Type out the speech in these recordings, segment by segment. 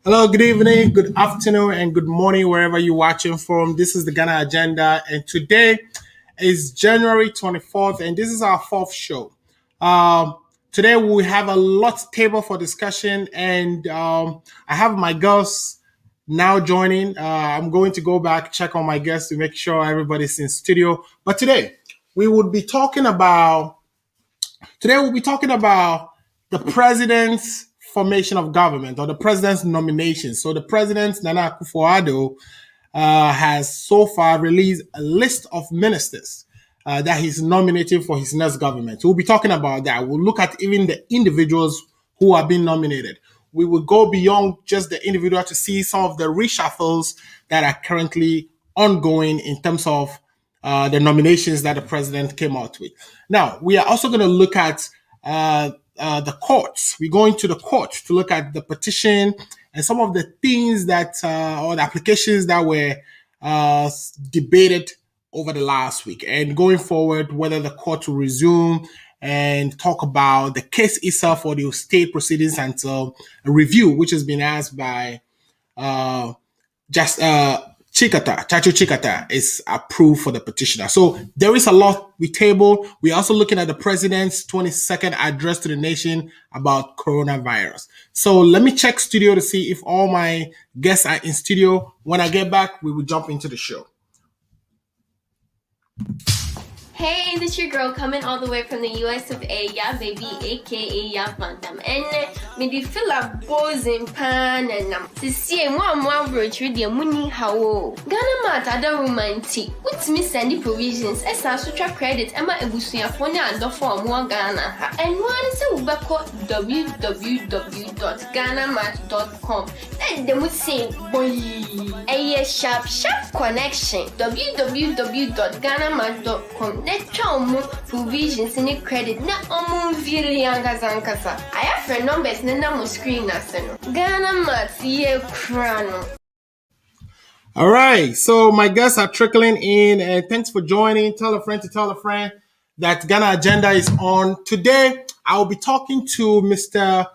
Hello, good evening, good afternoon, and good morning, wherever you're watching from. This is the Ghana Agenda, and today is January 24th, and this is our fourth show. Today we have a lot table for discussion, and I have my girls now joining. I'm going to go back, check on my guests to make sure everybody's in studio. But we would be talking about Today we'll be talking about the president's formation of government or the president's nomination. So the president, Nana Akufo-Addo, has so far released a list of ministers that he's nominating for his next government. So we'll be talking about that. We'll look at even the individuals who are being nominated. We will go beyond just the individual to see some of the reshuffles that are currently ongoing in terms of the nominations that the president came out with. Now, we are also going to look at the courts. We're going to the court to look at the petition and some of the things that, or the applications that were debated over the last week. And going forward, whether the court will resume and talk about the case itself or the state proceedings until a review, which has been asked by Chachu Chikata is approved for the petitioner. So there is a lot we table. We're also looking at the president's 22nd address to the nation about coronavirus. So let me check studio to see if all my guests are in studio. When I get back, we will jump into the show. Hey, this your girl coming all the way from the US of A, yeah baby, aka Ya Bantam. And me di feel a bozzing pan and to see one bridge with your money how Ghana mat other romantic. What's me sandy provisions as a sutra credit Emma Ebusuya Fonia and the form one Ghana. And one is a ubako www.ghanamat.com. And they would say boy a sharp connection www.ghanamat.com. Let's provisions in the credit. Na really angazankasa. I have friend numbers na screen aseno. Ghana Matia Crano. All right, so my guests are trickling in, and thanks for joining. Tell a friend to tell a friend that Ghana Agenda is on. Today, I will be talking to Mr.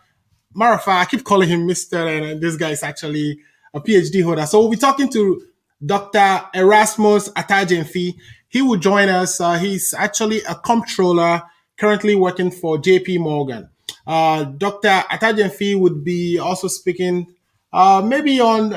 Marafa. I keep calling him Mr. and this guy is actually a PhD holder. So we'll be talking to Dr. Erasmus Atajenfi. He will join us. He's actually a comptroller currently working for JP Morgan. Dr. Atajenfi would be also speaking maybe on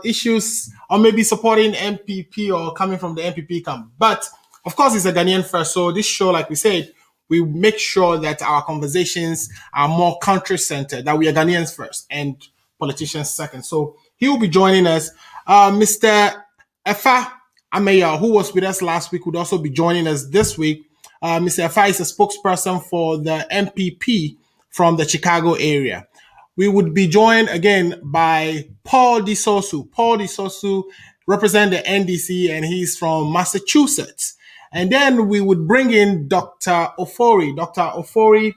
issues or maybe supporting MPP or coming from the MPP camp. But of course, he's a Ghanaian first. So this show, like we said, we make sure that our conversations are more country-centered, that we are Ghanaians first and politicians second. So he will be joining us. Mr. Efa Ameya, who was with us last week, would also be joining us this week. Mr. Efa is a spokesperson for the MPP from the Chicago area. We would be joined again by Paul Disosu. Paul Disosu represents the NDC, and he's from Massachusetts. And then we would bring in Dr. Ofori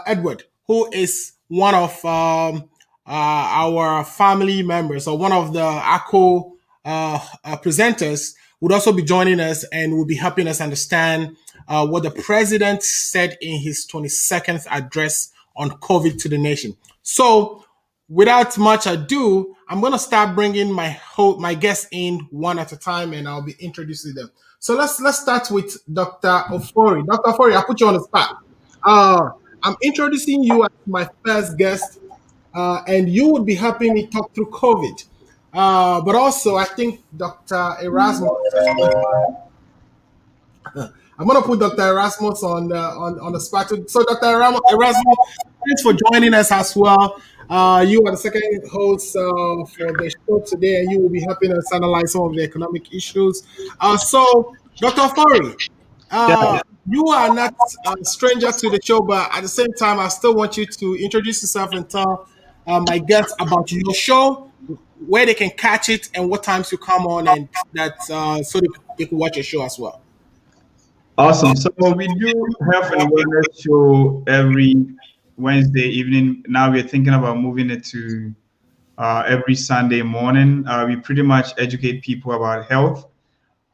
Edward, who is one of our family members, or one of the ACO presenters, would also be joining us and will be helping us understand what the president said in his 22nd address on COVID to the nation. So without much ado, I'm going to start bringing my guests in one at a time, and I'll be introducing them. So let's start with Dr. Ofori. Dr. Ofori, I'll put you on the spot. I'm introducing you as my first guest, and you would be helping me talk through COVID. But also, I think Dr. Erasmus. I'm going to put Dr. Erasmus on the spot. So, Dr. Erasmus, thanks for joining us as well. You are the second host for the show today, and you will be helping us analyze some of the economic issues. So, Dr. Ofori, you are not a stranger to the show, but at the same time, I still want you to introduce yourself and tell my guests about your show, where they can catch it, and what times you come on, and that so they can watch your show as well. Awesome. So we do health and wellness show every Wednesday evening. Now we're thinking about moving it to every Sunday morning. We pretty much educate people about health.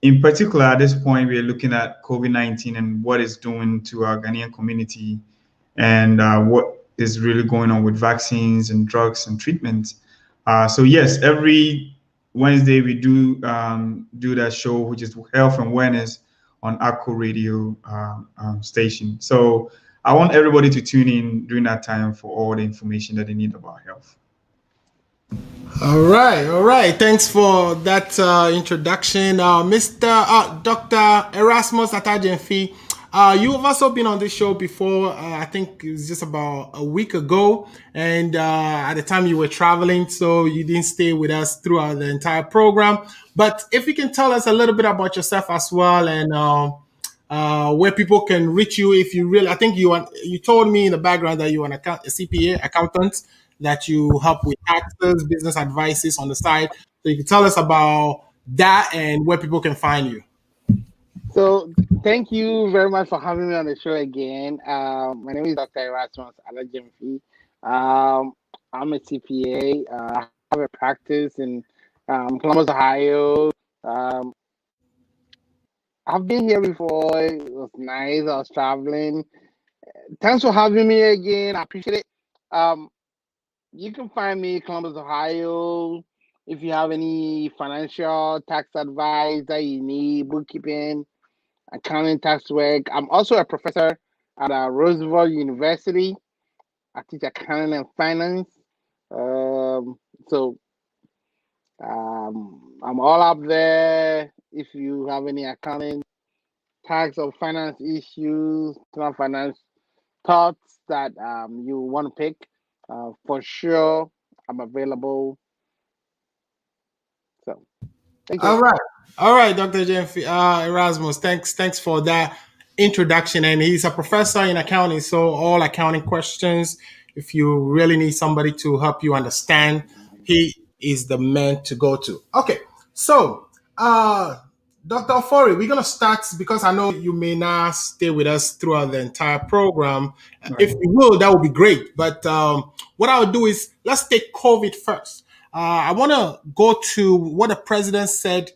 In particular, at this point, we're looking at COVID-19 and what it's doing to our Ghanaian community, and what is really going on with vaccines and drugs and treatments. So yes, every Wednesday we do that show, which is health and wellness on Akko Radio station. So I want everybody to tune in during that time for all the information that they need about health. All right, all right. Thanks for that introduction, Dr. Erasmus Atajenfi. You have also been on this show before. I think it was just about a week ago, and at the time you were traveling, so you didn't stay with us throughout the entire program. But if you can tell us a little bit about yourself as well, and where people can reach you, if you really, I think you told me in the background that you're a CPA accountant, that you help with taxes, business advices on the side. So you can tell us about that and where people can find you. So thank you very much for having me on the show again. My name is Dr. Erasmus Alajenfi. I'm a CPA. I have a practice in Columbus, Ohio. I've been here before. It was nice. I was traveling. Thanks for having me again. I appreciate it. You can find me in Columbus, Ohio. If you have any financial tax advice that you need, bookkeeping, accounting, tax work. I'm also a professor at Roosevelt University. I teach accounting and finance. So I'm all up there. If you have any accounting, tax, or finance issues, finance thoughts that you want to pick, for sure, I'm available. So, thank you. All right, Dr. Erasmus. Thanks for that introduction. And he's a professor in accounting, so all accounting questions. If you really need somebody to help you understand, he is the man to go to. Okay, so Dr. Ofori, we're gonna start because I know you may not stay with us throughout the entire program. Right. If you will, that would be great. But what I would do is let's take COVID first. I want to go to what the president said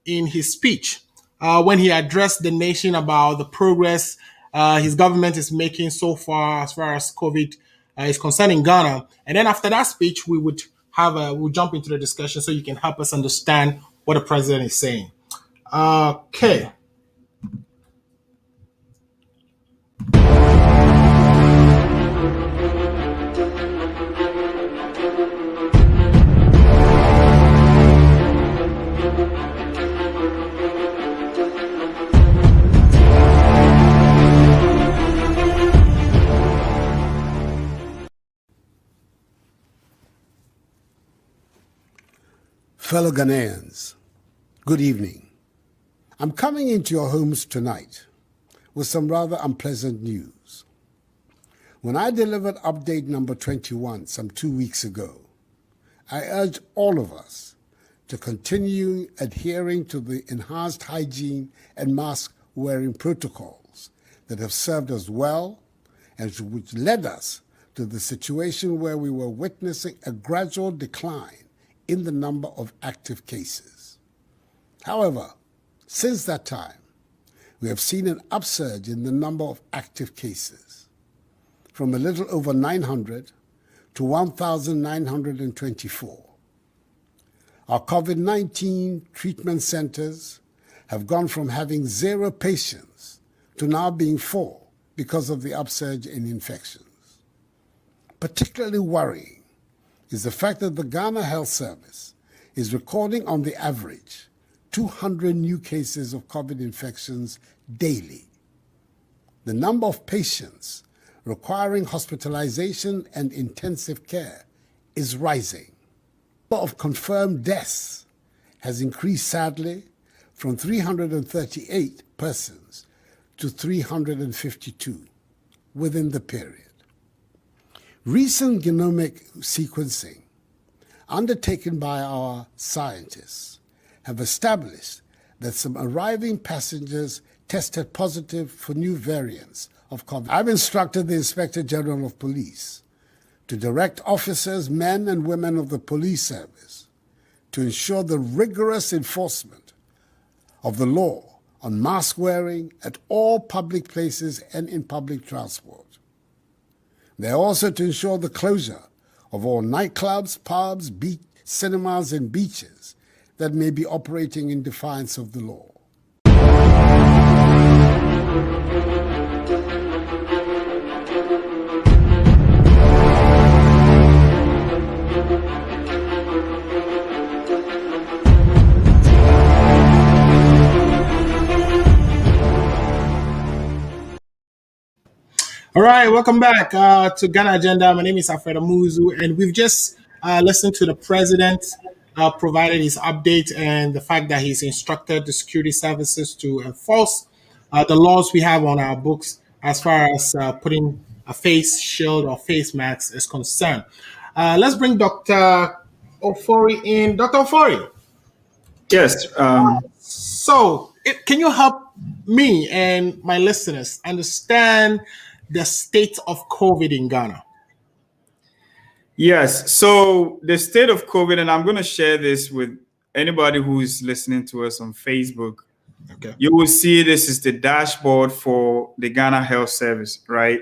in his speech when he addressed the nation about the progress his government is making so far as COVID is concerned in Ghana. And then after that speech, we'll jump into the discussion so you can help us understand what the president is saying. Okay. Fellow Ghanaians, good evening. I'm coming into your homes tonight with some rather unpleasant news. When I delivered update number 21 some 2 weeks ago, I urged all of us to continue adhering to the enhanced hygiene and mask wearing protocols that have served us well and which led us to the situation where we were witnessing a gradual decline in the number of active cases. However, since that time, we have seen an upsurge in the number of active cases, from a little over 900 to 1,924. Our COVID-19 treatment centers have gone from having 0 patients to now being 4 because of the upsurge in infections. Particularly worrying is the fact that the Ghana Health Service is recording on the average 200 new cases of COVID infections daily. The number of patients requiring hospitalization and intensive care is rising. The number of confirmed deaths has increased sadly from 338 persons to 352 within the period. Recent genomic sequencing undertaken by our scientists have established that some arriving passengers tested positive for new variants of COVID. I've instructed the Inspector General of Police to direct officers, men and women of the police service, to ensure the rigorous enforcement of the law on mask wearing at all public places and in public transport. They are also to ensure the closure of all nightclubs, pubs, cinemas, and beaches that may be operating in defiance of the law. All right, welcome back to Ghana Agenda. My name is Alfredo Muzu, and we've just listened to the president provided his update and the fact that he's instructed the security services to enforce the laws we have on our books as far as putting a face shield or face mask is concerned. Let's bring Dr. Ofori in. Dr. Ofori. Yes. So, can you help me and my listeners understand the state of COVID in Ghana? Yes. So the state of COVID, and I'm going to share this with anybody who is listening to us on Facebook. Okay. You will see this is the dashboard for the Ghana Health Service, right?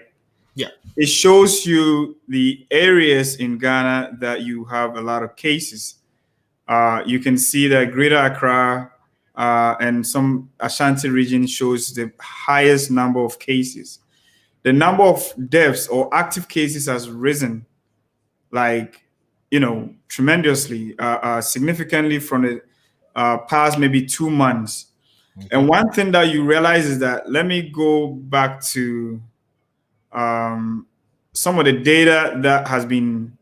Yeah. It shows you the areas in Ghana that you have a lot of cases. You can see that Greater Accra and some Ashanti region shows the highest number of cases. The number of deaths or active cases has risen, tremendously, significantly from the past maybe 2 months. Okay. And one thing that you realize is that, let me go back to some of the data that has been,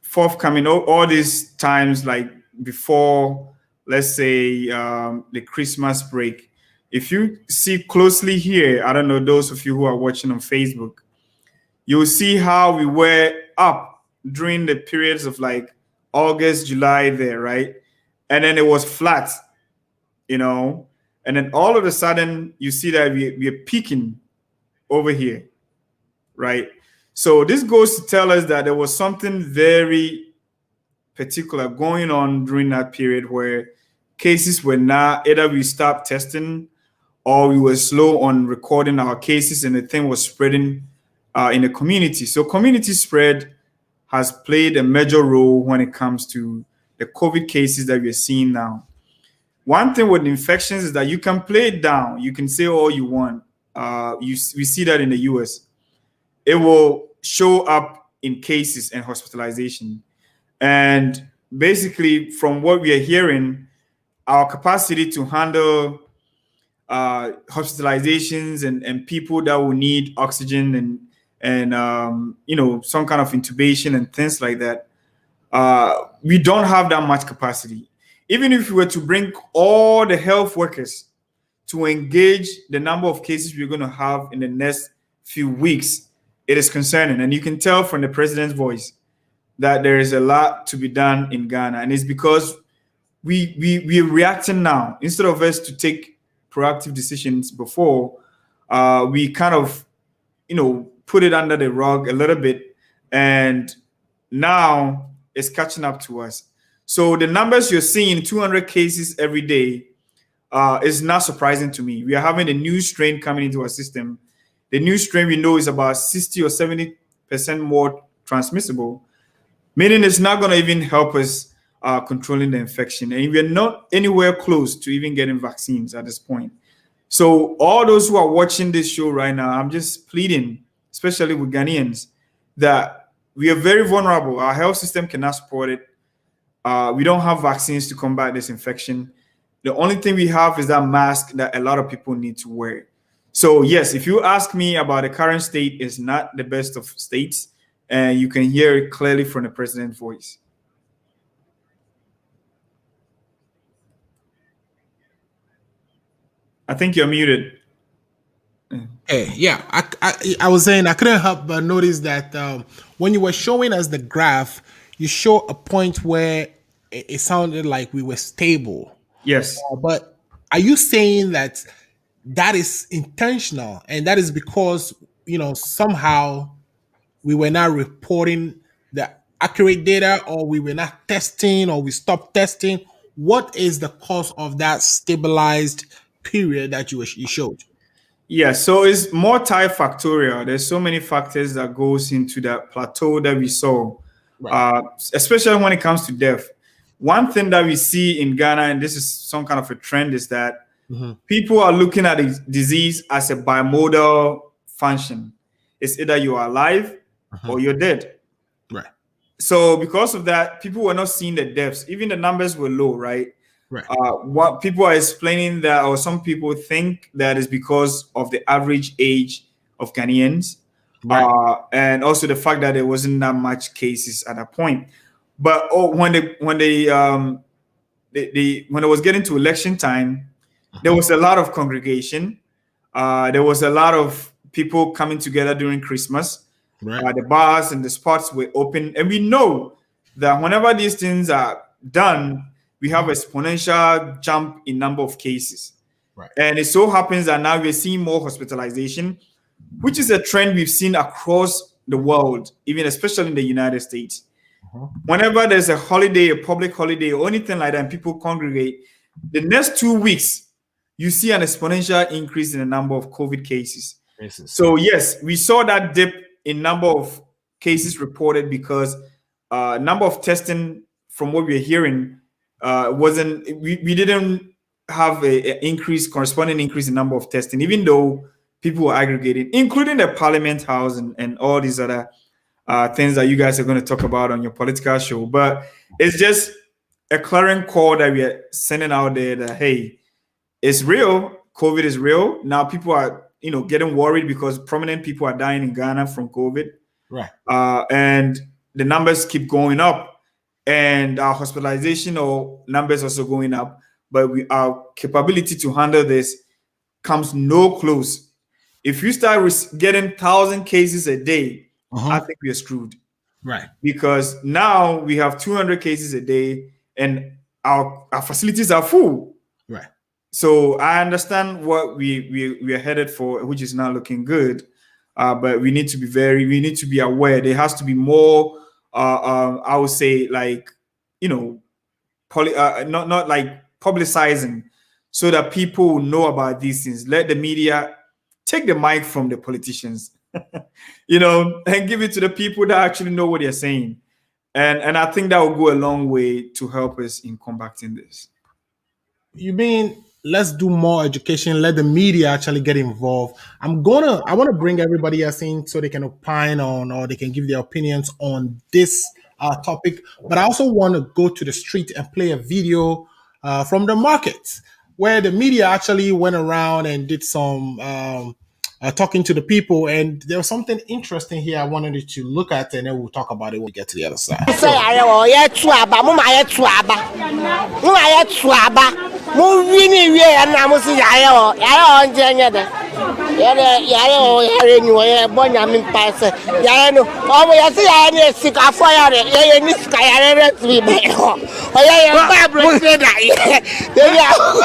forthcoming all these times, like before, let's say, the Christmas break. If you see closely here, I don't know, those of you who are watching on Facebook, you'll see how we were up during the periods of like August, July there, right? And then it was flat, and then all of a sudden you see that we're peaking over here, right? So this goes to tell us that there was something very particular going on during that period where cases were not, either we stopped testing or we were slow on recording our cases, and the thing was spreading in the community. So community spread has played a major role when it comes to the COVID cases that we're seeing now. One thing with infections is that you can play it down. You can say all you want. We see that in the US. It will show up in cases and hospitalization. And basically, from what we are hearing, our capacity to handle hospitalizations and people that will need oxygen and some kind of intubation and things like that, we don't have that much capacity. Even if we were to bring all the health workers to engage the number of cases we're going to have in the next few weeks, it is concerning. And you can tell from the president's voice that there is a lot to be done in Ghana. And it's because we're reacting now. Instead of us to take proactive decisions before, we kind of, put it under the rug a little bit. And now it's catching up to us. So the numbers you're seeing, 200 cases every day, is not surprising to me. We are having a new strain coming into our system. The new strain we know is about 60 or 70% more transmissible, meaning it's not going to even help us controlling the infection. And we're not anywhere close to even getting vaccines at this point. So all those who are watching this show right now, I'm just pleading, especially with Ghanaians, that we are very vulnerable. Our health system cannot support it. We don't have vaccines to combat this infection. The only thing we have is that mask that a lot of people need to wear. So yes, if you ask me about the current state, it's not the best of states, and you can hear it clearly from the president's voice. I think you're muted. Hey, yeah, I was saying I couldn't help but notice that when you were showing us the graph, you show a point where it sounded like we were stable. Yes. But are you saying that is intentional, and that is because, somehow we were not reporting the accurate data, or we were not testing, or we stopped testing? What is the cause of that stabilized period that you showed? Yeah, so it's multifactorial. There's so many factors that goes into that plateau that we saw. especially when it comes to death. One thing that we see in Ghana, and this is some kind of a trend, is that people are looking at the disease as a bimodal function. It's either you are alive or you're dead. Right. So because of that, people were not seeing the deaths. Even the numbers were low, right? Right. What people are explaining that, or some people think that is because of the average age of Ghanaians, and also the fact that there wasn't that much cases at that point. But when it was getting to election time, there was a lot of congregation. There was a lot of people coming together during Christmas. Right. The bars and the spots were open, and we know that whenever these things are done, we have exponential jump in number of cases. Right. And it so happens that now we're seeing more hospitalization, which is a trend we've seen across the world, even especially in the United States. Whenever there's a holiday, a public holiday, or anything like that, and people congregate, the next 2 weeks, you see an exponential increase in the number of COVID cases. So yes, we saw that dip in number of cases reported because number of testing, from what we're hearing, we didn't have a corresponding increase in number of testing, even though people were aggregating, including the Parliament House and all these other things that you guys are going to talk about on your political show. But it's just a clarion call that we are sending out there that, hey, it's real. COVID is real. Now people are, getting worried because prominent people are dying in Ghana from COVID. Right. And the numbers keep going up, and our hospitalization or numbers also going up. But our capability to handle this comes no close. If you start getting 1,000 cases a day, I think we are screwed. Right. Because now we have 200 cases a day, and our facilities are full. Right. So I understand what we are headed for, which is not looking good. But we need to be aware. There has to be more. I would say, like, not like publicizing, so that people will know about these things. Let the media take the mic from the politicians, and give it to the people that actually know what they're saying. And I think that will go a long way to help us in combating this. You mean let's do more education, let the media actually get involved. I want to bring everybody else in so they can opine on, or they can give their opinions on this topic. But I also want to go to the street and play a video from the market where the media actually went around and did some talking to the people, and there was something interesting here I wanted you to look at, and then we'll talk about it when we get to the other side. When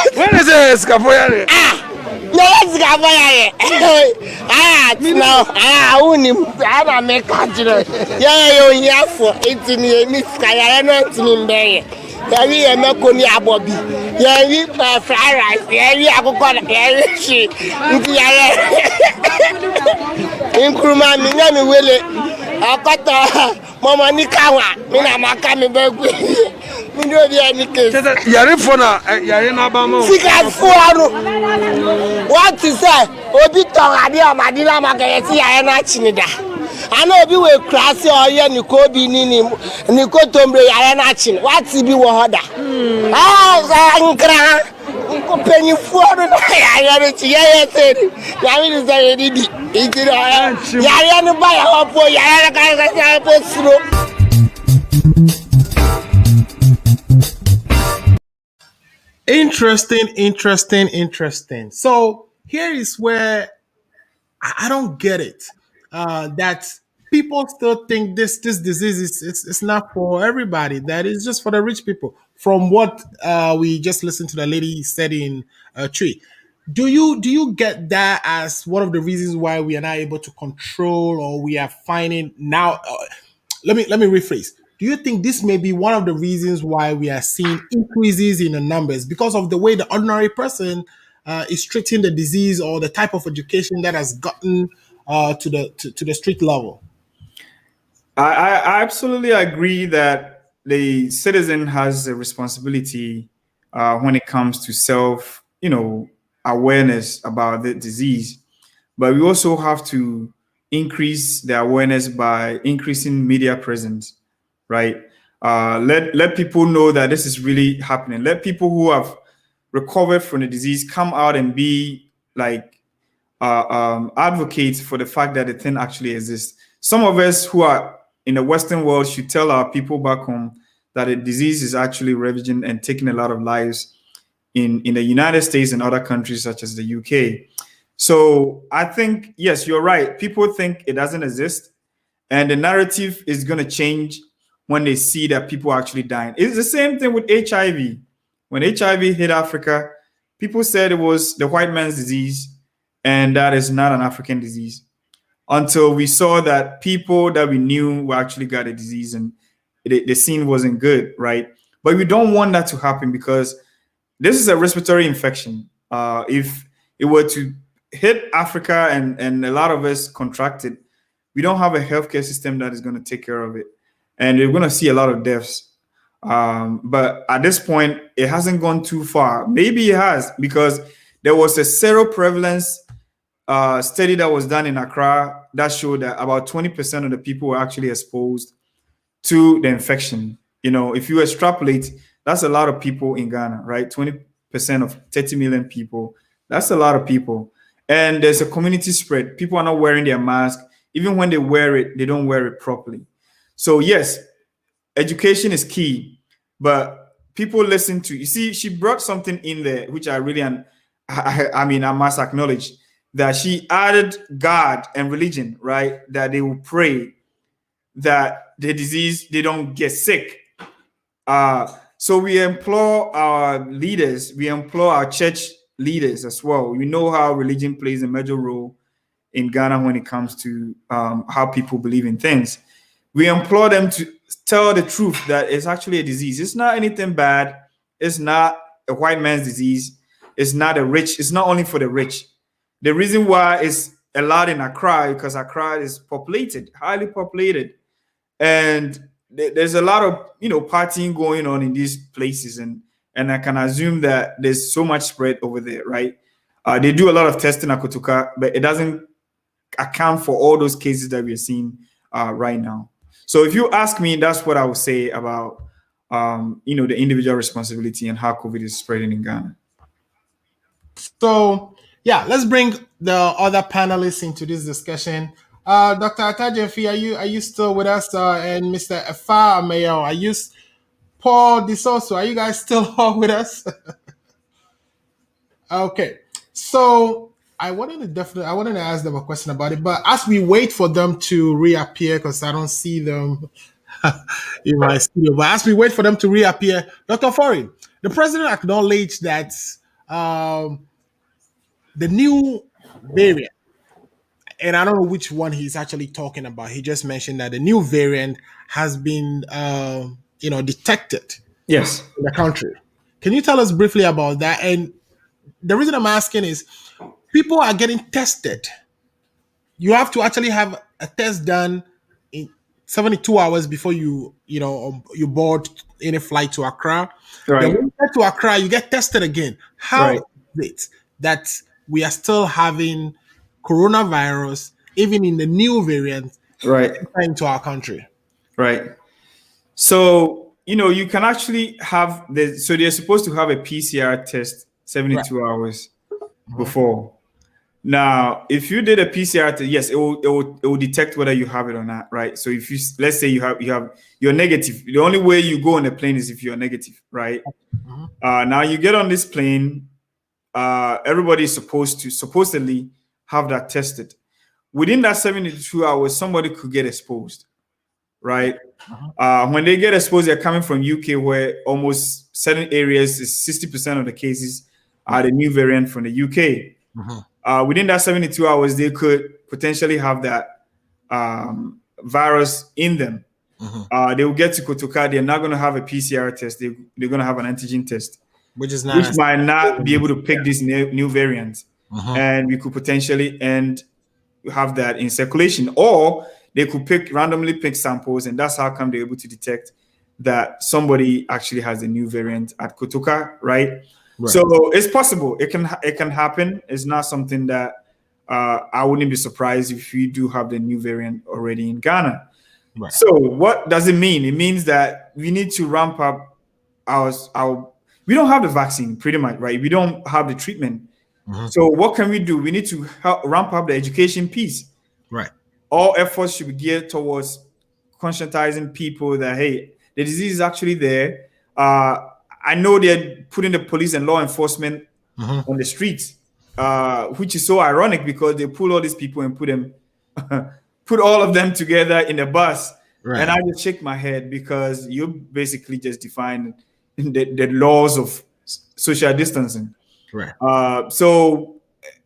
is it? Let's go for it. No, I don't make it. Yeah, for 18 years, I don't know to Yari emekoni abobi. Yari fried rice. Yari akoko. Yari shi. Nti yari. Inkruma mi na mi wele. Akoto mama ni kawa. Mi na maka mi begwe. Mi do bi ani case. Yari fona. Yari na ba mo. Sika fuaru. What is that? Obi ton adi amadi na makeye si yari na chinida. I know we crassy or yeah, Nikobi Nini, Nikotombre, Ayanachin. What's it be water? Penny for the Yamin is already eating. Yayan buy a hop for Interesting. So here is where I don't get it. That people still think this disease is not for everybody. That is just for the rich people. From what we just listened to the lady said in Tree, do you get that as one of the reasons why we are not able to control, or we are finding now? Let me rephrase. Do you think this may be one of the reasons why we are seeing increases in the numbers because of the way the ordinary person is treating the disease, or the type of education that has gotten to the street level? I absolutely agree that the citizen has a responsibility when it comes to self, awareness about the disease. But we also have to increase the awareness by increasing media presence, right? Let people know that this is really happening. Let people who have recovered from the disease come out and be like advocates for the fact that the thing actually exists. Some of us who are in the Western world should tell our people back home that the disease is actually ravaging and taking a lot of lives in the United States and other countries such as the UK. So I think, yes, you're right. People think it doesn't exist, and the narrative is going to change when they see that people are actually dying. It's the same thing with HIV. When HIV hit Africa, people said it was the white man's disease, and that is not an African disease. Until we saw that people that we knew were actually got a disease, and the scene wasn't good, right? But we don't want that to happen because this is a respiratory infection. If it were to hit Africa and a lot of us contracted, we don't have a healthcare system that is going to take care of it. And we're going to see a lot of deaths. But at this point, it hasn't gone too far. Maybe it has, because there was a seroprevalence study that was done in Accra that showed that about 20% of the people were actually exposed to the infection. If you extrapolate, that's a lot of people in Ghana, right? 20% of 30 million people. That's a lot of people. And there's a community spread. People are not wearing their mask. Even when they wear it, they don't wear it properly. So yes, education is key, but people listen to, you see, she brought something in there, which I really, I must acknowledge that she added God and religion, right? That they will pray that the disease, they don't get sick. So we implore our leaders, we implore our church leaders as well. We know how religion plays a major role in Ghana when it comes to how people believe in things. We implore them to tell the truth that it's actually a disease. It's not anything bad. It's not a white man's disease. It's not a rich. It's not only for the rich. The reason why it's a lot in Accra because Accra is populated, highly populated, and there's a lot of partying going on in these places, and I can assume that there's so much spread over there, right? They do a lot of testing at Kotoka, but it doesn't account for all those cases that we're seeing right now. So if you ask me, that's what I would say about the individual responsibility and how COVID is spreading in Ghana. So yeah, let's bring the other panelists into this discussion. Dr. Atajefi, are you still with us? And Mr. Efa Mayo, are you Paul DeSoso, are you guys still all with us? Okay. So I wanted to ask them a question about it, but as we wait for them to reappear, because I don't see them in my studio, but as we wait for them to reappear, Dr. Foreign, the president acknowledged that the new variant, and I don't know which one he's actually talking about. He just mentioned that the new variant has been, detected. Yes, in the country. Can you tell us briefly about that? And the reason I'm asking is, people are getting tested. You have to actually have a test done in 72 hours before you board any flight to Accra. right. Then when you get to Accra, you get tested again. How is it that we are still having coronavirus, even in the new variant, into our country? Right. So, you can actually have so they're supposed to have a PCR test 72 hours before. Now, if you did a PCR test, yes, it will detect whether you have it or not, right? So if let's say you're negative, the only way you go on the plane is if you're negative, right? Now you get on this plane, everybody is supposed to supposedly have that tested. Within that 72 hours, somebody could get exposed, right? When they get exposed, they're coming from UK, where almost certain areas is 60% of the cases are the new variant from the UK. Within that 72 hours, they could potentially have that virus in them. They will get to Kotoka. They're not going to have a PCR test. They're going to have an antigen test, which might not be able to pick this new variant. And we could potentially have that in circulation. Or they could randomly pick samples, and that's how come they're able to detect that somebody actually has a new variant at Kotoka, right? So it's possible. It can happen. It's not something that I wouldn't be surprised if we do have the new variant already in Ghana. Right. So what does it mean? It means that we need to ramp up our we don't have the vaccine, pretty much, right? We don't have the treatment. So what can we do? We need to help ramp up the education piece. Right. All efforts should be geared towards conscientizing people that, hey, the disease is actually there. I know they're putting the police and law enforcement on the streets, which is so ironic because they pull all these people and put all of them together in a bus. Right. And I just shake my head because you basically just defined the laws of social distancing. Right. So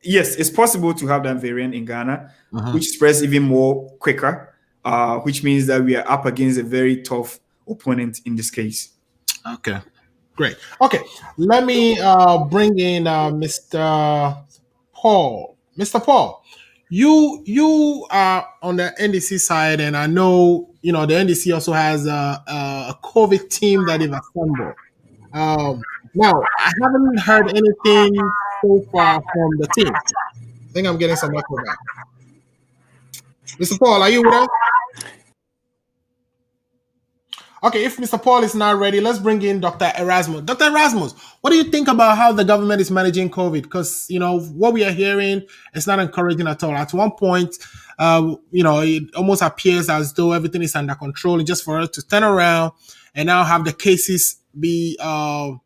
yes, it's possible to have that variant in Ghana, which spreads even more quicker, which means that we are up against a very tough opponent in this case. Okay, great. Okay, let me bring in Mr. Paul. Mr. Paul, you are on the NDC side, and I know the NDC also has a COVID team that they've assembled. Now, I haven't heard anything so far from the team. I think I'm getting some echo back. Mr. Paul, are you with us? Okay, if Mr. Paul is not ready, let's bring in Dr. Erasmus. Dr. Erasmus, what do you think about how the government is managing COVID? Because, what we are hearing is not encouraging at all. At one point, it almost appears as though everything is under control, just for us to turn around and now have the cases be, being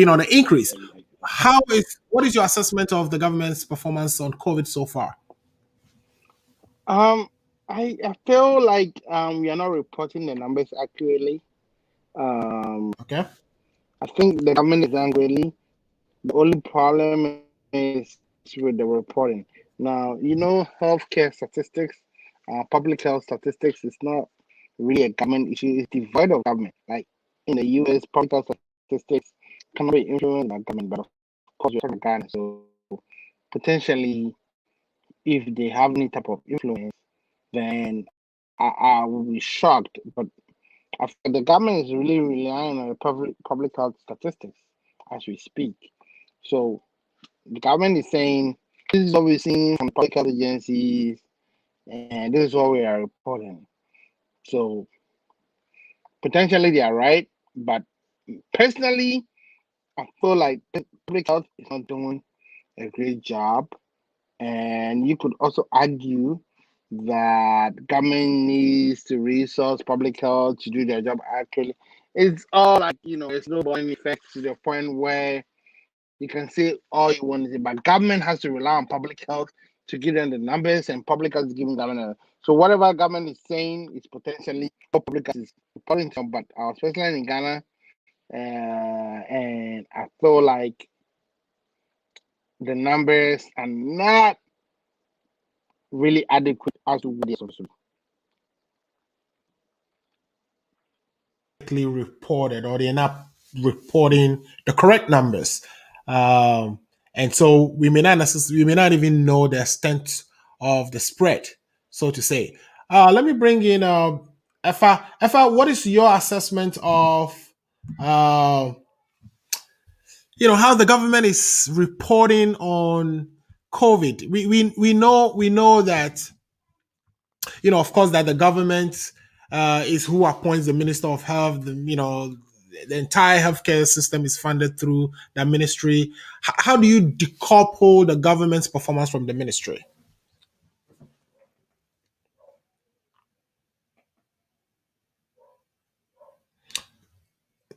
on the increase. What is your assessment of the government's performance on COVID so far? I feel like we are not reporting the numbers accurately. Okay. I think the government is angry. The only problem is with the reporting. Now, healthcare statistics, public health statistics is not really a government issue. It's devoid of government. Like in the US, public health statistics cannot be influenced by government, but of course we're talking Ghana. So potentially, if they have any type of influence, then I will be shocked. But the government is really relying on the public health statistics as we speak. So the government is saying, this is what we're seeing from public health agencies, and this is what we are reporting. So potentially they are right, but personally, I feel like public health is not doing a great job. And you could also argue that government needs to resource public health to do their job accurately. It's all like, a snowballing effect to the point where you can say all you want to say, but government has to rely on public health to give them the numbers, and public health is giving government. So whatever government is saying is potentially what public health is reporting to, but especially in Ghana, and I feel like the numbers are not really adequate as to what they're supposed to be reported, or they're not reporting the correct numbers, and so we may not even know the extent of the spread, so to say. Let me bring in Effa. Effa, what is your assessment of how the government is reporting on COVID? We know that of course that the government is who appoints the Minister of Health. The entire healthcare system is funded through the ministry. How do you decouple the government's performance from the ministry?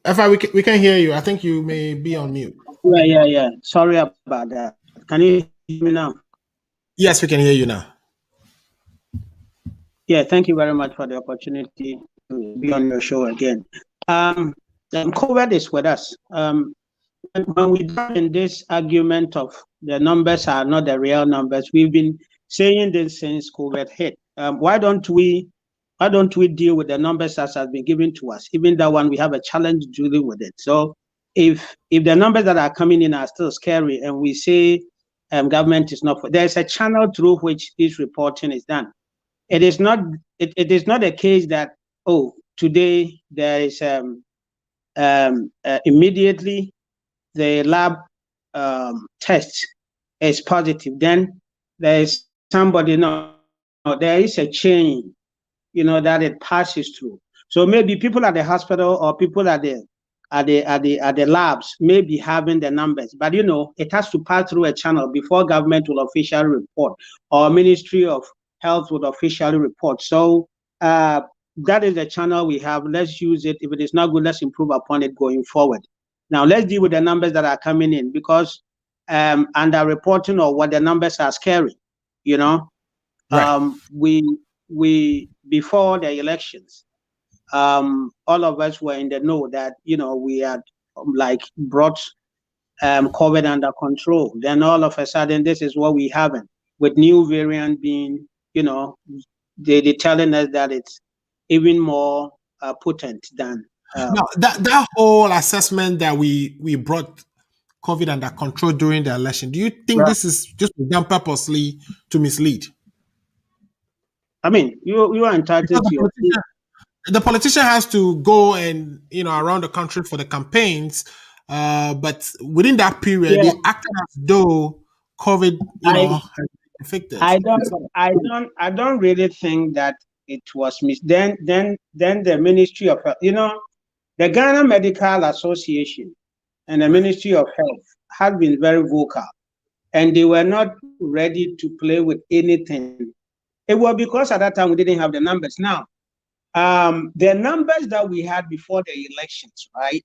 Effa, we can hear you. I think you may be on mute. Yeah. Sorry about that. Can you hear me now? Yes, we can hear you now. Yeah, thank you very much for the opportunity to be on your show again. COVID is with us. When we done in this argument of the numbers are not the real numbers, we've been saying this since COVID hit. Why don't we deal with the numbers as has been given to us? Even that one, we have a challenge dealing with it. So if the numbers that are coming in are still scary, and we say government is not, there's a channel through which this reporting is done. it is not a case that, oh, today there is immediately the lab test is positive, then there is somebody, no, there is a chain, that it passes through. So maybe people at the hospital or people at the labs may be having the numbers, but it has to pass through a channel before government will officially report, or Ministry of Health would officially report. So that is the channel we have. Let's use it. If it is not good, let's improve upon it going forward. Now let's deal with the numbers that are coming in, because under reporting or what the numbers are scary. Right. We before the elections, all of us were in the know that we had brought COVID under control. Then all of a sudden, this is what we haven't, with new variant being, they're telling us that it's even more potent than. Now that whole assessment that we brought COVID under control during the election, do you think this is just done purposely to mislead? I mean, you are entitled to the politician has to go and around the country for the campaigns, but within that period, they acted as though COVID, has affected. I don't really think that it was then the Ministry of Health, the Ghana Medical Association and the Ministry of Health have been very vocal, and they were not ready to play with anything. It was because at that time we didn't have the numbers. Now, the numbers that we had before the elections, right?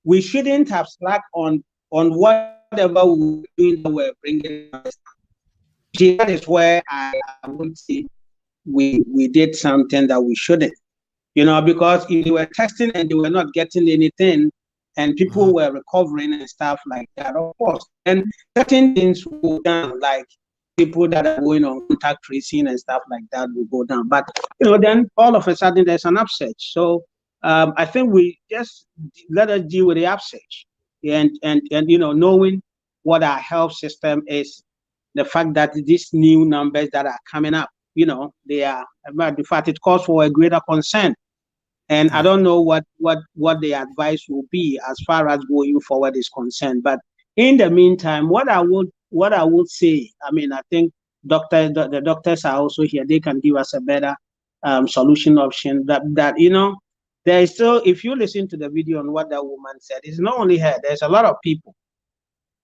We shouldn't have slacked on whatever we were doing that we're bringing. That is where I would say we did something that we shouldn't, because if they were testing and they were not getting anything, and people were recovering and stuff like that, of course, and certain things will go down, like people that are going on contact tracing and stuff like that will go down. But then all of a sudden there's an upsurge. So I think we just let us deal with the upsurge, and knowing what our health system is, the fact that these new numbers that are coming up, they are, in fact, it calls for a greater concern. And I don't know what the advice will be as far as going forward is concerned. But in the meantime, what I would say, I mean, I think the doctors are also here. They can give us a better solution option. That there is still, if you listen to the video on what that woman said, it's not only her. There's a lot of people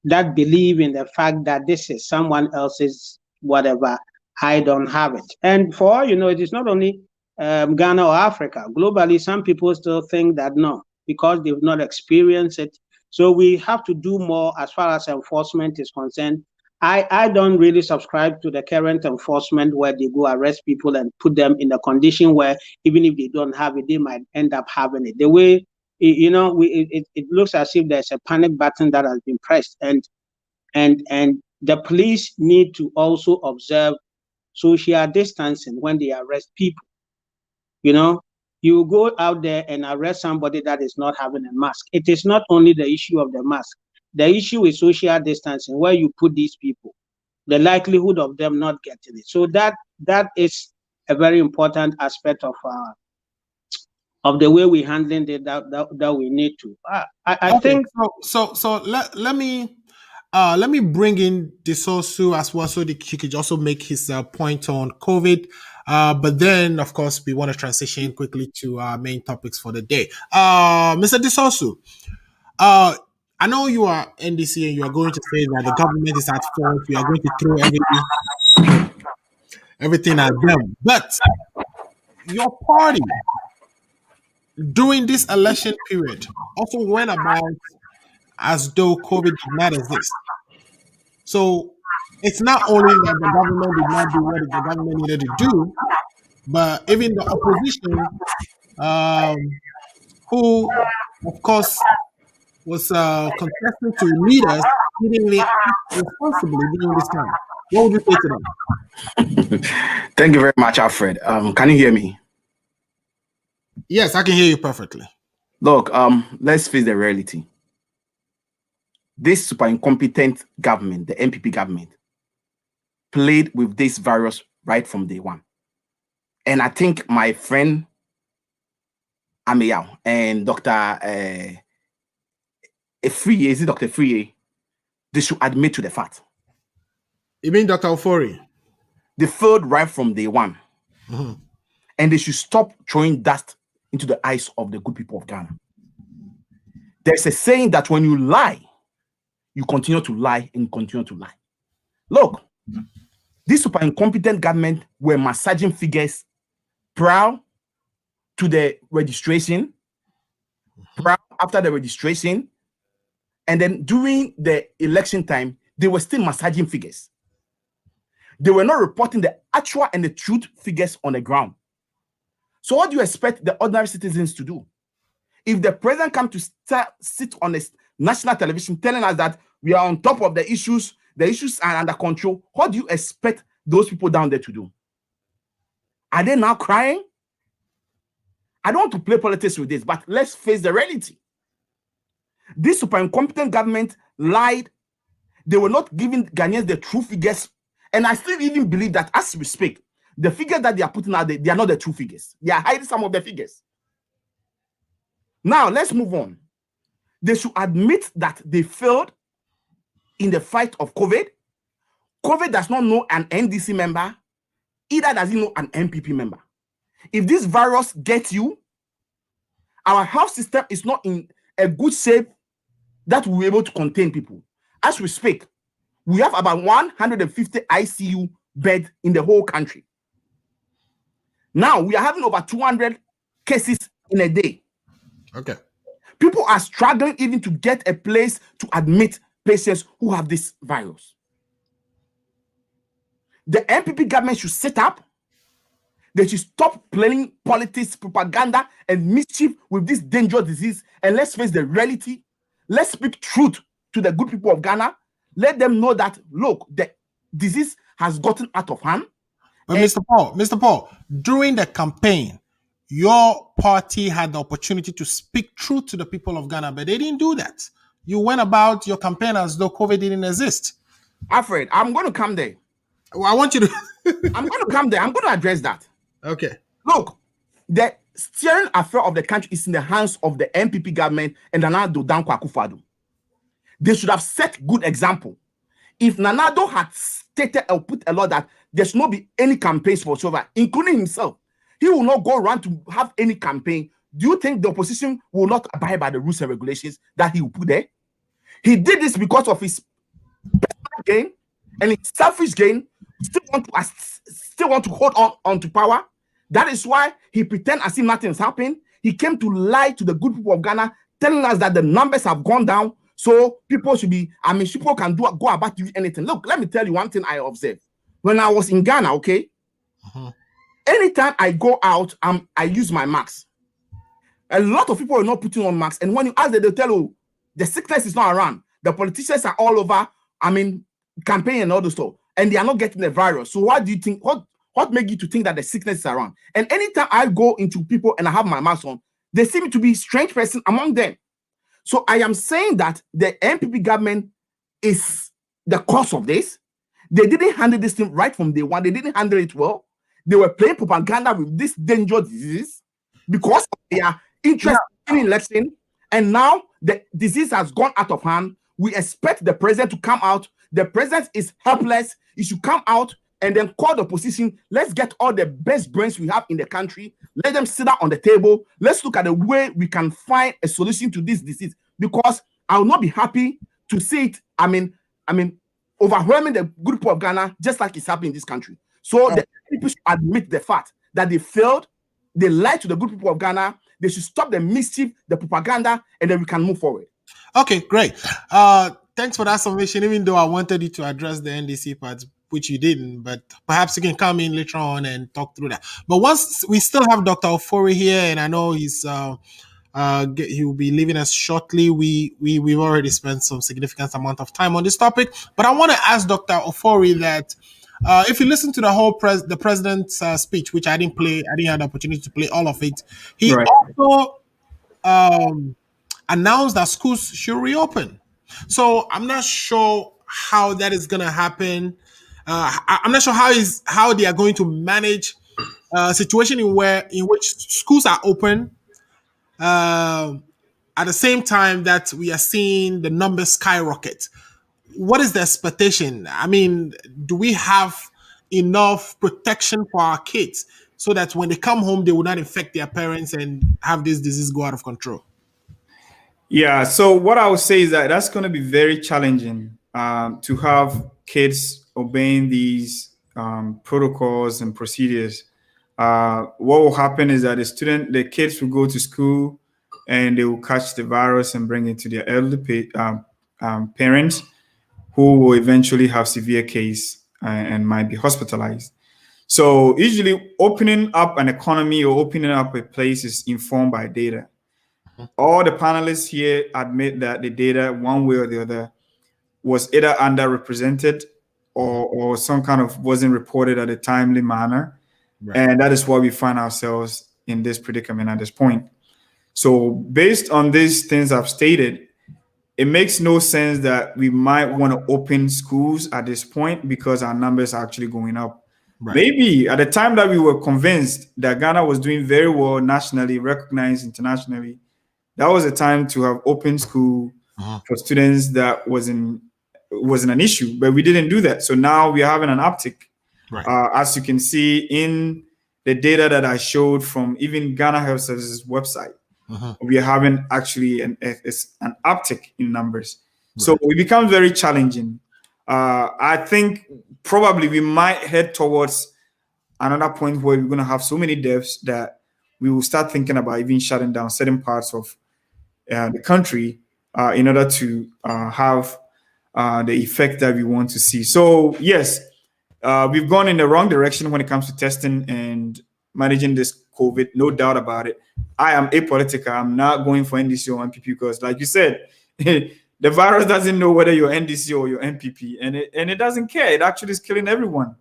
that believe in the fact that this is someone else's whatever. I don't have it. And for it is not only Ghana or Africa. Globally, some people still think that no, because they've not experienced it. So we have to do more as far as enforcement is concerned. I don't really subscribe to the current enforcement where they go arrest people and put them in a condition where even if they don't have it, they might end up having it. The way, it looks as if there's a panic button that has been pressed, and the police need to also observe social distancing when they arrest people. You go out there and arrest somebody that is not having a mask. It is not only the issue of the mask. The issue is social distancing, where you put these people, the likelihood of them not getting it. So that is a very important aspect of the way we're handling it that we need to. I think so. Let me bring in Disosu as well, so that he could also make his point on COVID. But then, of course, we want to transition quickly to our main topics for the day. Mr. Disosu, I know you are NDC and you are going to say that the government is at fault. You are going to throw everything at them. But your party, during this election period, also went about as though COVID did not exist. So it's not only that the government did not do what the government needed to do, but even the opposition, who, of course, was contesting to lead us, didn't act responsibly during this time. What would you say to them? Thank you very much, Alfred. Can you hear me? Yes, I can hear you perfectly. Look, let's face the reality. This super incompetent government, the MPP government, played with this virus right from day one. And I think my friend Ameyao and Dr. Efriye, is it Dr. Efriye? They should admit to the fact. You mean Dr. Ofori? They failed right from day one. And they should stop throwing dust into the eyes of the good people of Ghana. There's a saying that when you lie, you continue to lie and continue to lie. Look, this super incompetent government were massaging figures prior to the registration, prior after the registration, and then during the election time, they were still massaging figures. They were not reporting the actual and the truth figures on the ground. So what do you expect the ordinary citizens to do? If the president comes to sit on a national television telling us that we are on top of the issues are under control, what do you expect those people down there to do? Are they now crying? I don't want to play politics with this, but let's face the reality. This super incompetent government lied. They were not giving Ghanaians the true figures. And I still even believe that as we speak, the figures that they are putting out there, they are not the true figures. They are hiding some of the figures. Now, let's move on. They should admit that they failed in the fight of COVID. COVID does not know an NDC member, either does it know an MPP member. If this virus gets you, our health system is not in a good shape that we're able to contain people. As we speak, we have about 150 ICU beds in the whole country. Now, we are having over 200 cases in a day. Okay. People are struggling even to get a place to admit patients who have this virus. The MPP government should sit up. They should stop playing politics, propaganda, and mischief with this dangerous disease. And let's face the reality. Let's speak truth to the good people of Ghana. Let them know that, look, the disease has gotten out of hand. But Mr. Paul, during the campaign, your party had the opportunity to speak truth to the people of Ghana, but they didn't do that. You went about your campaign as though COVID didn't exist. Alfred, I'm going to come there. Well, I want you to... I'm going to come there. I'm going to address that. Okay. Look, the steering affair of the country is in the hands of the MPP government and Nana Addo Akufo-Addo. They should have set good example. If Nana Addo had stated or put a law that there should not be any campaigns whatsoever, including himself, he will not go around to have any campaign. Do you think the opposition will not abide by the rules and regulations that he will put there? He did this because of his personal gain and his selfish gain. Still want to hold on to power. That is why he pretend as if nothing's happened. He came to lie to the good people of Ghana, telling us that the numbers have gone down. So people should be, people can go about doing anything. Look, let me tell you one thing I observed. When I was in Ghana, okay? Anytime I go out, I use my mask. A lot of people are not putting on masks. And when you ask them, they'll tell you, the sickness is not around. The politicians are all over, campaigning and all this stuff. And they are not getting the virus. So what do you think? What makes you to think that the sickness is around? And anytime I go into people and I have my mask on, they seem to be strange person among them. So I am saying that the MPP government is the cause of this. They didn't handle this thing right from day one. They didn't handle it well. They were playing propaganda with this dangerous disease because of their interest in election. And now the disease has gone out of hand. We expect the president to come out. The president is helpless. He should come out and then call the opposition. Let's get all the best brains we have in the country. Let them sit down on the table. Let's look at the way we can find a solution to this disease. Because I will not be happy to see it, overwhelming the good people of Ghana, just like it's happening in this country. So the people should admit the fact that they failed. They lied to the good people of Ghana. They should stop the mischief, the propaganda, and then we can move forward. Okay, great. Thanks for that submission, even though I wanted you to address the NDC part, which you didn't, but perhaps you can come in later on and talk through that. But once we still have Dr. Ofori here, and I know he will be leaving us shortly. We've already spent some significant amount of time on this topic, but I want to ask Dr. Ofori that if you listen to the whole the president's speech, which I didn't play, I didn't have the opportunity to play all of it. He also announced that schools should reopen. So I'm not sure how that is going to happen. I'm not sure how they are going to manage situation in which schools are open, at the same time that we are seeing the numbers skyrocket. What is the expectation? I mean, do we have enough protection for our kids so that when they come home, they will not infect their parents and have this disease go out of control? Yeah, so what I would say is that that's going to be very challenging to have kids obeying these protocols and procedures. What will happen is that the kids will go to school and they will catch the virus and bring it to their elderly parents, who will eventually have severe case and might be hospitalized. So usually opening up an economy or opening up a place is informed by data. All the panelists here admit that the data, one way or the other, was either underrepresented or some kind of wasn't reported at a timely manner. Right. And that is why we find ourselves in this predicament at this point. So based on these things I've stated, it makes no sense that we might want to open schools at this point because our numbers are actually going up. Right. Maybe at the time that we were convinced that Ghana was doing very well nationally, recognized internationally, that was a time to have open school for students that wasn't an issue, but we didn't do that. So now we are having an uptick. Right. As you can see in the data that I showed from even Ghana Health Services website, we are having actually an uptick in numbers. Right. So it becomes very challenging. I think probably we might head towards another point where we're going to have so many deaths that we will start thinking about even shutting down certain parts of the country in order to have the effect that we want to see. So yes, we've gone in the wrong direction when it comes to testing and managing this COVID, no doubt about it. I am apolitical. I'm not going for NDC or MPP because, like you said, the virus doesn't know whether you're NDC or you're MPP, and it doesn't care. It actually is killing everyone.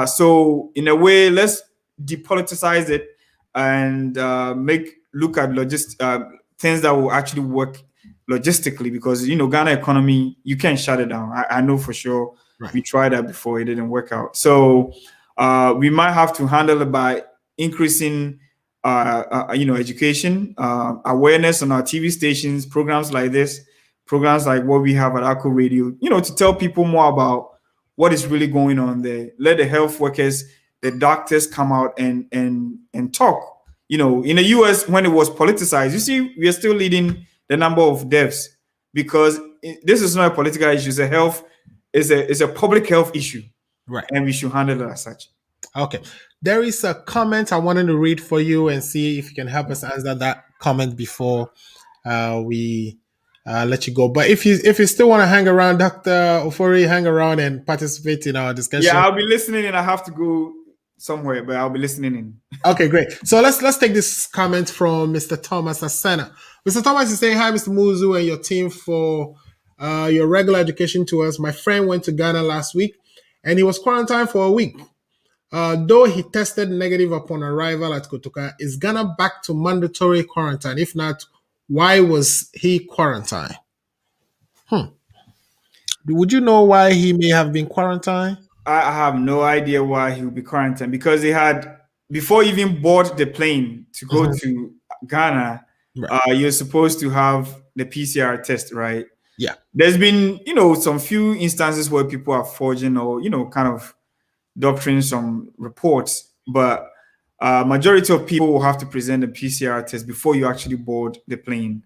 So in a way, let's depoliticize it and look at things that will actually work logistically, because Ghana economy, you can't shut it down. I know for sure. Right. We tried that before, it didn't work out. So we might have to handle it by increasing education, awareness on our TV stations, programs like this, programs like what we have at Akko Radio, to tell people more about what is really going on there. Let the health workers, the doctors come out and talk. In the US, when it was politicized, you see, we are still leading the number of deaths because this is not a political issue. It's a public health issue. Right. And we should handle it as such. Okay. There is a comment I wanted to read for you and see if you can help us answer that comment before we let you go. But if you still want to hang around, Dr. Ofori, hang around and participate in our discussion. Yeah, I'll be listening and I have to go somewhere, but I'll be listening in. Okay, great. So let's take this comment from Mr. Thomas Asena. Mr. Thomas is saying, hi, Mr. Muzu and your team for your regular education to us. My friend went to Ghana last week and he was quarantined for a week. Though he tested negative upon arrival at Kotoka, is Ghana back to mandatory quarantine? If not, why was he quarantined? Would you know why he may have been quarantined? I have no idea why he would be quarantined, because he had, before he even board the plane to go to Ghana, right. You're supposed to have the PCR test, right? Yeah. There's been, some few instances where people are forging or, kind of doctoring some reports, but majority of people will have to present a PCR test before you actually board the plane.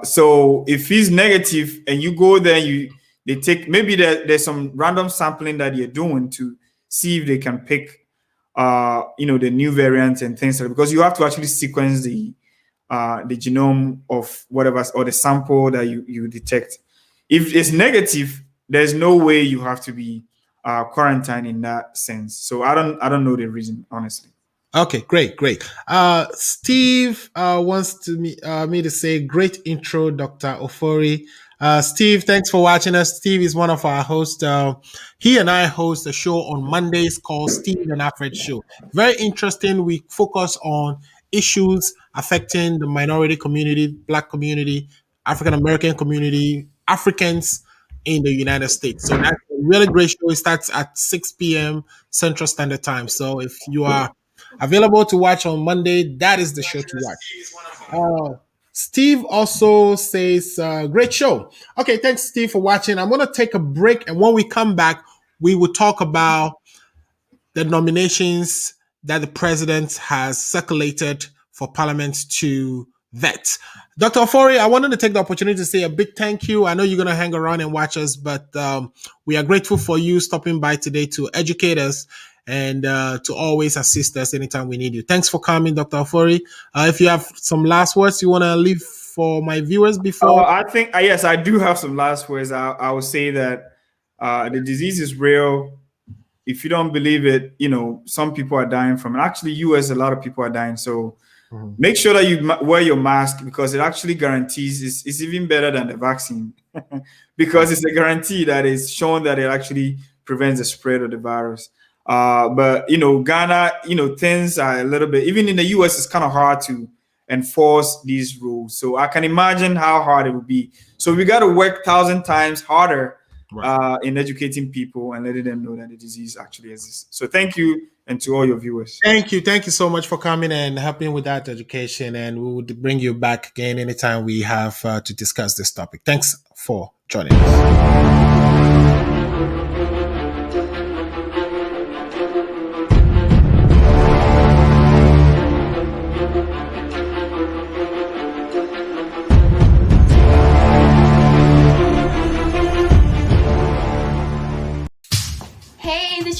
So if he's negative and you go there, they take, maybe there's some random sampling that you're doing to see if they can pick, the new variants and things like that, because you have to actually sequence the genome of whatever, or the sample that you detect. If it's negative, there's no way you have to be quarantined in that sense. So I don't know the reason, honestly. Okay, great. Steve wants me to say, great intro, Dr. Ofori. Steve, thanks for watching us. Steve is one of our hosts. He and I host a show on Mondays called Steve and Alfred Show. Very interesting. We focus on issues affecting the minority community, Black community, African American community, Africans in the United States. So that's a really great show. It starts at 6 p.m. Central Standard Time. So if you are Available to watch on Monday. That is the show to watch. Steve also says, great show. Okay, thanks, Steve, for watching. I'm going to take a break, and when we come back, we will talk about the nominations that the president has circulated for Parliament to vet. Dr. Ofori, I wanted to take the opportunity to say a big thank you. I know you're going to hang around and watch us, but we are grateful for you stopping by today to educate us and to always assist us anytime we need you. Thanks for coming, Dr. Ofori. If you have some last words you want to leave for my viewers before. I think, yes, I do have some last words. I will say that the disease is real. If you don't believe it, some people are dying from it. Actually, US, a lot of people are dying. So make sure that you wear your mask, because it actually guarantees it's even better than the vaccine because it's a guarantee that is shown that it actually prevents the spread of the virus. But Ghana, things are a little bit, even in the US, it's kind of hard to enforce these rules. So I can imagine how hard it would be. So we got to work 1,000 times harder in educating people and letting them know that the disease actually exists. So thank you, and to all your viewers. Thank you so much for coming and helping with that education, and we will bring you back again anytime we have to discuss this topic. Thanks for joining us.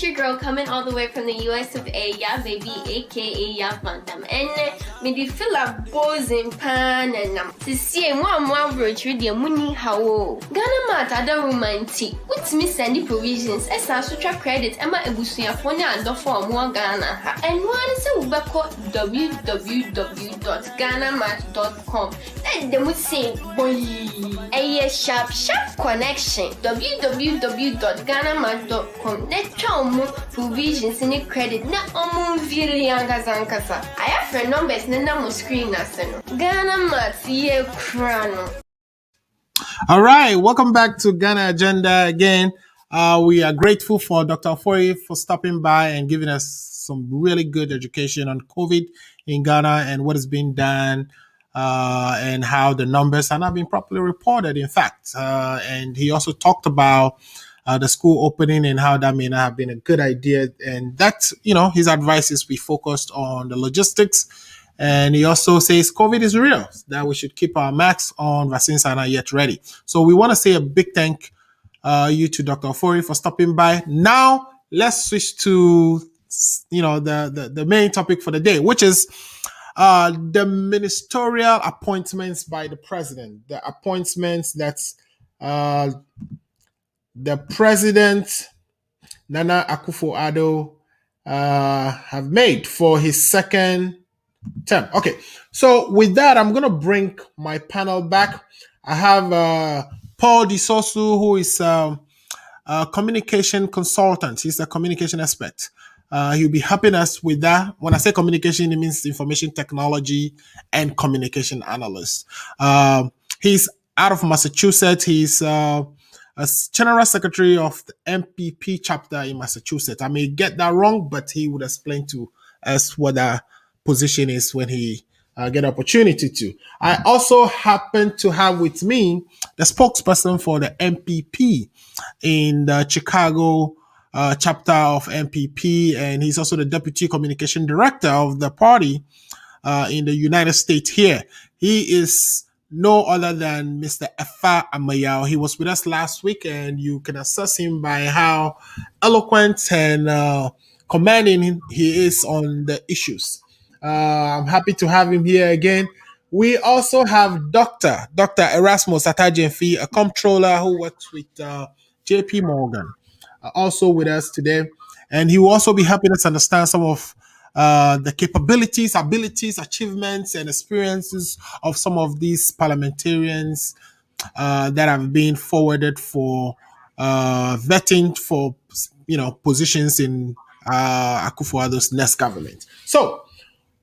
Your girl coming all the way from the US of A, yeah, baby, aka yeah, Bantam. And me di feel a boozing pan and to see one roach with your money how Ghana mat other romantic. What's me sending provisions as I sutra credit Emma Ebusuya phone and the form one Ghana. And one is a www.ghanamat.com. And then we say, boy, a sharp connection. www.ghanamat.com. Let's provisions in credit na really ankasa. I have friend numbers na screen na Ghana Mat ye krano. All right, welcome back to Ghana Agenda again. We are grateful for Dr. Ofori for stopping by and giving us some really good education on COVID in Ghana and what is being done and how the numbers are not being properly reported, in fact. And he also talked about the school opening and how that may not have been a good idea. And that's, his advice is we focused on the logistics. And he also says COVID is real, that we should keep our masks on, vaccines are not yet ready. So we want to say a big thank you to Dr. Ofori for stopping by. Now, let's switch to, the main topic for the day, which is the ministerial appointments by the president, the appointments that's the president, Nana Akufo-Addo, have made for his second term. Okay, so with that, I'm going to bring my panel back. I have Paul Disosu, who is a communication consultant. He's a communication expert. He'll be helping us with that. When I say communication, it means information technology and communication analyst. He's out of Massachusetts. He's as General Secretary of the MPP chapter in Massachusetts. I may get that wrong, but he would explain to us what that position is when he get opportunity to. I also happen to have with me the spokesperson for the MPP in the Chicago chapter of MPP, and he's also the Deputy Communication Director of the party in the United States here. He is no other than Mr. Efa Amayao. He was with us last week, and you can assess him by how eloquent and commanding he is on the issues. I'm happy to have him here again. We also have Dr. Erasmus Atajenfi, a comptroller who works with JP Morgan, also with us today. And he will also be helping us understand some of the capabilities, abilities, achievements, and experiences of some of these parliamentarians that have been forwarded for vetting for positions in Akufo-Addo's next government. So,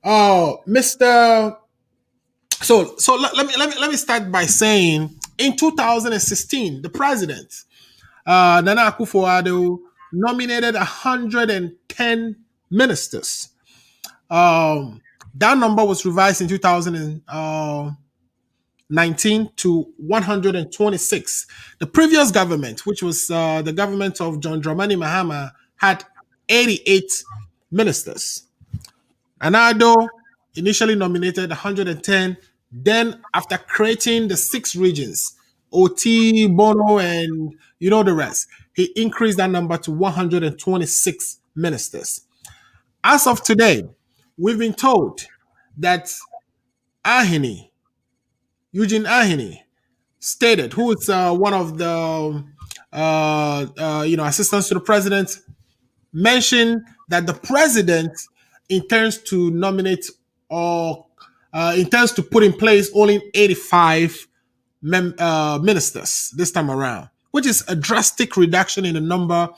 let me start by saying in 2016, the president Nana Akufo-Addo nominated 110 ministers That number was revised in 2019 to 126. The previous government, which was the government of John Dramani Mahama, had 88 ministers. And Addo initially nominated 110. Then, after creating the 6 regions, OT, Bono, and you know the rest, he increased that number to 126 ministers. As of today, we've been told that Eugene Ahini, stated, who is one of the assistants to the president, mentioned that the president intends to nominate or intends to put in place only 85 ministers this time around, which is a drastic reduction in the number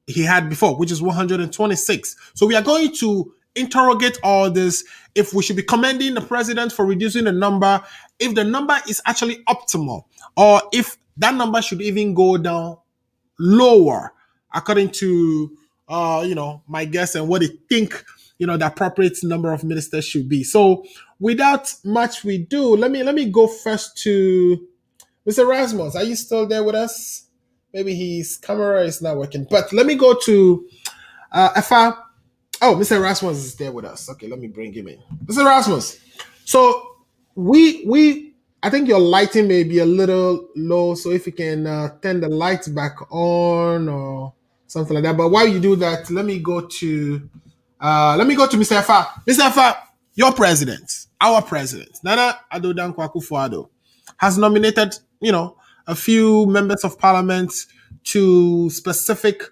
he had before, which is 126. So we are going to interrogate all this, if we should be commending the president for reducing the number, if the number is actually optimal, or if that number should even go down lower, according to my guess and what they think the appropriate number of ministers should be. So without much we do, let me go first to Mr. Rasmus. Are you still there with us? Maybe his camera is not working, but let me go to Efa. Oh, Mr. Rasmus is there with us. Okay, let me bring him in. Mr. Rasmus. So I think your lighting may be a little low, so if you can turn the lights back on or something like that. But while you do that, let me go to Mr. Efa. Mr. Efa, your president, our president, Nana Addo Dankwa Akufo-Addo, has nominated, a few members of parliament to specific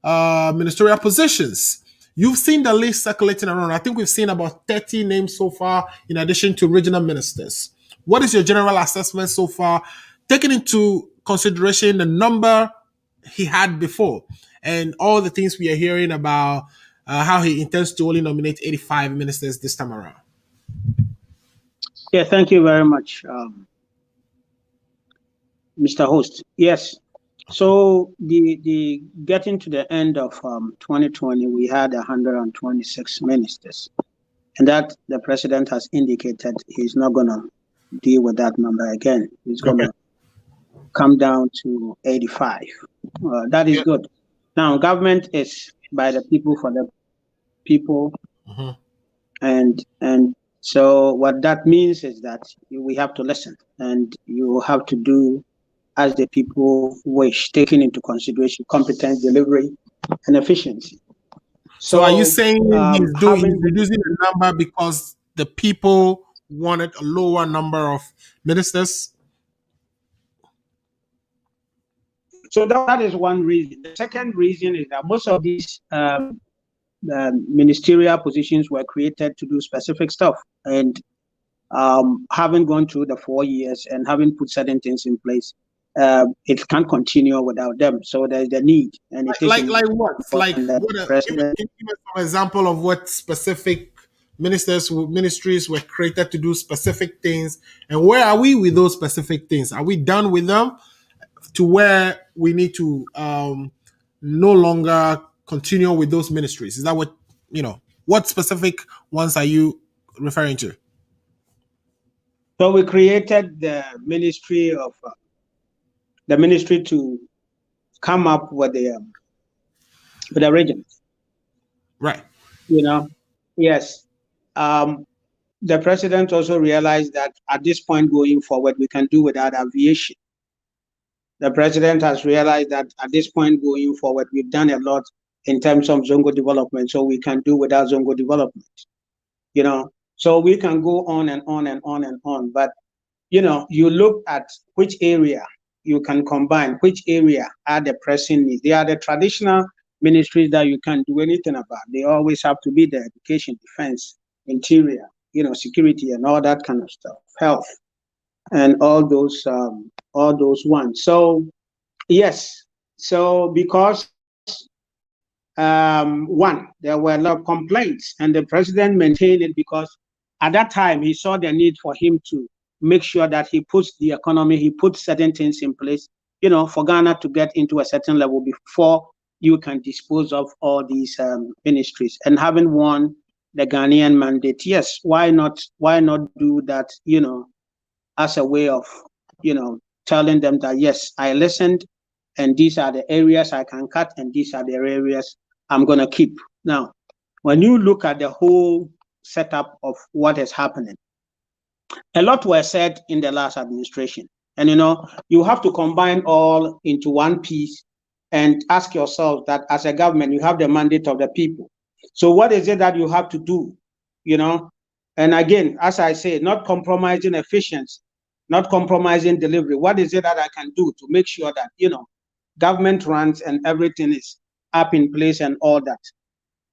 ministerial positions. You've seen the list circulating around. I think we've seen about 30 names so far, in addition to regional ministers. What is your general assessment so far, taking into consideration the number he had before and all the things we are hearing about how he intends to only nominate 85 ministers this time around? Yeah, thank you very much, Mr. Host. Yes. So the getting to the end of 2020, we had 126 ministers, and that the president has indicated he's not going to deal with that number again. He's going to come down to 85. That is good. Now, government is by the people for the people, and so what that means is that we have to listen, and you have to do as the people wish, taking into consideration competence, delivery, and efficiency. So are you saying he's reducing the number because the people wanted a lower number of ministers? So that is one reason. The second reason is that most of these ministerial positions were created to do specific stuff, and having gone through the 4 years and having put certain things in place, it can't continue without them. So there's the need. And like what? Like what? Give us some example of what specific ministries were created to do specific things, and where are we with those specific things? Are we done with them to where we need to no longer continue with those ministries? Is that what what specific ones are you referring to? So we created the ministry to come up with the regions. Right. Yes. The president also realized that at this point going forward, we can do without aviation. The president has realized that at this point going forward, we've done a lot in terms of Zongo development, so we can do without Zongo development. So we can go on and on and on and on. But, you look at which area you can combine, which area are the pressing needs. They are the traditional ministries that you can't do anything about. They always have to be the education, defense, interior, security, and all that kind of stuff, health, and all those ones. So yes, so because one, there were a lot of complaints, and the president maintained it because at that time he saw the need for him to make sure that he puts the economy, he puts certain things in place, for Ghana to get into a certain level before you can dispose of all these ministries. And having won the Ghanaian mandate. Yes, why not do that, as a way of, telling them that, yes, I listened, and these are the areas I can cut, and these are the areas I'm going to keep. Now, when you look at the whole setup of what is happening, a lot were said in the last administration. And, you have to combine all into one piece and ask yourself that as a government, you have the mandate of the people. So what is it that you have to do, And again, as I say, not compromising efficiency, not compromising delivery. What is it that I can do to make sure that, government runs and everything is up in place and all that?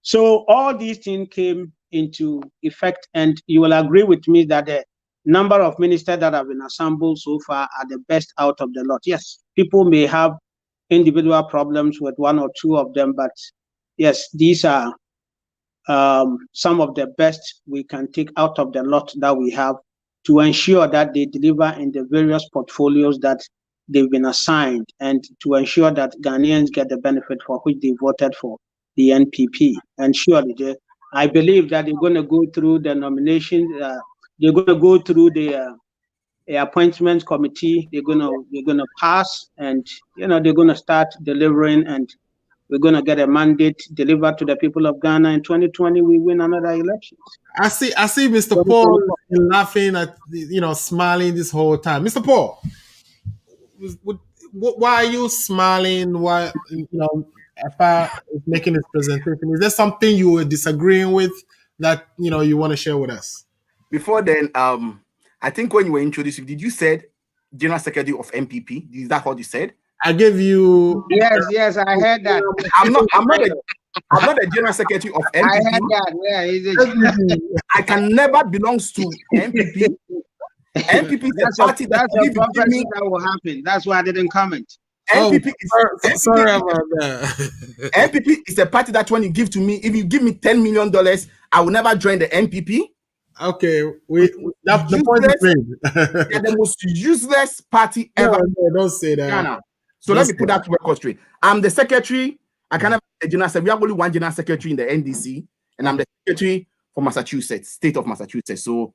So all these things came into effect, and you will agree with me that the number of ministers that have been assembled so far are the best out of the lot. Yes, people may have individual problems with one or two of them, but yes, these are some of the best we can take out of the lot that we have to ensure that they deliver in the various portfolios that they've been assigned, and to ensure that Ghanaians get the benefit for which they voted for the NPP. And surely, I believe that they're going to go through the nomination, they're going to go through the appointment committee, they're going to pass, and they're going to start delivering, and we're going to get a mandate delivered to the people of Ghana. In 2020, we win another election. I see Mr. Paul laughing at, smiling this whole time. Mr. Paul, why are you smiling? Why, Epa is making his presentation? Is there something you were disagreeing with that, you want to share with us? Before then, I think when you were introduced, did you said General Secretary of MPP? Is that what you said? I gave you. Yes, I heard that. I'm not the General Secretary of MPP. I heard that. Yeah, I can never belong to MPP. MPP is a party that's a prophecy that will happen. That's why I didn't comment. MPP is sorry about that. MPP is a party that when you give to me, if you give me $10 million, I will never join the MPP. Okay, that's the point is made. They're the most useless party ever. No, don't say that. Ghana. So let me put that to record straight. I'm the secretary. I can have a general secretary. We have only one general secretary in the NDC, and I'm the secretary for Massachusetts, state of Massachusetts. So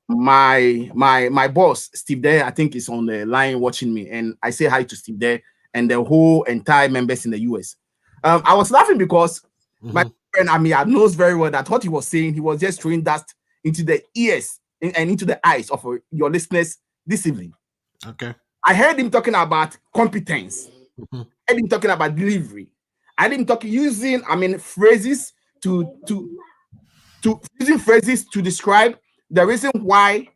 my boss, Steve there, I think is on the line watching me, and I say hi to Steve there and the whole entire members in the US. I was laughing because my friend Amir knows very well that what he was saying, he was just throwing dust into the ears and into the eyes of your listeners this evening. Okay. I heard him talking about competence. I heard him talking about delivery. I heard him using phrases to describe the reason why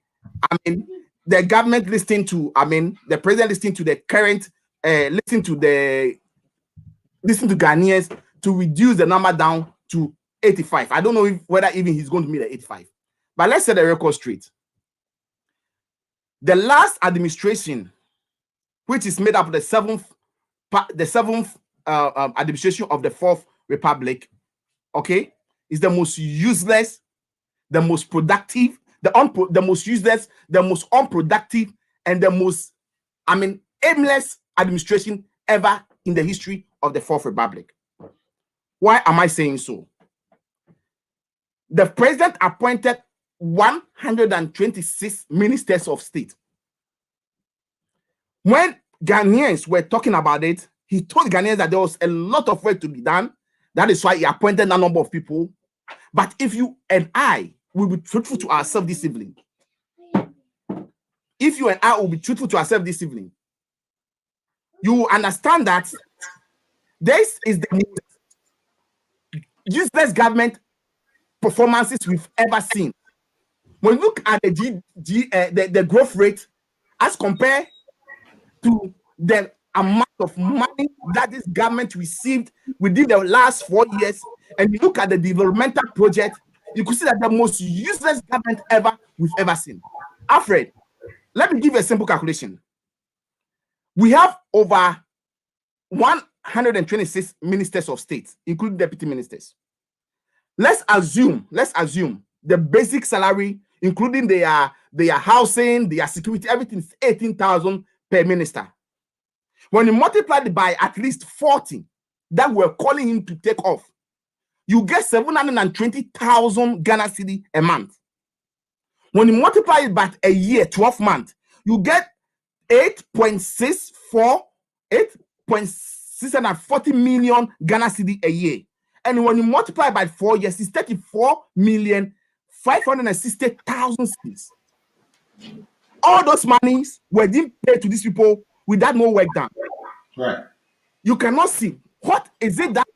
the government listening to the president listening to the current listen to Ghanaians to reduce the number down to 85. I don't know whether even he's going to meet the 85. But let's set the record straight. The last administration, which is made up of the seventh administration of the Fourth Republic, okay, is the most useless, the most productive, the most useless, the most unproductive, and the most, aimless administration ever in the history of the Fourth Republic. Why am I saying so? The president appointed 126 ministers of state. When Ghanaians were talking about it, he told Ghanaians that there was a lot of work to be done. That is why he appointed a number of people. But if you and I will be truthful to ourselves this evening, if you and I will be truthful to ourselves this evening, you will understand that this is the most useless government performances we've ever seen. When you look at the growth rate as compared to the amount of money that this government received within the last 4 years, and you look at the developmental project, you could see that the most useless government we've ever seen. Alfred, let me give you a simple calculation. We have over 126 ministers of state, including deputy ministers. Let's assume the basic salary, including their housing, their security, everything is 18,000 per minister. When you multiply it by at least 40 that we're calling him to take off, you get 720,000 Ghana cedi a month. When you multiply it by a year, 12 months, you get 8.640 million Ghana cedi a year. And when you multiply by 4 years, it's 34,560,000 cedis. All those monies were being paid to these people without no work done. Right. You cannot see. What is it that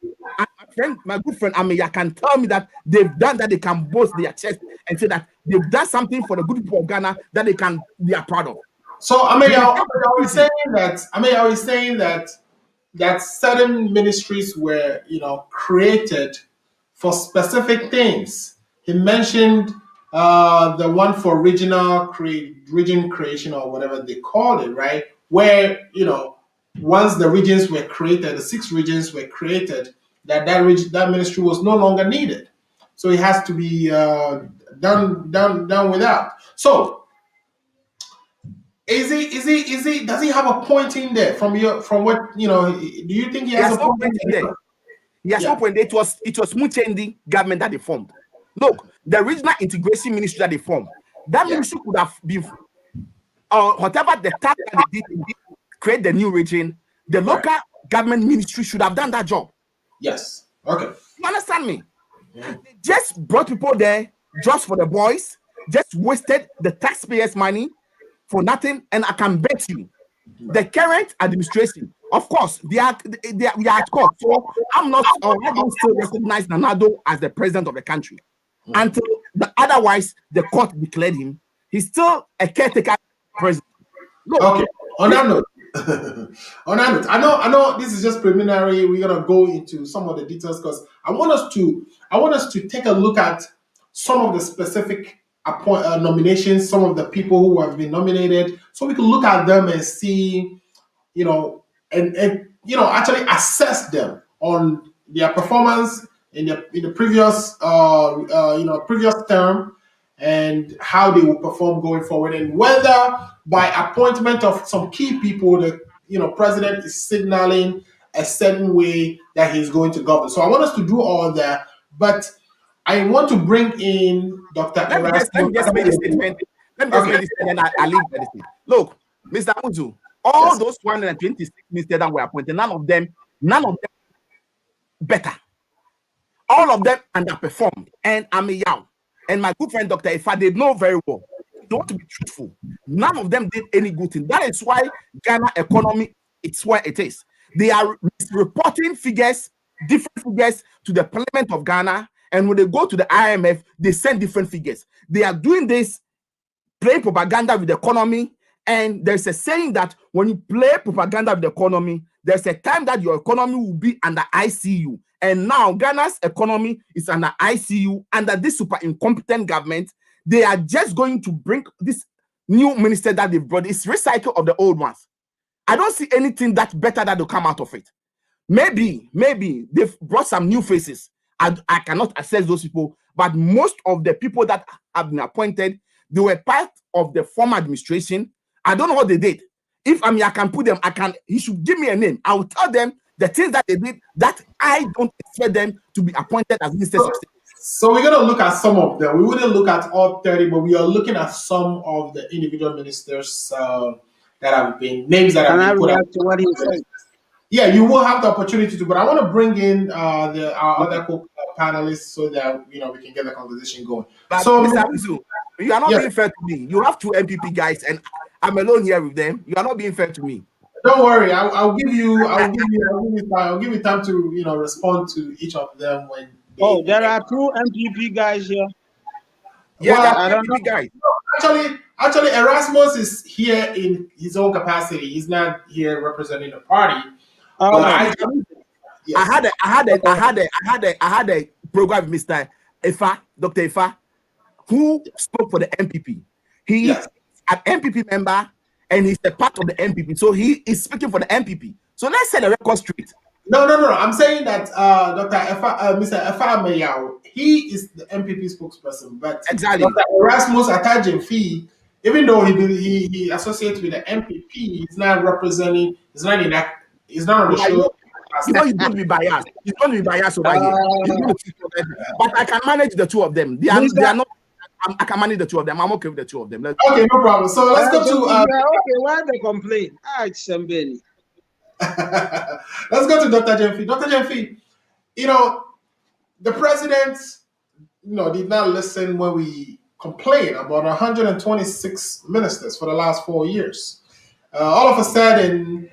my good friend Ameya can tell me that they've done, that they can boast their chest and say that they've done something for the good people of Ghana that they are proud of? So Ameya, I was saying that certain ministries were, created for specific things. He mentioned the one for region creation or whatever they call it, right? Where, once the regions were created, the 6 regions were created, that ministry was no longer needed. So it has to be done without. So does he have a point in there from what, do you think he has a point in there? He has no point. It was Muchendi government that they formed. Look, the regional integration ministry that they formed, that ministry could have been, whatever the task that they did, create the new region, the local government ministry should have done that job. Yes. Okay. You understand me? They just brought people there just for the boys, just wasted the taxpayers' money for nothing. And I can bet you, the current administration, of course, we are at court. So I don't still recognize Nanado as the president of the country until otherwise the court declared him. He's still a caretaker president. Look, okay. On that note, I know this is just preliminary. We're gonna go into some of the details because I want us to take a look at some of the specific nominations, some of the people who have been nominated, so we can look at them and see, actually assess them on their performance in the previous previous term and how they will perform going forward, and whether by appointment of some key people, the president is signaling a certain way that he's going to govern. So I want us to do all that, but I want to bring in Dr. Let me just make a statement. Let me just make this statement and I leave the Look, Mr. Amuzu, all those 126 ministers that were appointed, none of them better. All of them underperformed. And Ameya and my good friend Dr. Ifa, they know very well. They want to be truthful. None of them did any good thing. That is why Ghana economy, it's where it is. They are reporting figures, different figures to the Parliament of Ghana. And when they go to the IMF, they send different figures. They are doing this, playing propaganda with the economy. And there's a saying that when you play propaganda with the economy, there's a time that your economy will be under ICU. And now Ghana's economy is under ICU, under this super incompetent government. They are just going to bring this new minister that they've brought. It's recycle of the old ones. I don't see anything that better that will come out of it. Maybe they've brought some new faces. I cannot assess those people, but most of the people that have been appointed, they were part of the former administration. I don't know what they did. If I can put them, he should give me a name. I will tell them the things that they did that I don't expect them to be appointed as ministers of state. So we're going to look at some of them. We wouldn't look at all 30, but we are looking at some of the individual ministers that have been, names that have been put out. To what he said? Yeah, you will have the opportunity to, but I want to bring in our other panelists so that we can get the conversation going. But so, Mr. Abisu, you are not being fair to me. You have 2 MPP guys, and I'm alone here with them. You are not being fair to me. Don't worry, I'll give you time to respond to each of them when. There are 2 MPP guys here. Yeah, well, I don't know. Guys. Actually, Erasmus is here in his own capacity. He's not here representing the party. I had a program with Mr. Ifa, Dr. Ifa, who spoke for the MPP. He is an MPP member and he's a part of the MPP. So he is speaking for the MPP. So let's set the record straight. No. I'm saying that Mr. Efa Ameya, he is the MPP spokesperson, but exactly. Dr. Erasmus Atajemfi, even though he associates with the MPP, he's not representing. He's not on the show. Because he's going to be biased. He's going to be biased over here. He's going to but I can manage the two of them. They are not. I can manage the two of them. I'm okay with the two of them. Okay, no problem. So let's go to. Okay, why they complain? It's Sembeni. Let's go to Dr. Jemfi. Dr. Jemfi, the president, did not listen when we complained about 126 ministers for the last 4 years. All of a sudden,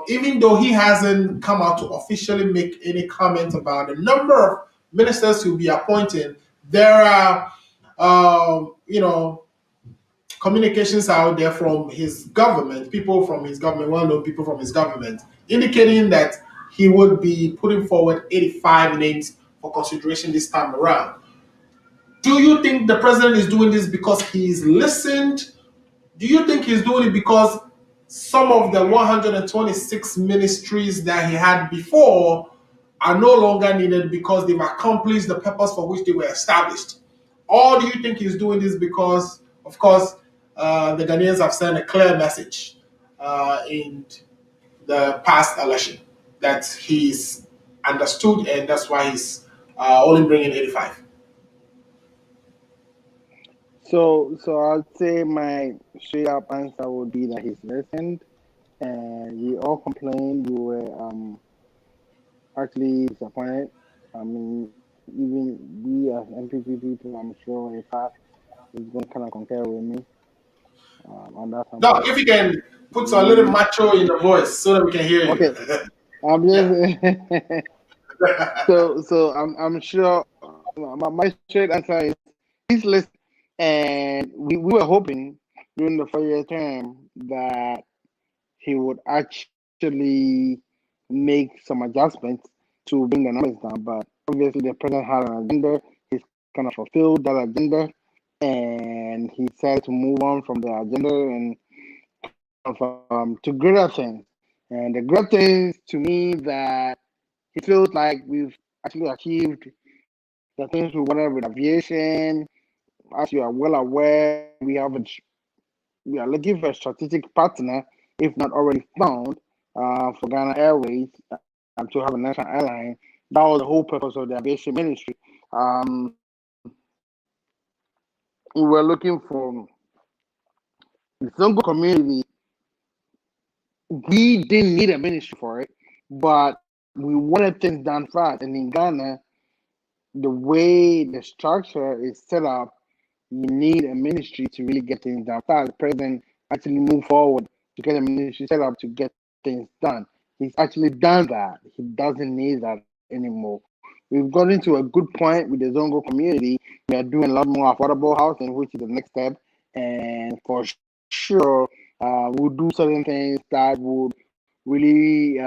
even though he hasn't come out to officially make any comment about the number of ministers he'll be appointing, there are, communications out there from his government, people from his government, well-known people from his government, indicating that he would be putting forward 85 names for consideration this time around. Do you think the president is doing this because he's listened? Do you think he's doing it because some of the 126 ministries that he had before are no longer needed because they've accomplished the purpose for which they were established? Or do you think he's doing this because, of course, the Ghanaians have sent a clear message in the past election that he's understood, and that's why he's only bringing 85? So I'd say my straight up answer would be that he's listened, and we all complained. We were actually disappointed. I mean, even we as MPP people, I'm sure in fact is going to kind of concur with me. And that's no, if you can put a little macho in the voice so that we can hear you. Okay, I'm just so I'm sure my straight answer is he's listening, and we were hoping during the 4-year term that he would actually make some adjustments to bring the numbers down, but obviously the president had an agenda. He's kind of fulfilled that agenda, and he decided to move on from the agenda and to greater things. And the great things to me that he feels like we've actually achieved the things we wanted with aviation. As you are well aware, we are looking for a strategic partner, if not already found, for Ghana Airways to have a national airline. That was the whole purpose of the aviation ministry. We were looking for the Zongo community. We didn't need a ministry for it, but we wanted things done fast. And in Ghana, the way the structure is set up, you need a ministry to really get things done fast. The president actually moved forward to get a ministry set up to get things done. He's actually done that. He doesn't need that anymore. We've gotten to a good point with the Zongo community. We are doing a lot more affordable housing, which is the next step. And for sure, we'll do certain things that would really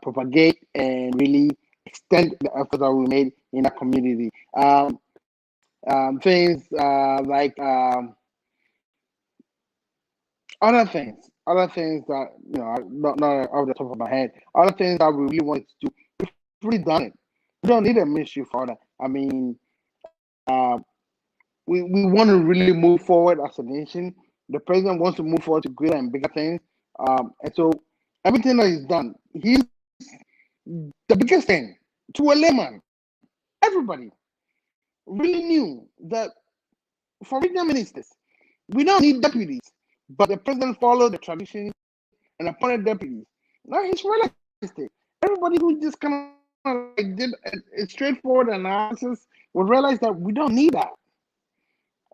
propagate and really extend the effort that we made in that community. Things like other things that not off the top of my head. Other things that we really wanted to do, we've really done it. We don't need a ministry for that. I mean, we want to really move forward as a nation. The president wants to move forward to greater and bigger things. And so everything that he's done, he's the biggest thing to a layman. Everybody really knew that for regional ministers, we don't need deputies, but the president followed the tradition and appointed deputies. Now he's realistic. Everybody who just kind of did a straightforward analysis will realize that we don't need that.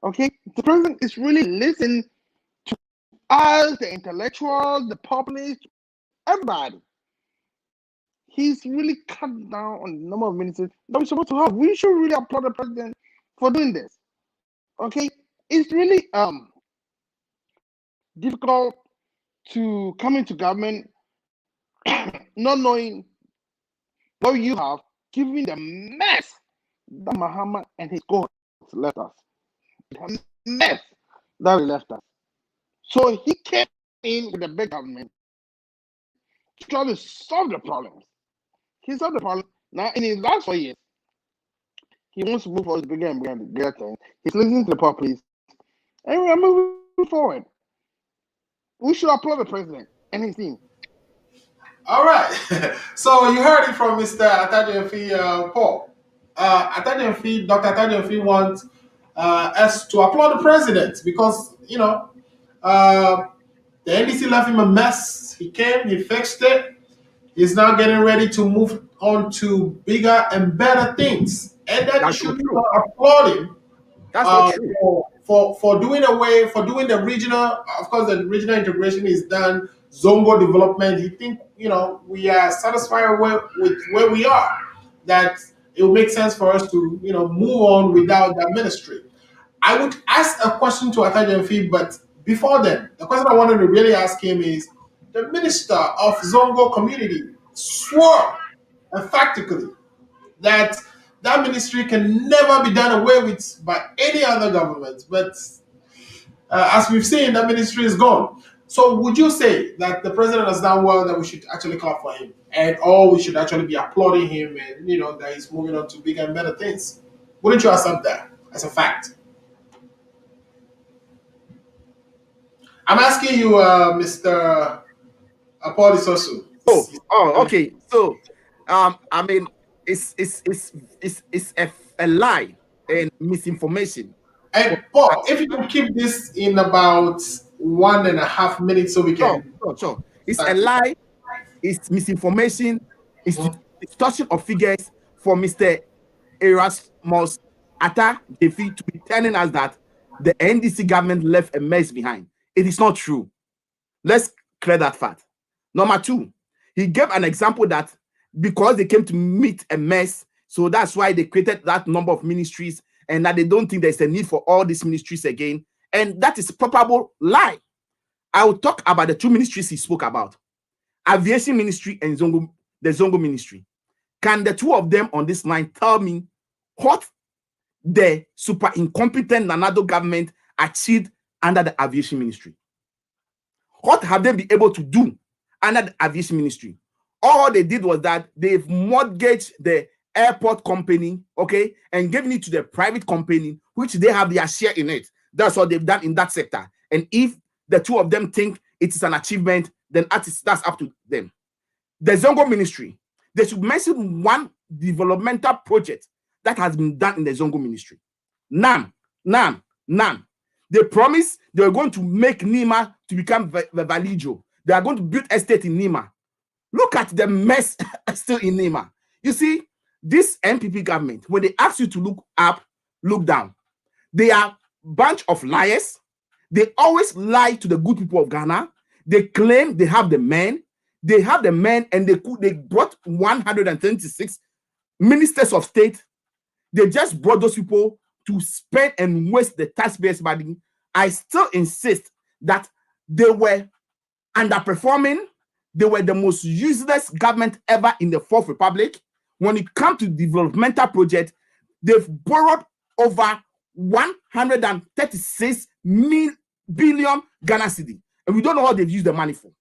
Okay, the president is really listening to us, the intellectuals, the populace, everybody. He's really cut down on the number of ministers that we're supposed to have. We should really applaud the president for doing this. Okay, it's really difficult to come into government not knowing what you have, given the mess that Muhammad and his cohorts left us. The mess that he left us. So he came in with a big government to try to solve the problems. He solved the problem. Now, in his last 4 years, he wants to move forward bigger and bigger and bigger things. He's listening to the populace, and we are moving forward. We should applaud the president and his team. All right. So you heard it from Mr. Atajenfi Paul. Dr. Atajenfi wants us to applaud the president because, the NDC left him a mess. He came, he fixed it. He's now getting ready to move on to bigger and better things. And that That's should not true. applaud him That's not true. for doing the regional. Of course, the regional integration is done. Zongo development. He think we are satisfied with where we are. That it will make sense for us to move on without that ministry. I would ask a question to Atajenfi, but before then, the question I wanted to really ask him is: the minister of Zongo community swore emphatically that that ministry can never be done away with by any other government. But as we've seen, that ministry is gone. So would you say that the president has done well, that we should actually clap for him, or we should actually be applauding him, and that he's moving on to bigger and better things? Wouldn't you accept that as a fact? I'm asking you, Mr. Paul Isosu. Okay. So, I mean, it's a lie and misinformation. And Paul, if you can keep this in about 1.5 minutes, so we can. Sure. It's a lie. It's misinformation. It's distortion of figures for Mr. Erasmus Atta Defi to be telling us that the NDC government left a mess behind. It is not true. Let's clear that fact. Number two, he gave an example that because they came to meet a mess, so that's why they created that number of ministries, and that they don't think there's a need for all these ministries again. And that is a probable lie. I will talk about the two ministries he spoke about: aviation ministry and the Zongo ministry. Can the two of them on this line tell me what the super incompetent Nanado government achieved under the aviation ministry? What have they been able to do under the aviation ministry? All they did was that they've mortgaged the airport company, okay, and given it to the private company, which they have their share in it. That's what they've done in that sector. And if the two of them think it is an achievement, then that's up to them. The Zongo ministry, they should mention one developmental project that has been done in the Zongo ministry. None. They promised they were going to make Nima to become Valijo. They are going to build estate in Nima. Look at the mess still in Nima. You see, this NPP government, when they ask you to look up, look down, they are a bunch of liars. They always lie to the good people of Ghana. They claim they have the men. And they brought 126 ministers of state. They just brought those people to spend and waste the taxpayers' money. I still insist that they were underperforming. They were the most useless government ever in the Fourth Republic. When it comes to developmental projects, they've borrowed over 136 billion Ghana cedi, and we don't know how they've used the money for.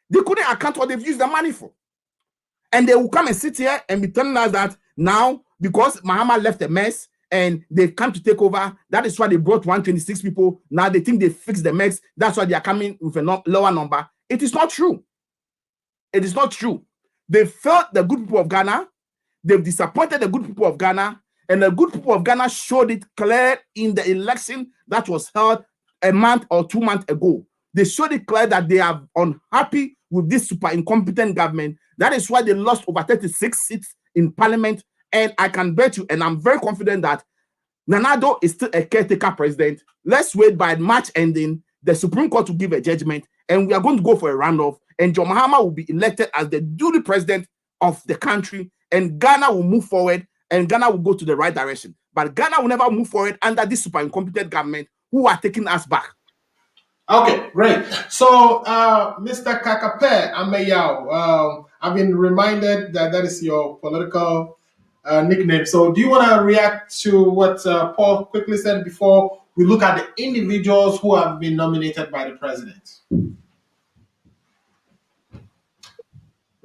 They couldn't account what they've used the money for. And they will come and sit here and be telling us that now, because Mahama left a mess and they've come to take over, that is why they brought 126 people. Now they think they fixed the mess. That's why they are coming with a lower number. It is not true. It is not true. They failed the good people of Ghana. They've disappointed the good people of Ghana. And the good people of Ghana showed it clear in the election that was held a month or 2 months ago. They showed it clear that they are unhappy with this super incompetent government. That is why they lost over 36 seats in parliament. And I can bet you, and I'm very confident that Nanado is still a caretaker president. Let's wait by March ending. The Supreme Court will give a judgment, and we are going to go for a runoff. And John Mahama will be elected as the duly president of the country, and Ghana will move forward, and Ghana will go to the right direction. But Ghana will never move forward under this super incompetent government who are taking us back. Okay, great. So, Mr. Kakape Ameyao, I've been reminded that is your political nickname. So, do you want to react to what Paul quickly said before we look at the individuals who have been nominated by the president?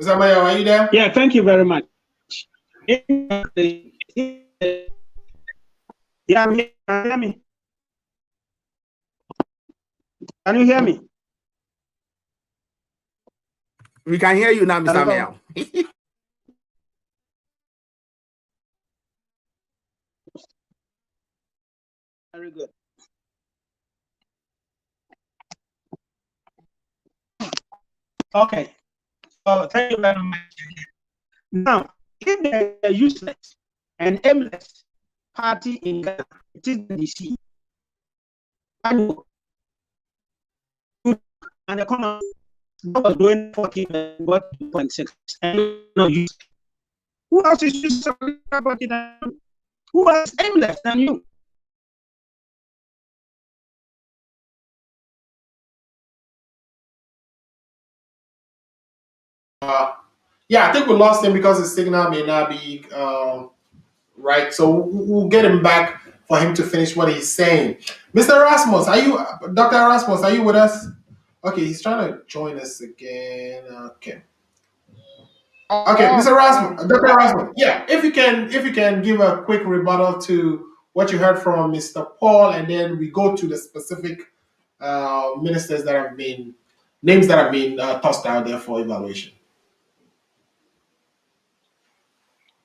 Mr. Ameyao, are you there? Yeah, thank you very much. Yeah, hear me. Can you hear me? We can hear you now, Mr. Mayor. Very good. Okay. So thank you very much. Now, if there is a useless and aimless party in Ghana, it is the DC. Addo, and the economy was doing 40 and got 2.6. And no use. Who else is useless than you? Who else aimless than you? Yeah, I think we lost him because his signal may not be right. So we'll get him back for him to finish what he's saying. Mr. Erasmus, Dr. Erasmus, are you with us? Okay, he's trying to join us again. Okay, Mr. Erasmus, Dr. Erasmus, yeah, if you can give a quick rebuttal to what you heard from Mr. Paul, and then we go to the specific ministers that have been names that have been tossed out there for evaluation.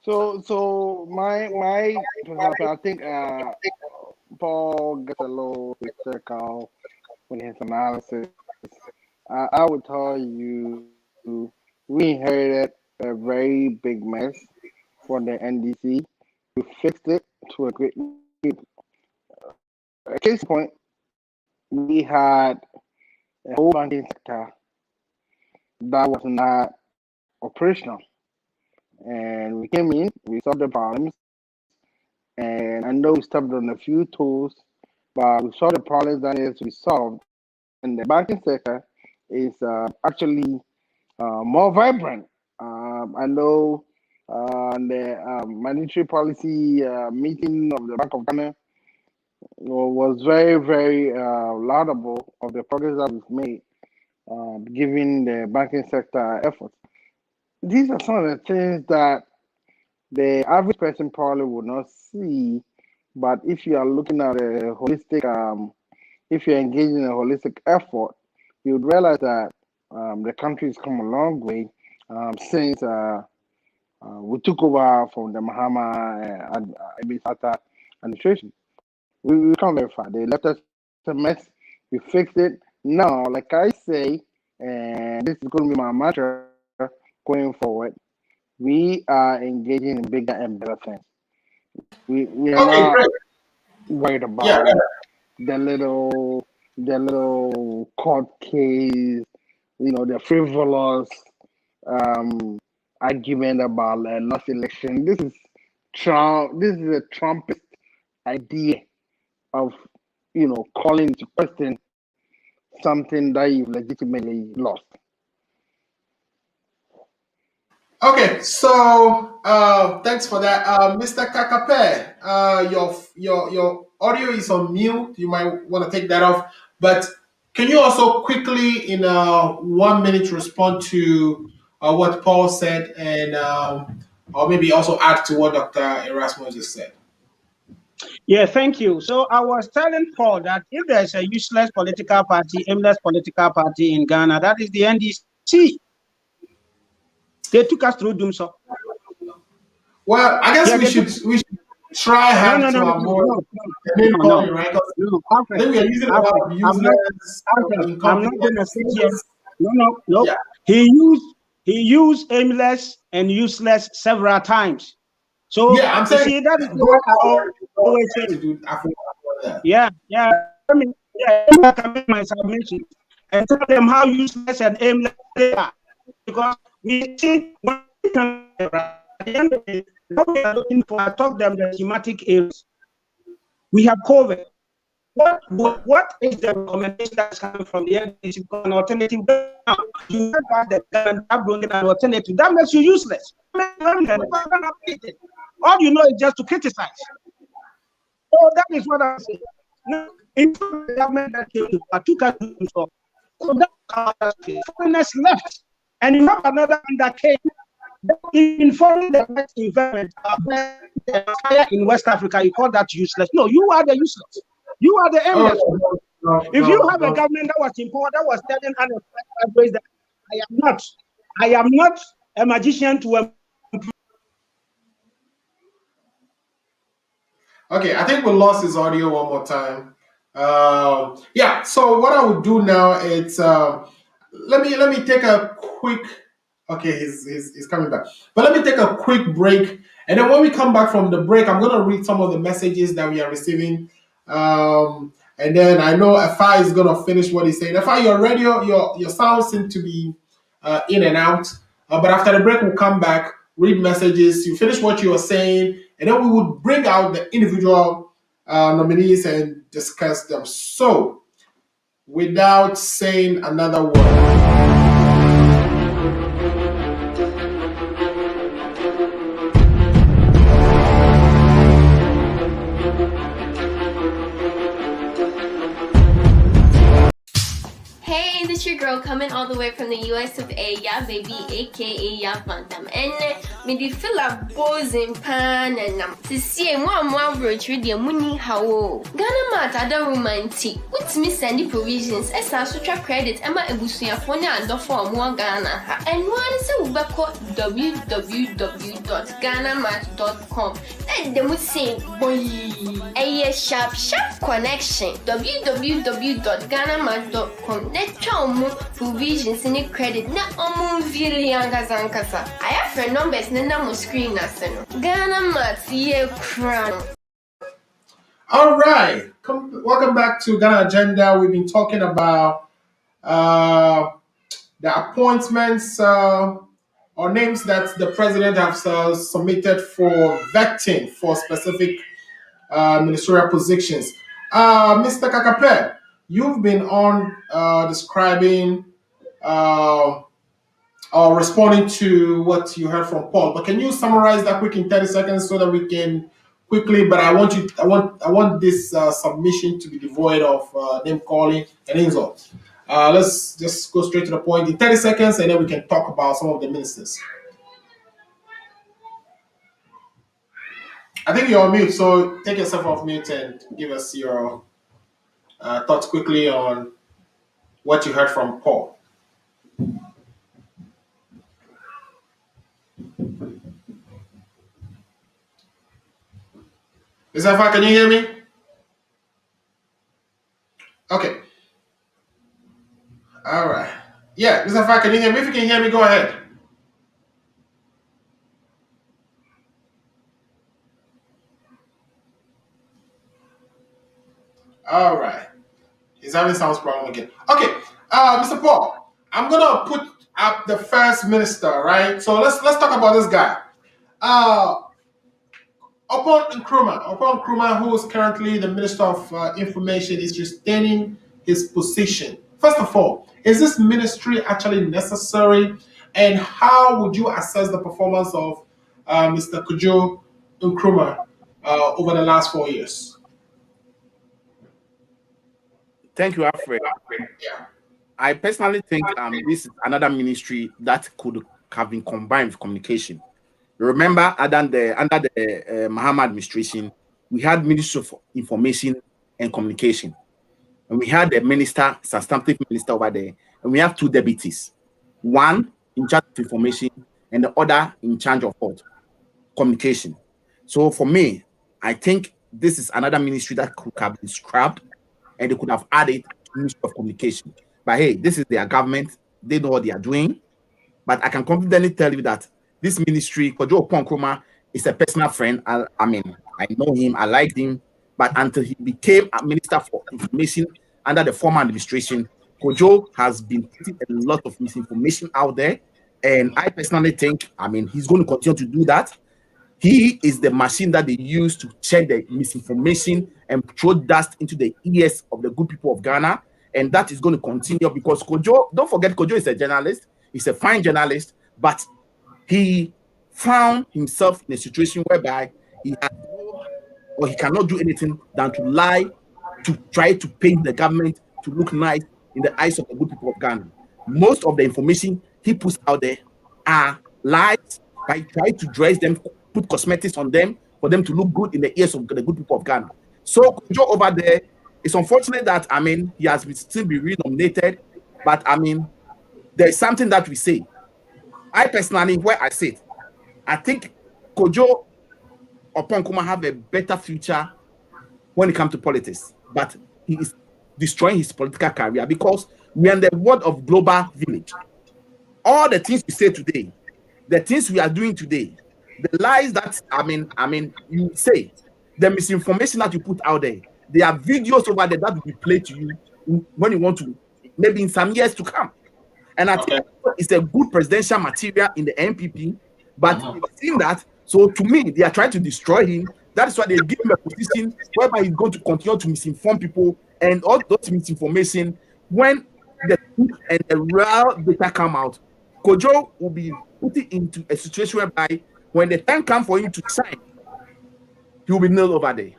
So my I think Paul gets a little hysterical when his analysis. I would tell you we inherited a very big mess from the NDC. We fixed it to a great case point. We had a whole banking sector that was not operational. And we came in, we solved the problems, and I know we stepped on a few toes, but we solved the problems that needed to be solved. And the banking sector is actually more vibrant. I know the monetary policy meeting of the Bank of Ghana was very, very laudable of the progress that we've made, given the banking sector efforts. These are some of the things that the average person probably would not see, but if you are looking at a holistic, if you're engaging in a holistic effort, you would realize that the country has come a long way since we took over from the Mahama administration. We come very far. They left us a mess. We fixed it. Now, like I say, and this is going to be my mantra going forward, we are engaging in bigger and better things. We are not great. worried about the little court case, the frivolous argument about a lost election. This is a Trumpist idea of calling into question something that you've legitimately lost. Okay, so thanks for that, Mr. Kakape. Your audio is on mute. You might want to take that off. But can you also quickly, in 1 minute, respond to what Paul said, and or maybe also add to what Dr. Erasmus just said? Yeah, thank you. So I was telling Paul that if there's a useless political party, aimless political party in Ghana, that is the NDC. They took us through Doomso. Well, I guess we should try hard to avoid the name calling, right? Then we are using a lot of useless. I'm not going to sit here. No. Yeah. He used aimless and useless several times. So yeah, I'm saying see, that is what I always say. Yeah. I mean, I can make my submission and tell them how useless and aimless they are, because we see at the end of it, what we are looking for, I talk them the thematic areas. We have COVID. What is the recommendation that's coming from the NDC? An alternative. You have the government bringing an alternative. That makes you useless. All you know is just to criticize. So that is what I say. Now, in the government that came to took us to foreigners left, and you have another one that came informing the West environment in West Africa. You call that useless? No, you are the useless. You are the aimless. If you have a government that was in power, that was telling unemployed that I am not I am not a magician to Okay, I think we lost his audio one more time. Yeah, so what I would do now is let me take a quick. Okay, he's coming back, but let me take a quick break, and then when we come back from the break, I'm gonna read some of the messages that we are receiving, and then I know Afai is gonna finish what he's saying. Afai, your radio, your sound seems to be in and out, but after the break, we'll come back, read messages, you finish what you were saying, and then we would bring out the individual nominees and discuss them. So, without saying another word. Hey, this your girl coming all the way from the US of A, yeah baby, aka yeah Phantom. And me di feel a buzzing pan and to see more virtual the money how Ghana mat Addo romantic. With me sending provisions, as I sutra credit, Emma Ebusuya phone and the form one Ghana. And one is a ubako www.ghanamat.com. And they would say, boy, a sharp connection. www.ghanamat.com. Let's try provisions in the credit. Na really I have friend numbers na screen Ghana Mat crown. All right, welcome back to Ghana Agenda. We've been talking about the appointments or names that the president has submitted for vetting for specific ministerial positions. Mr. Kakape, you've been on describing or responding to what you heard from Paul, but can you summarize that quick in 30 seconds so that we can quickly? But I want this submission to be devoid of name calling and insults. Let's just go straight to the point in 30 seconds, and then we can talk about some of the ministers. I think you're on mute, so take yourself off mute and give us your thoughts quickly on what you heard from Paul. Mr. Afa, can you hear me? Okay. All right. Yeah, Mr. Afa, can you hear me? If you can hear me, go ahead. All right. He's having sound problem again. Okay, Mr. Paul, I'm gonna put up the first minister, right? So let's talk about this guy. Upon Nkrumah, who is currently the Minister of Information, is sustaining his position. First of all, is this ministry actually necessary? And how would you assess the performance of Mr. Kojo Nkrumah over the last 4 years? Thank you, Alfred. Yeah. I personally think this is another ministry that could have been combined with communication. Remember, under the Mahama administration, we had Ministry of Information and Communication, and we had the minister, substantive minister over there, and we have two deputies, one in charge of information and the other in charge of what? Communication. So for me, I think this is another ministry that could have been scrapped, and they could have added to Ministry of Communication. But hey, this is their government; they know what they are doing. But I can confidently tell you that this ministry, Kojo Nkrumah, is a personal friend. I mean, I know him, I liked him, but until he became a Minister for Information under the former administration, Kojo has been putting a lot of misinformation out there. And I personally think, I mean, he's going to continue to do that. He is the machine that they use to check the misinformation and throw dust into the ears of the good people of Ghana. And that is going to continue because Kojo, don't forget, Kojo is a journalist. He's a fine journalist, but he found himself in a situation whereby he cannot do anything than to lie, to try to paint the government to look nice in the eyes of the good people of Ghana. Most of the information he puts out there are lies. By trying to dress them, put cosmetics on them for them to look good in the ears of the good people of Ghana. So Kojo over there, it's unfortunate that, I mean, he has still been renominated, but I mean, there is something that we say. I personally, where I sit, I think Kojo Oppong have a better future when it comes to politics, but he is destroying his political career because we are in the world of global village. All the things we say today, the things we are doing today, the lies that you say, the misinformation that you put out there, there are videos over there that will be played to you when you want to, maybe in some years to come. And I think it's a good presidential material in the NPP, but it seems that, so to me, they are trying to destroy him. That is why they give him a position whereby he's going to continue to misinform people, and all those misinformation, when the truth and the real data come out, Kojo will be put into a situation whereby when the time comes for him to sign, he will be nailed over there.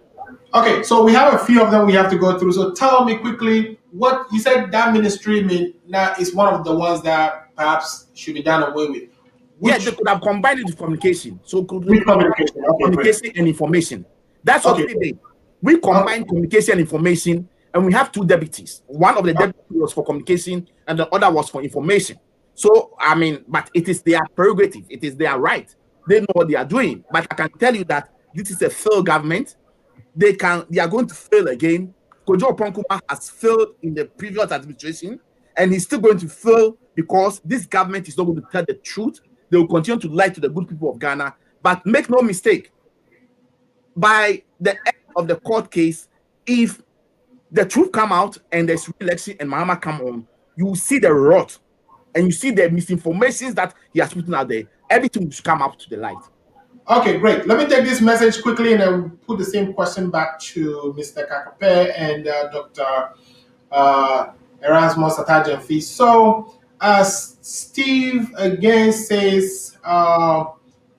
Okay, so we have a few of them we have to go through. So tell me quickly what you said that ministry now is one of the ones that perhaps should be done away with. Yeah, they could have combined it with communication. So could with communication, communication and information. That's what we did. We combined communication and information, and we have two deputies. One of the deputies was for communication, and the other was for information. So but it is their prerogative. It is their right. They know what they are doing. But I can tell you that this is a failed government. They are going to fail again. Kojo Oppong has failed in the previous administration, and he's still going to fail because this government is not going to tell the truth. They will continue to lie to the good people of Ghana. But make no mistake, by the end of the court case, if the truth come out and there's re-election and Mahama come on, you will see the rot and you see the misinformation that he has put out there. Everything will come up to the light. Okay, great. Let me take this message quickly and then put the same question back to Mr. Kakape and Dr. Erasmus Atajenfi. So, Steve again says,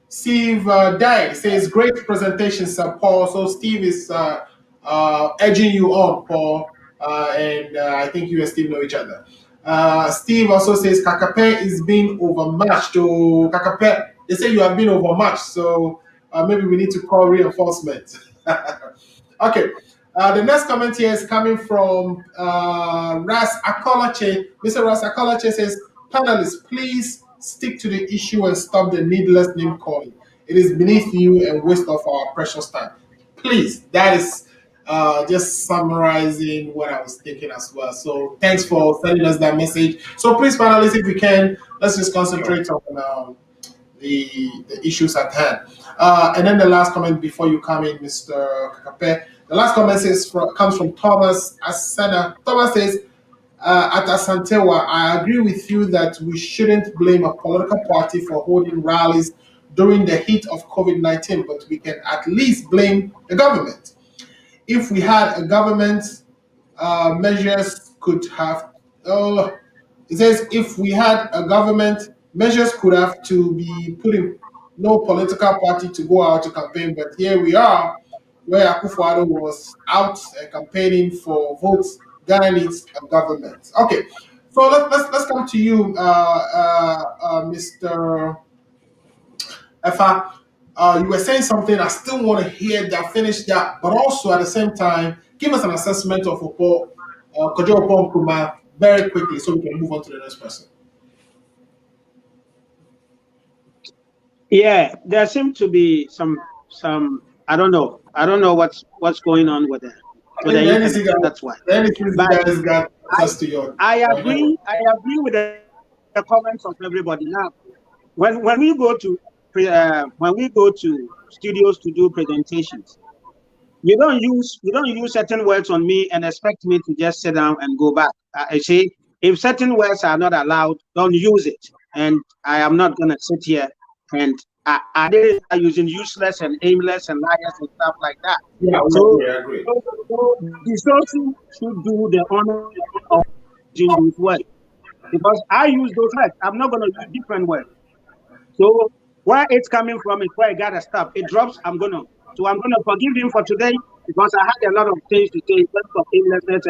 Steve Dye says, great presentation, Sir Paul. So, Steve is edging you on, Paul, and I think you and Steve know each other. Steve also says, Kakape is being overmatched. To Kakape, they say you have been overmatched, so maybe we need to call reinforcement. Okay. The next comment here is coming from Ras Akolache. Mr. Ras Akolache says, panelists, please stick to the issue and stop the needless name calling. It is beneath you and waste of our precious time. Please, that is just summarizing what I was thinking as well. So thanks for sending us that message. So please, panelists, if we can, let's just concentrate on the issues at hand. And then the last comment before you come in, Mr. Kakape. The last comment comes from Thomas Asena. Thomas says, at Asantewa, I agree with you that we shouldn't blame a political party for holding rallies during the heat of COVID-19, but we can at least blame the government. If we had a government, measures could have, it says if we had a government, measures could have to be put in, no political party to go out to campaign, but here we are, where Akufo-Addo was out campaigning for votes. Ghana needs a government. Okay, so let's come to you, Mr. Efa. You were saying something. I still want to hear that, finish that, but also at the same time, give us an assessment of Kojo Oppong very quickly, so we can move on to the next person. Yeah, there seems to be some. I don't know what's going on with it. That's why. I agree with the comments of everybody. Now, when we go to studios to do presentations, you don't use certain words on me and expect me to just sit down and go back. I say if certain words are not allowed, don't use it. And I am not gonna sit here and are they using useless and aimless and liars and stuff like that? Yeah, so, I agree. So the social should do the honor of using those words, because I use those words. I'm not going to use different words. So where it's coming from is where I gotta stop. It drops. I'm gonna forgive him for today because I had a lot of things to say in terms of aimlessness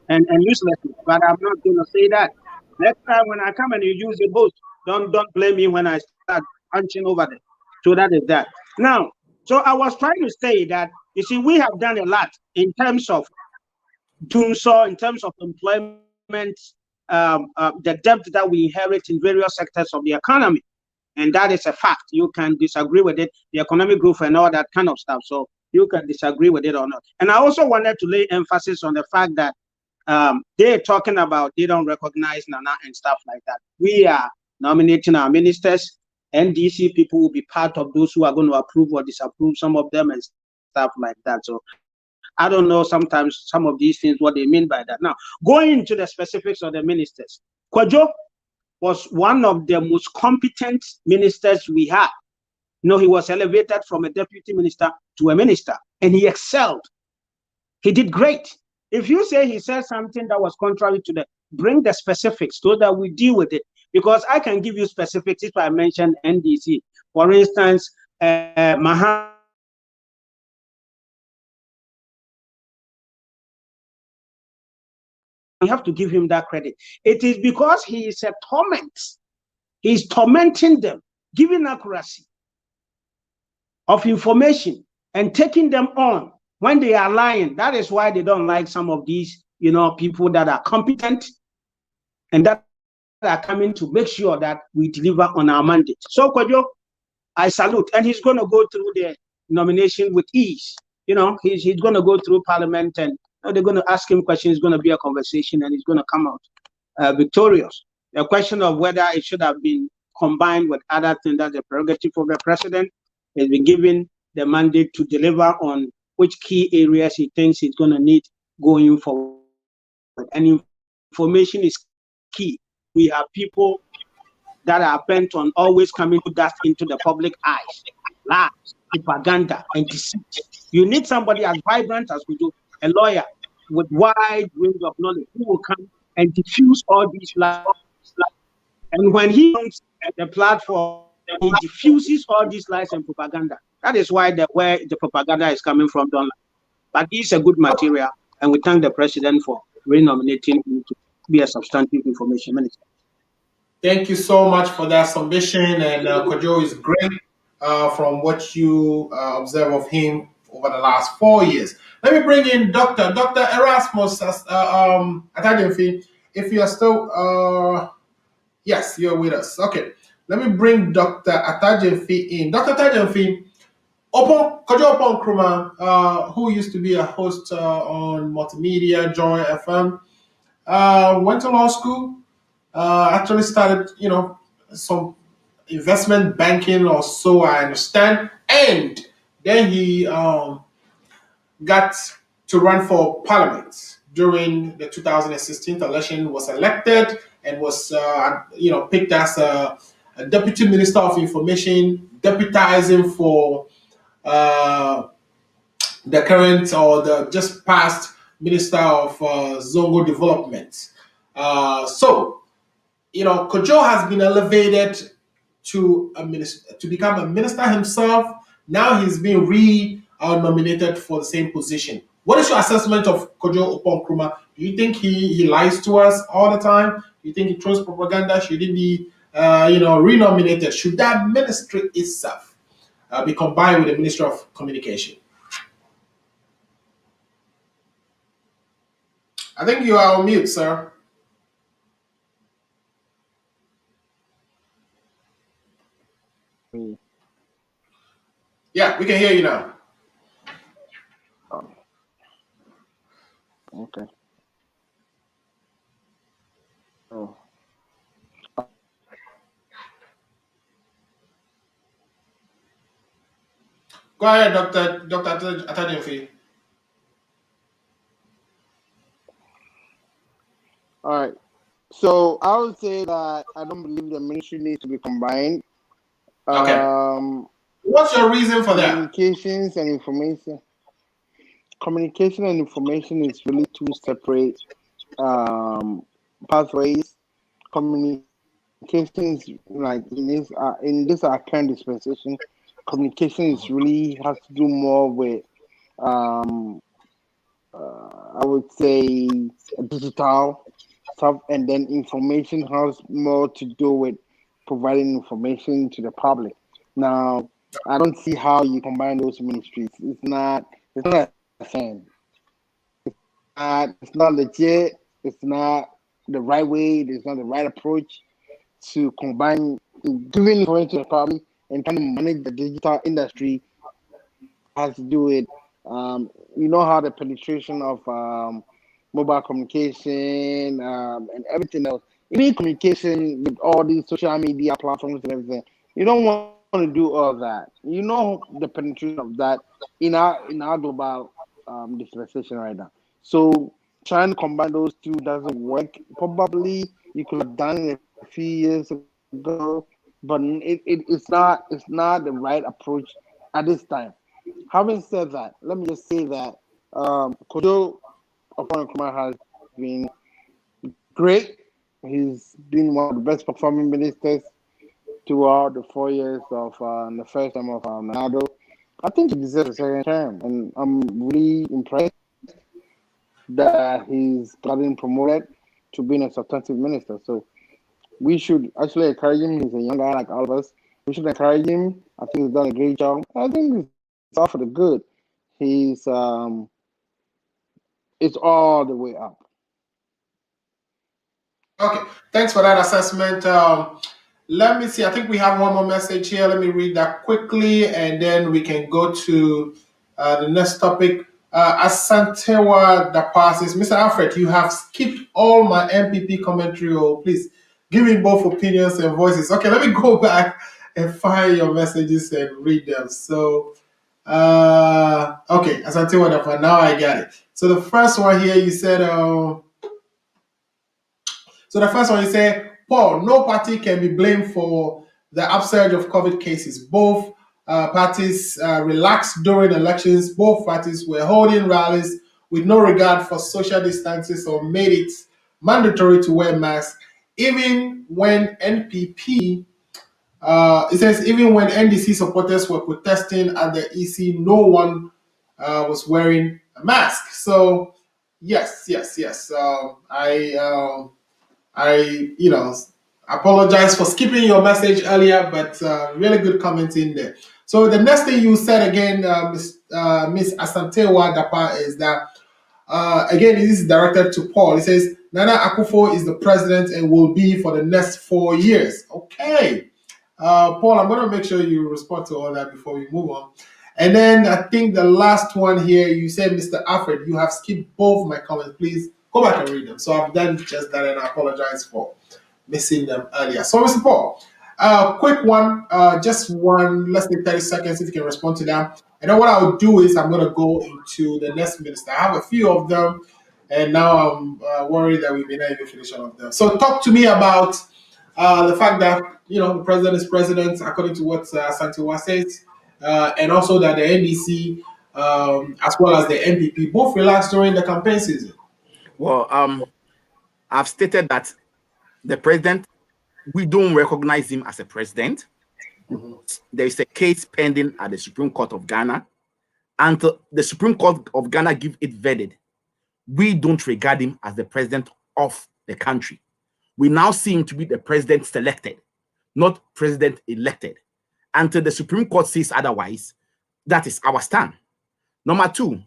and uselessness. But I'm not gonna say that. Next time when I come and you use the boat, don't blame me when I start punching over there. So that is that. Now, so I was trying to say that, you see, we have done a lot in terms of doing so, in terms of employment, the debt that we inherit in various sectors of the economy. And that is a fact. You can disagree with it, the economic growth and all that kind of stuff. So you can disagree with it or not. And I also wanted to lay emphasis on the fact that they're talking about they don't recognize Nana and stuff like that. We are nominating our ministers. NDC people will be part of those who are going to approve or disapprove some of them and stuff like that. So I don't know sometimes some of these things, what they mean by that. Now, going into the specifics of the ministers, Kwadwo was one of the most competent ministers we had. You know, he was elevated from a deputy minister to a minister, and he excelled. He did great. If you say he said something that was contrary to bring the specifics so that we deal with it. Because I can give you specifics if I mention NDC. For instance, Mahan. We have to give him that credit. It is because he is a torment. He's tormenting them, giving accuracy of information and taking them on when they are lying. That is why they don't like some of these, you know, people that are competent and that are coming to make sure that we deliver on our mandate. So Kwadwo, I salute, and he's going to go through the nomination with ease. You know, he's going to go through Parliament, and they're going to ask him questions. It's going to be a conversation, and he's going to come out victorious. The question of whether it should have been combined with other things, that's the prerogative of the president. He's been given the mandate to deliver on which key areas he thinks he's going to need going forward. And information is key. We have people that are bent on always coming to dust into the public eyes, lies, propaganda, and deceit. You need somebody as vibrant as we do, a lawyer with wide range of knowledge who will come and diffuse all these lies. And when he comes at the platform, he diffuses all these lies and propaganda. That is why where the propaganda is coming from, don't lie. But he's a good material, and we thank the president for renominating him to be a substantive information minister. Thank you so much for that submission, and Kwadwo is great from what you observe of him over the last 4 years. Let me bring in Dr. Erasmus Atadimfi. If you are still, yes, you're with us. Okay, let me bring Dr. Atadimfi in. Dr. Atadimfi, Kwadwo Oppong Nkrumah, who used to be a host on Multimedia Joy FM, went to law school. Actually started, you know, some investment banking or so, I understand. And then he got to run for parliament during the 2016 election, was elected and was, you know, picked as a deputy minister of information, deputizing for the current or the just past minister of Zongo development. So, you know, Kwadwo has been elevated to a minister, to become a minister himself. Now he's being nominated for the same position. What is your assessment of Kwadwo Oppong Nkrumah? Do you think he lies to us all the time? Do you think he throws propaganda? Should he be, you know, renominated? Should that ministry itself be combined with the Ministry of Communication? I think you are on mute, sir. Yeah, we can hear you now. Oh. Okay. Oh. Go ahead, Dr. Atadimfi. All right. So I would say that I don't believe the ministry needs to be combined. Okay. What's your reason for that? Communication and information is really two separate pathways. Communication is like in this our current dispensation. Communication is really has to do more with I would say digital stuff, and then information has more to do with providing information to the public. Now, I don't see how you combine those ministries. It's not a thing. It's not legit. It's not the right way. It's not the right approach to combine giving information to the public and trying to manage the digital industry has to do with, you know, how the penetration of mobile communication and everything else, even communication with all these social media platforms and everything. You don't want to do all that. You know the penetration of that in our global dispensation right now. So trying to combine those two doesn't work. Probably you could have done it a few years ago, but it's not the right approach at this time. Having said that, let me just say that Kojo Okonkoma has been great. He's been one of the best performing ministers throughout the 4 years of the first term of Addo. I think he deserves a second term, and I'm really impressed that he's gotten promoted to being a substantive minister. So we should actually encourage him. He's a young guy like all of us. We should encourage him. I think he's done a great job. I think it's all for the good. He's it's all the way up. Okay, thanks for that assessment. Let me see. I think we have one more message here. Let me read that quickly, and then we can go to the next topic. Asantewa Dapa says, Mr. Alfred, you have skipped all my MPP commentary. Oh, please give me both opinions and voices. Okay, let me go back and find your messages and read them. So, okay, Asantewa Dapa, now I got it. So the first one here, you said, Paul, no party can be blamed for the upsurge of COVID cases. Both parties relaxed during elections. Both parties were holding rallies with no regard for social distances or made it mandatory to wear masks. Even when NPP, it says, even when NDC supporters were protesting at the EC, no one was wearing a mask. So, yes. I apologize for skipping your message earlier, but really good comments in there. So the next thing you said again, Miss Asantewa Dapa, is that, again, this is directed to Paul. It says, Nana Akufo is the president and will be for the next 4 years. Okay. Paul, I'm going to make sure you respond to all that before we move on. And then I think the last one here, you said, Mr. Alfred, you have skipped both my comments. Please go back and read them. So I've done just that, and I apologize for missing them earlier. So, Mr. Paul, quick one, just one, less than 30 seconds if you can respond to that. And then what I'll do is I'm going to go into the next minister. I have a few of them, and now I'm worried that we may not even finish all of them. So talk to me about the fact that, the president is president, according to what Santiwa says, and also that the NDC, as well as the NPP, both relaxed during the campaign season. Well, I've stated that the president, we don't recognize him as a president. Mm-hmm. There is a case pending at the Supreme Court of Ghana. Until the Supreme Court of Ghana give it vetted, we don't regard him as the president of the country. We now see him to be the president selected, not president elected. Until the Supreme Court says otherwise, that is our stand. Number two,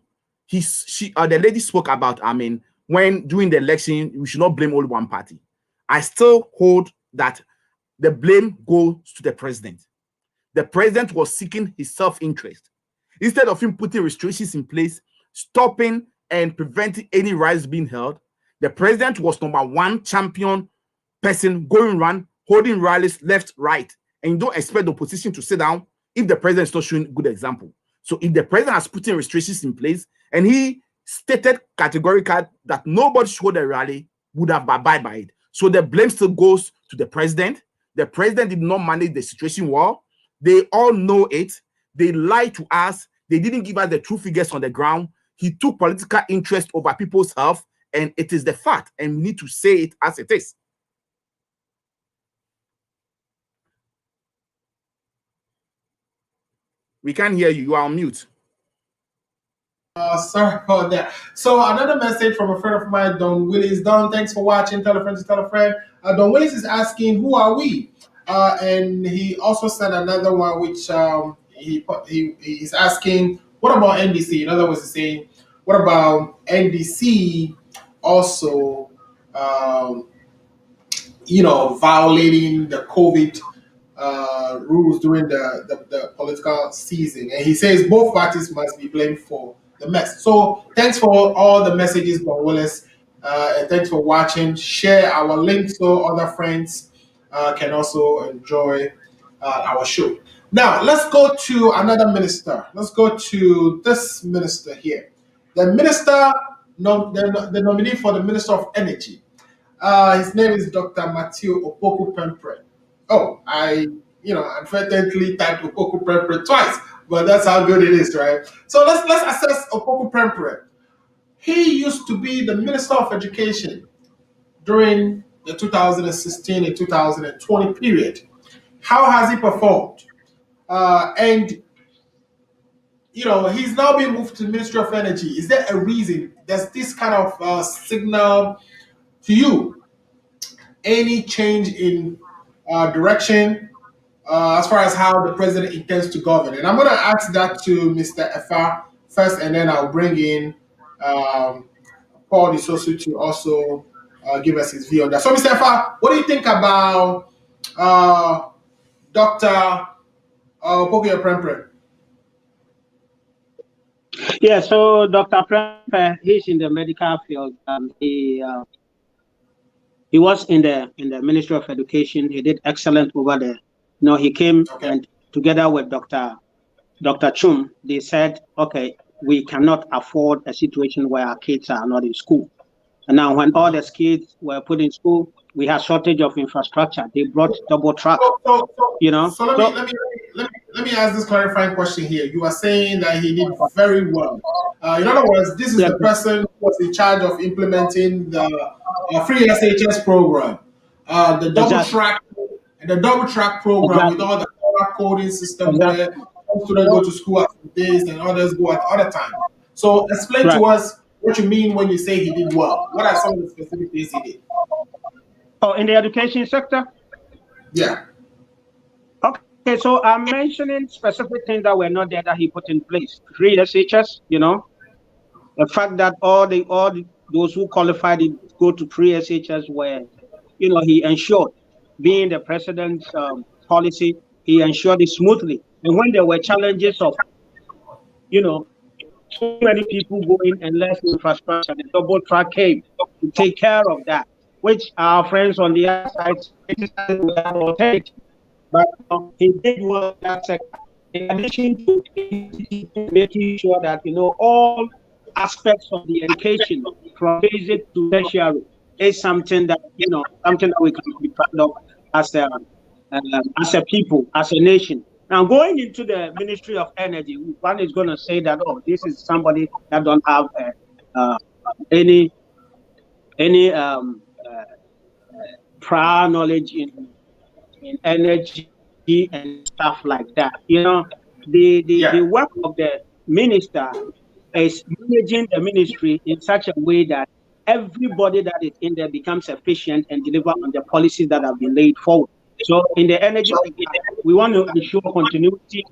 the lady spoke about, when during the election, we should not blame only one party. I still hold that the blame goes to the president. The president was seeking his self-interest. Instead of him putting restrictions in place, stopping and preventing any rallies being held, the president was number one champion person going around, holding rallies left, right. And you don't expect the opposition to sit down if the president is not showing good example. So if the president has put in restrictions in place and he stated categorically that nobody should hold a rally, would have abided by it. So the blame still goes to the president. The president did not manage the situation well. They all know it. They lied to us. They didn't give us the true figures on the ground. He took political interest over people's health, and it is the fact, and we need to say it as it is. We can't hear you. You are on mute. Sorry about that. So another message from a friend of mine, Don Willis. Don, thanks for watching. Tell a friend to tell a friend. Don Willis is asking, who are we? And he also sent another one, which he's asking, what about NDC? In other words, he's saying, what about NDC also, violating the COVID rules during the political season. And he says both parties must be blamed for the mess. So thanks for all the messages, Don Willis. And thanks for watching. Share our link so other friends can also enjoy our show. Now, let's go to another minister. Let's go to this minister here. The minister, the nominee for the Minister of Energy. His name is Dr. Matthew Opoku Pempre. Oh, I unfortunately typed Opoku Pempre twice, but that's how good it is, right? So let's assess Opoku Pempre. He used to be the Minister of Education during the 2016 and 2020 period. How has he performed? And he's now being moved to the Ministry of Energy. Is there a reason? Does this kind of signal to you any change in direction as far as how the president intends to govern? And I'm going to ask that to Mr. Efa first, and then I'll bring in Paul Disosu to also give us his view on that. So, Mr. Efa, what do you think about Dr. Opoku Pempre? Yeah, so Dr. Prempe, he's in the medical field. He was in the Ministry of Education. He did excellent over there. He came and together with Dr. Chum, they said, okay, we cannot afford a situation where our kids are not in school. And now when all the kids were put in school, we had shortage of infrastructure. They brought double track, So let me ask this clarifying question here. You are saying that he did very well. In other words, this is the person who was in charge of implementing the free SHS program, the double track program with all the color coding system where some students go to school at days and others go at other times. So explain to us what you mean when you say he did well. What are some of the specific things he did? Oh, in the education sector? Yeah. Okay, so I'm mentioning specific things that were not there that he put in place. Free SHS, the fact that all those who qualified to go to free SHS were, he ensured, being the president's policy, he ensured it smoothly. And when there were challenges of, too many people going and less infrastructure, the double track came to take care of that, which our friends on the other side will take. But he did work that sector. In addition to making sure that all aspects of the education, from basic to tertiary, is something that something that we can be proud of as a people, as a nation. Now, going into the Ministry of Energy, one is going to say that this is somebody that don't have any prior knowledge in energy and stuff like that. The work of the minister is managing the ministry in such a way that everybody that is in there becomes efficient and deliver on the policies that have been laid forward. So in the energy sector, we want to ensure continuity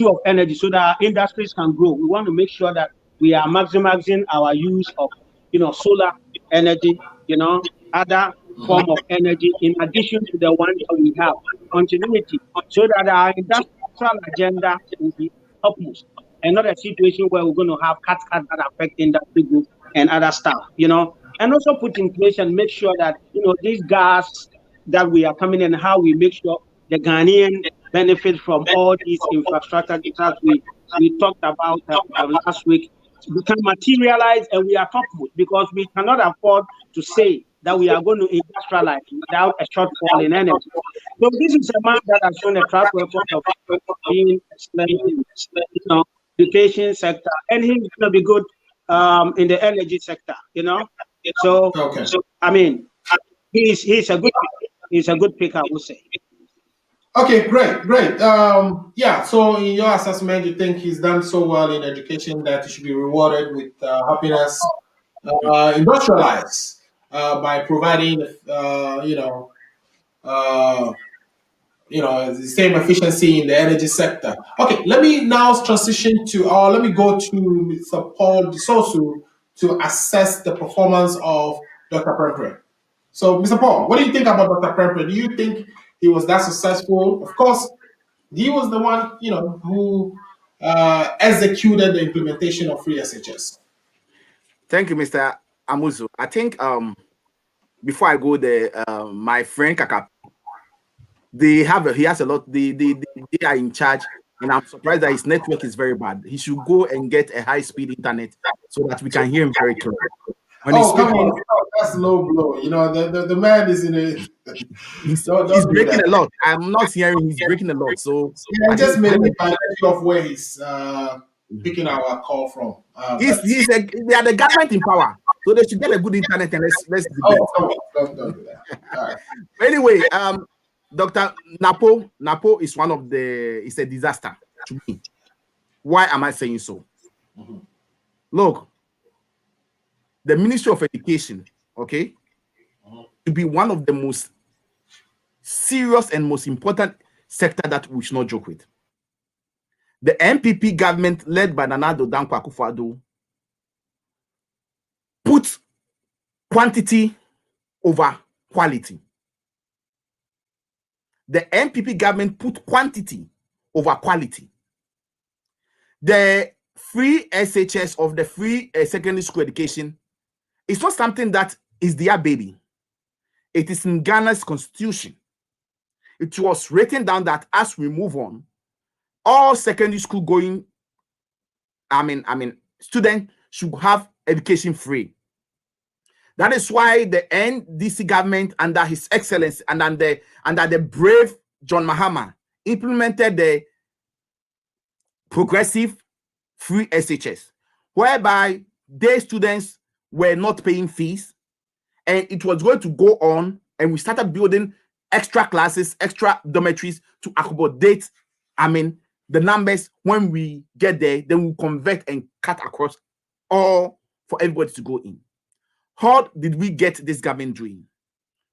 of energy so that our industries can grow. We want to make sure that we are maximizing our use of solar energy, other form of energy in addition to the one that we have, continuity, so that our industrial agenda will be upmost and not a situation where we're going to have cuts that affect industry group and other stuff, and also put in place and make sure that these gas that we are coming in, how we make sure the Ghanaian benefit from all these infrastructure that we talked about last week become materialized, and we are coupled, because we cannot afford to say that we are going to industrialize without a shortfall in energy. So this is a man that has shown a track record of being excellent in education sector, and he's going to be good in the energy sector. So I mean, he's a good pick, I would say. Okay, great. So in your assessment, you think he's done so well in education that he should be rewarded with helping us industrialize by providing, the same efficiency in the energy sector. Okay, let me now transition to, let me go to Mr. Paul Disosu to assess the performance of Dr. Pempre. So, Mr. Paul, what do you think about Dr. Pempre? Do you think he was that successful. Of course, he was the one, who executed the implementation of free SHS. Thank you, Mr. Amuzu. I think before I go there, my friend Kaka, he has a lot. They are in charge, and I'm surprised that his network is very bad. He should go and get a high-speed internet so that we can hear him very clearly. When come on, that's low blow. The man is in a. He's breaking a lot. I'm not hearing he's breaking a lot. So yeah, just maybe of where he's picking our call from. They are the government in power, so they should get a good internet and let's debate. Don't do that. All right. Anyway, Dr. Napo is it's a disaster to me. Why am I saying so? Mm-hmm. Look, the Ministry of Education, okay, to be one of the most serious and most important sector that we should not joke with. The MPP government led by Nana Addo Dankwa Akufo-Addo put quantity over quality. The MPP government put quantity over quality. The free SHS of the free secondary school education is not something that is their baby. It is in Ghana's constitution. It was written down that as we move on, all secondary school going, students should have education free. That is why the NDC government, under His Excellency and under the brave John Mahama, implemented the progressive free SHS, whereby their students were not paying fees, and it was going to go on, and we started building extra classes, extra dormitories to accommodate, the numbers. When we get there, then we'll convert and cut across all for everybody to go in. How did we get this government doing?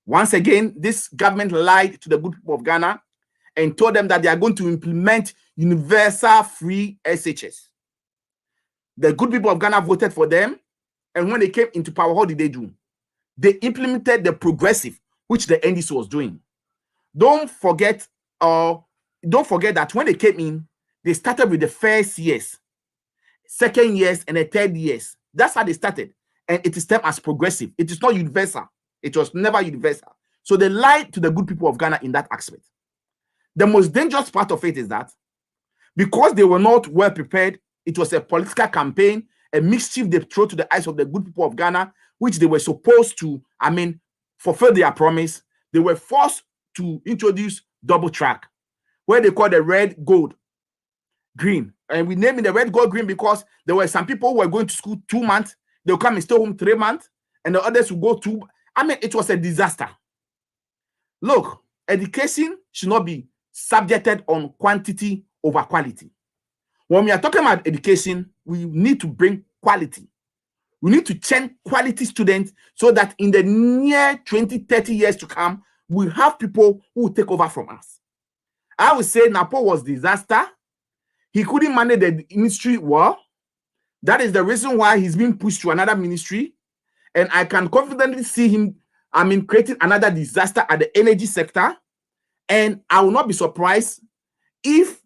Once again, this government lied to the good people of Ghana and told them that they are going to implement universal free SHS. The good people of Ghana voted for them, and when they came into power, what did they do? They implemented the progressive, which the NDC was doing. Don't forget that when they came in, they started with the first years, second years, and the third years. That's how they started. And it is termed as progressive. It is not universal. It was never universal. So they lied to the good people of Ghana in that aspect. The most dangerous part of it is that because they were not well prepared, it was a political campaign, a mischief they threw to the eyes of the good people of Ghana, which they were supposed to, fulfill their promise. They were forced to introduce double track, where they call the red, gold, green. And we named it the red, gold, green because there were some people who were going to school 2 months. They'll come and stay home 3 months, and the others will go to. It was a disaster. Look, education should not be subjected on quantity over quality. When we are talking about education, we need to bring quality. We need to train quality students so that in the near 20, 30 years to come, we have people who will take over from us. I would say Napo was disaster. He couldn't manage the ministry well. That is the reason why he's being pushed to another ministry. And I can confidently see him, creating another disaster at the energy sector. And I will not be surprised if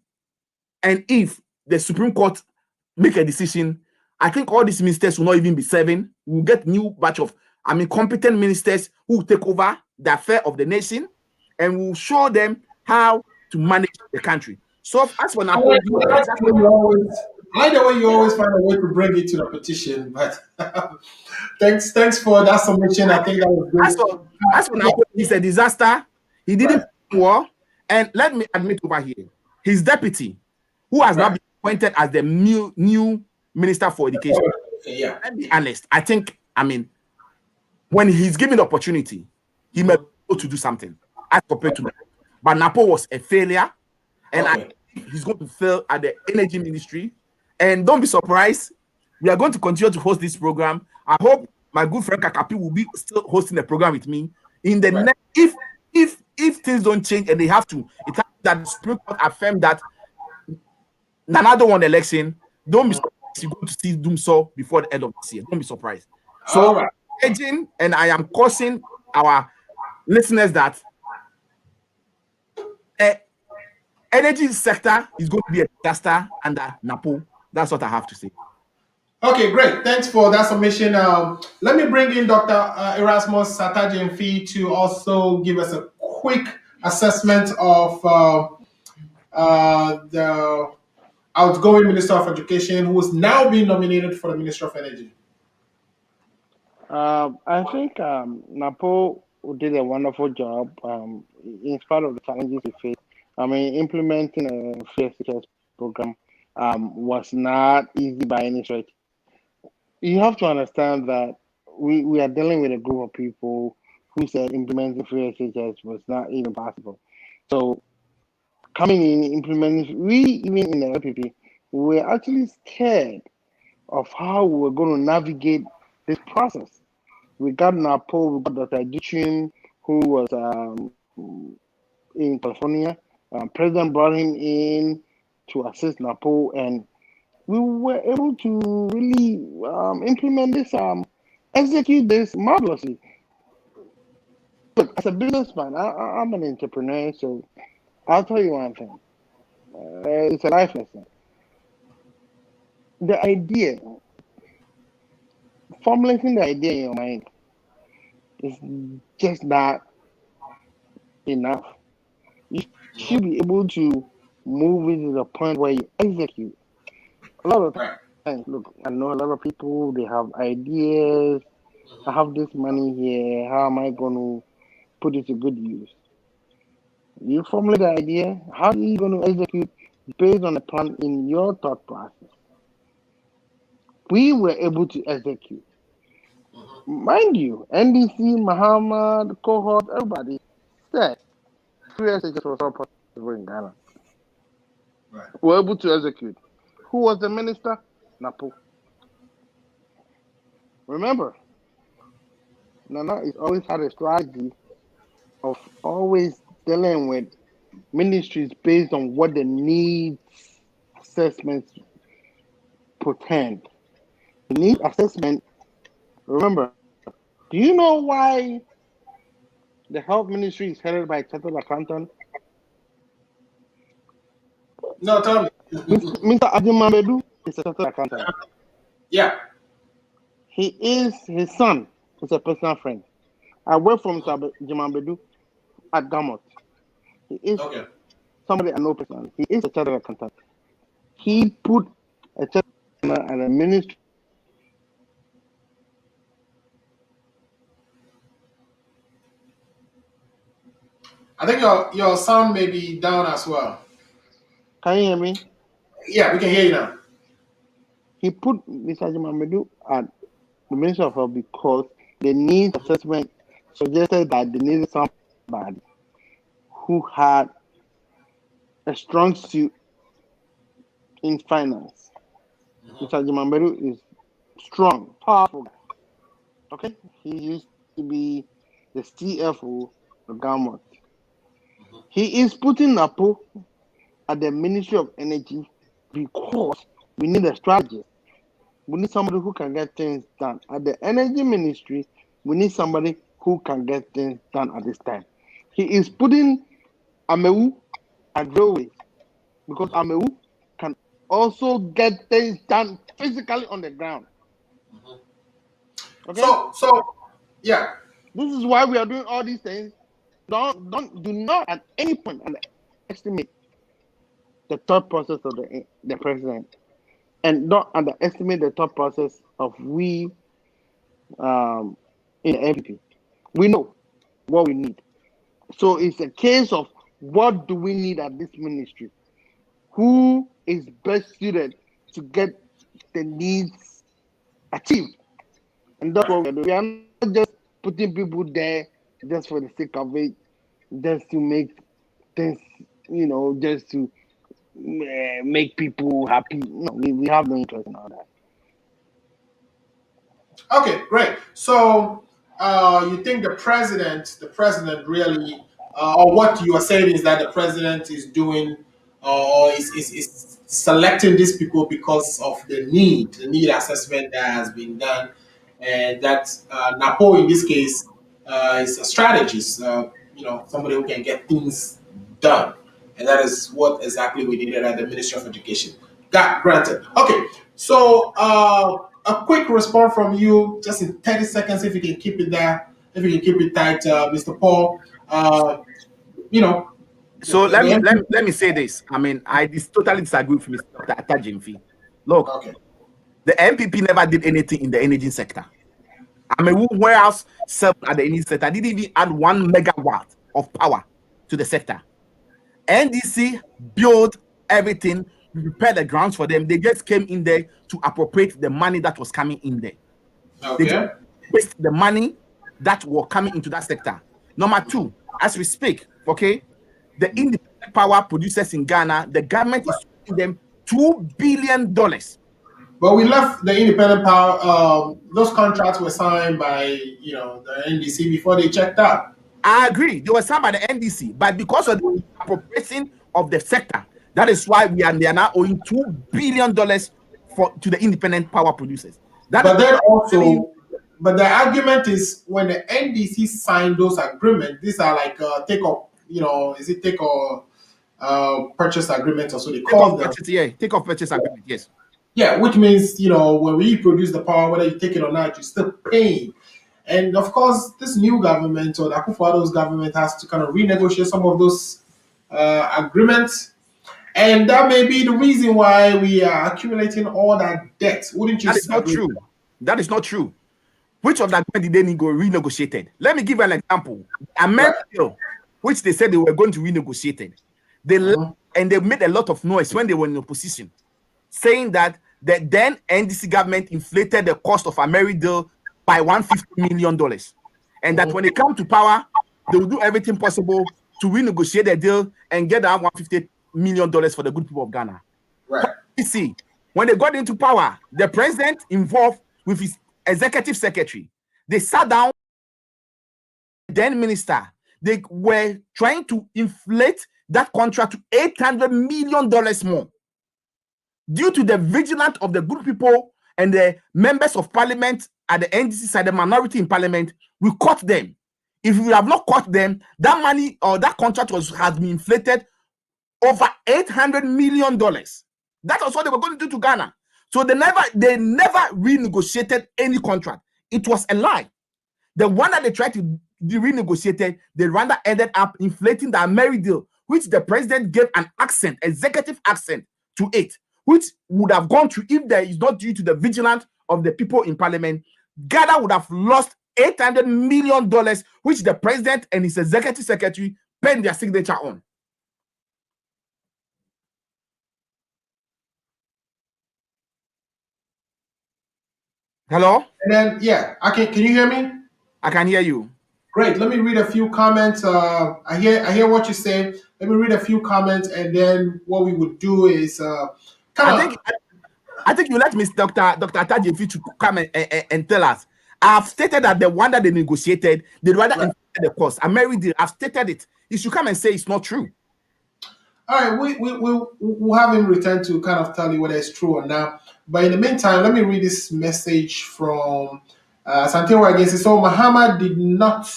the Supreme Court make a decision. I think all these ministers will not even be serving. We'll get new batch of, competent ministers who will take over the affair of the nation, and we'll show them how to manage the country. So as for now, I like the way you always find a way to bring it to the petition, but thanks for that submission. I think that was good. As for now, it's a disaster. He didn't well, and let me admit over here, his deputy, who has now been appointed as the new Minister for Education. Yeah. Let me be honest. I think, when he's given the opportunity, he may be able to do something as compared to that. But Napo was a failure, and I think he's going to fail at the energy ministry. And don't be surprised, we are going to continue to host this program. I hope my good friend Kakapi will be still hosting the program with me. In the next, if things don't change and they have to, it's that the Supreme Court affirmed that Nana Addo won the election. Don't be surprised you're going to see doom so before the end of this year. Don't be surprised. So, and I am cautioning our listeners that energy sector is going to be a disaster under NAPO. That's what I have to say. Okay, great. Thanks for that submission. Let me bring in Dr. Erasmus Satajinfi to also give us a quick assessment of the outgoing Minister of Education, who is now being nominated for the Ministry of Energy. I think Napo did a wonderful job in spite of the challenges we faced. I mean, implementing a free SHS program was not easy by any stretch. You have to understand that we are dealing with a group of people who said implementing free SHS was not even possible. So coming in, implementing, we even in the LPP, we were actually scared of how we were going to navigate this process. We got Napo, we got Dr. Duchin, who was in California. President brought him in to assist Napo, and we were able to really implement this, execute this marvelously. Look, as a businessman, I'm an entrepreneur, so I'll tell you one thing. It's a life lesson. The idea, formulating the idea in your mind is just not enough. You should be able to move it to the point where you execute. A lot of times, look, I know a lot of people, they have ideas. I have this money here. How am I going to put it to good use? You formulate the idea. How are you going to execute based on a plan in your thought process? We were able to execute. Mind you, NDC, Muhammad, cohort, everybody said free SHS was all possible in Ghana. Right. We were able to execute. Who was the minister? Napo. Remember, Nana has always had a strategy of always dealing with ministries based on what the needs assessments portend. The need assessment, remember, do you know why the health ministry is headed by a chartered accountant? No, tell me. Mr. Adimambedu is a chartered accountant. Yeah. His son is a personal friend. I work for Mr. Jimambedu at Gamot. He is somebody I know personally. He is a chartered accountant. He put a chartered accountant and a ministry. I think your sound may be down as well. Can you hear me? Yeah, we can hear you now. He put Mr. Jimambedu at the Ministry of Health because the needs assessment suggested that they needed somebody who had a strong suit in finance. Mr. Jimambedu is strong, powerful. Okay? He used to be the CFO of Gamot. He is putting Napo at the Ministry of Energy because we need a strategist. We need somebody who can get things done. At the Energy Ministry, we need somebody who can get things done at this time. He is putting Amewu at railways because Amewu can also get things done physically on the ground. Okay? So yeah. This is why we are doing all these things. Do not at any point underestimate the thought process of the president, and don't underestimate the thought process of we in the MPP. We know what we need. So it's a case of what do we need at this ministry? Who is best suited to get the needs achieved? And that's what we're doing. We are not just putting people there just for the sake of it, just to make things, just to make people happy. No, we have no interest in all that. Okay, great. So you think the president really, or what you are saying is that the president is doing, or is selecting these people because of the need assessment that has been done, and that Napo in this case is a strategist, somebody who can get things done. And that is what exactly we needed at the Ministry of Education. Got granted. Okay, so a quick response from you, just in 30 seconds, if you can keep it there, if you can keep it tight, Mr. Paul. You know. So let me say this. I mean, I totally disagree with Mr. Dr. Atajimfi. Look, Okay. the MPP never did anything in the energy sector. I mean, warehouse served at the energy sector didn't even add 1 megawatt of power to the sector. NDC built everything, prepared the grounds for them. They just came in there to appropriate the money that was coming in there. Okay. They just waste the money that were coming into that sector. Number 2, as we speak, okay, the independent power producers in Ghana, the government is giving them $2 billion. But we left the independent power. Those contracts were signed by the NDC before they checked out. I agree. They were signed by the NDC, but because of the appropriation of the sector, that is why they are now owing $2 billion to the independent power producers. But the argument is when the NDC signed those agreements, these are like take or purchase agreements, or so they call them. Take off purchase agreement, yes. Yeah, which means when we produce the power, whether you take it or not, you're still paying. And of course, this new government or the Akufo-Addo's government has to kind of renegotiate some of those agreements. And that may be the reason why we are accumulating all that debt. Wouldn't you say? That is not true. That is not true. Which of the agreement did they renegotiated? Let me give you an example. America, which they said they were going to renegotiate it, and they made a lot of noise when they were in opposition, saying that the then NDC government inflated the cost of America by $150 million. And that when they come to power, they will do everything possible to renegotiate the deal and get that $150 million for the good people of Ghana. Right. You see, when they got into power, the president involved with his executive secretary, they sat down, then minister, they were trying to inflate that contract to $800 million more. Due to the vigilance of the good people and the members of parliament at the NDC side, the minority in parliament, we caught them. If we have not caught them, that money or that contract has been inflated over $800 million. That was what they were going to do to Ghana. So they never renegotiated any contract. It was a lie. The one that they tried to renegotiate, they rather ended up inflating the Ameri deal, which the president gave an accent, executive accent to it, which would have gone through if there is not due to the vigilance of the people in parliament. Ghana would have lost $800 million, which the president and his executive secretary penned their signature on. Hello? And then, can you hear me? I can hear you. Great. Let me read a few comments. I hear what you say. Let me read a few comments, and then what we would do is I think you let Mr. Dr. Atajimfi to come and tell us. I've stated that the one that they negotiated, they rather inflate the cost. I've stated it. You should come and say it's not true. All right, we'll have him return to kind of tell you whether it's true or not. But in the meantime, let me read this message from Santewa again. So Muhammad did not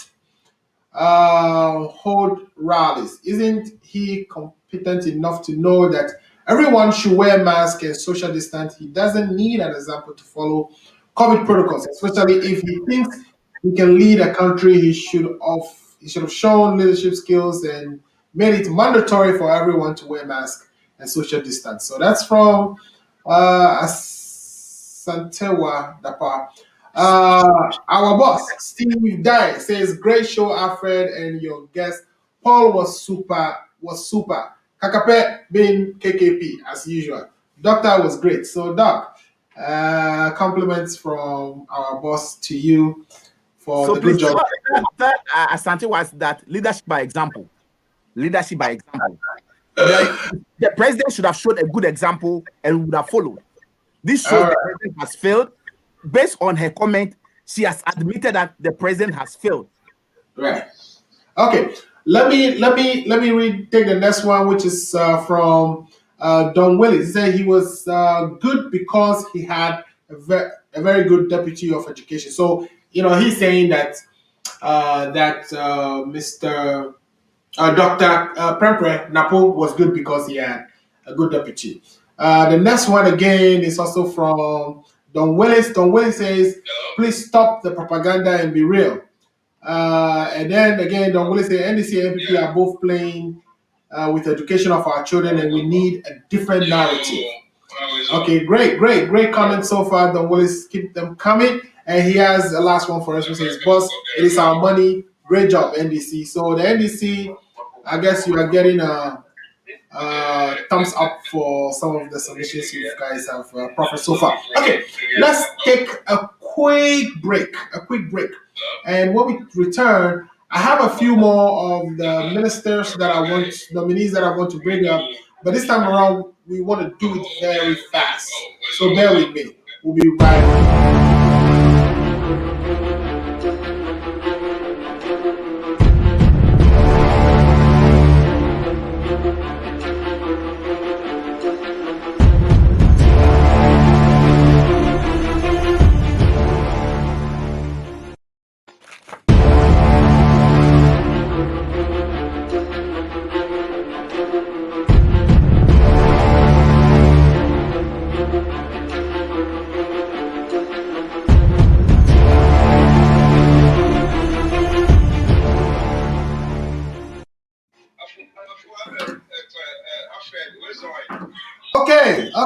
hold rallies. Isn't he competent enough to know that everyone should wear masks and social distance? He doesn't need an example to follow COVID protocols, especially if he thinks he can lead a country. He should have shown leadership skills and made it mandatory for everyone to wear masks and social distance. So that's from Santewa Dapa. Our boss, Steve Dye, says, great show, Alfred, and your guest, Paul, was super. Kakape being KKP, as usual. Doctor was great. So, Doc, compliments from our boss to you for the good job. Asante was that leadership by example. Leadership by example. The president should have shown a good example and would have followed. This shows the president has failed. Based on her comment, she has admitted that the president has failed. Right. Okay. Let me take the next one, which is from Don Willis. He said he was good because he had a very good deputy of education. So he's saying that Mr. Dr. Prempre Napo was good because he had a good deputy. The next one again is also from Don Willis. Don Willis says, please stop the propaganda and be real. And then again, Don Willis says, NDC and MPP are both playing with education of our children, and we need a different narrative. Okay, great comments so far, Don Willis. Keep them coming. And he has the last one for us, which says, boss, it is our money. Great job, NDC. So the NDC, I guess you are getting a thumbs up for some of the submissions you guys have proffered so far. Okay, let's take a quick break. And when we return, I have a few more of the nominees that I want to bring up. But this time around, we want to do it very fast. So bear with me. We'll be right back.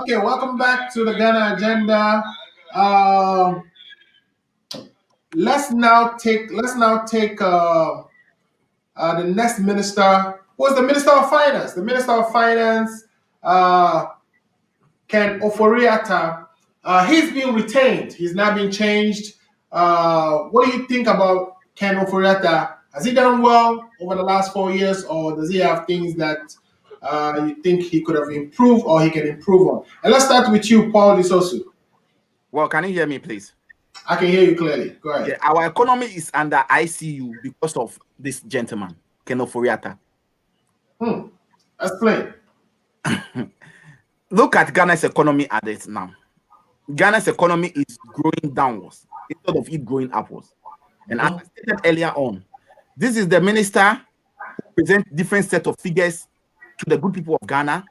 Okay, welcome back to the Ghana Agenda. Let's now take the next minister. Who's the Minister of Finance? The Minister of Finance, Ken Ofori-Atta. He's being retained. He's not being changed. What do you think about Ken Ofori-Atta? Has he done well over the last 4 years, or does he have things that you think he could have improved or he can improve on? And let's start with you, Paul Disosu. Well, can you hear me, please? I can hear you clearly. Go ahead. Yeah, our economy is under ICU because of this gentleman, Ken Ofori-Atta. Explain. Look at Ghana's economy at it now. Ghana's economy is growing downwards instead of it growing upwards. And as I stated earlier on, this is the minister who presents different set of figures to the good people of Ghana.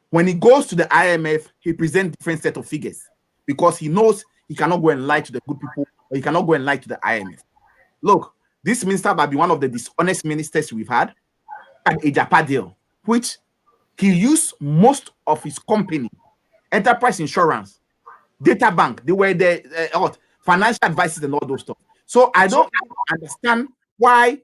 When he goes to the IMF, he presents different set of figures because he knows he cannot go and lie to the good people, or he cannot go and lie to the IMF. Look, this minister might be one of the dishonest ministers we've had at a Japan deal, which he used most of his company, enterprise insurance, data bank. They were the financial advisors and all those stuff. So I don't understand why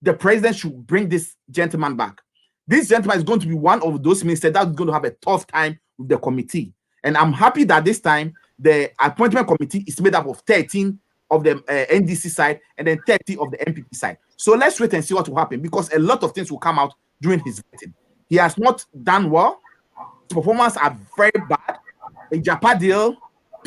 the president should bring this gentleman back. This gentleman is going to be one of those ministers that's going to have a tough time with the committee. And I'm happy that this time the appointment committee is made up of 13 of the NDC side and then 30 of the MPP side. So let's wait and see what will happen, because a lot of things will come out during his vetting. He has not done well. His performance are very bad. A Japan deal,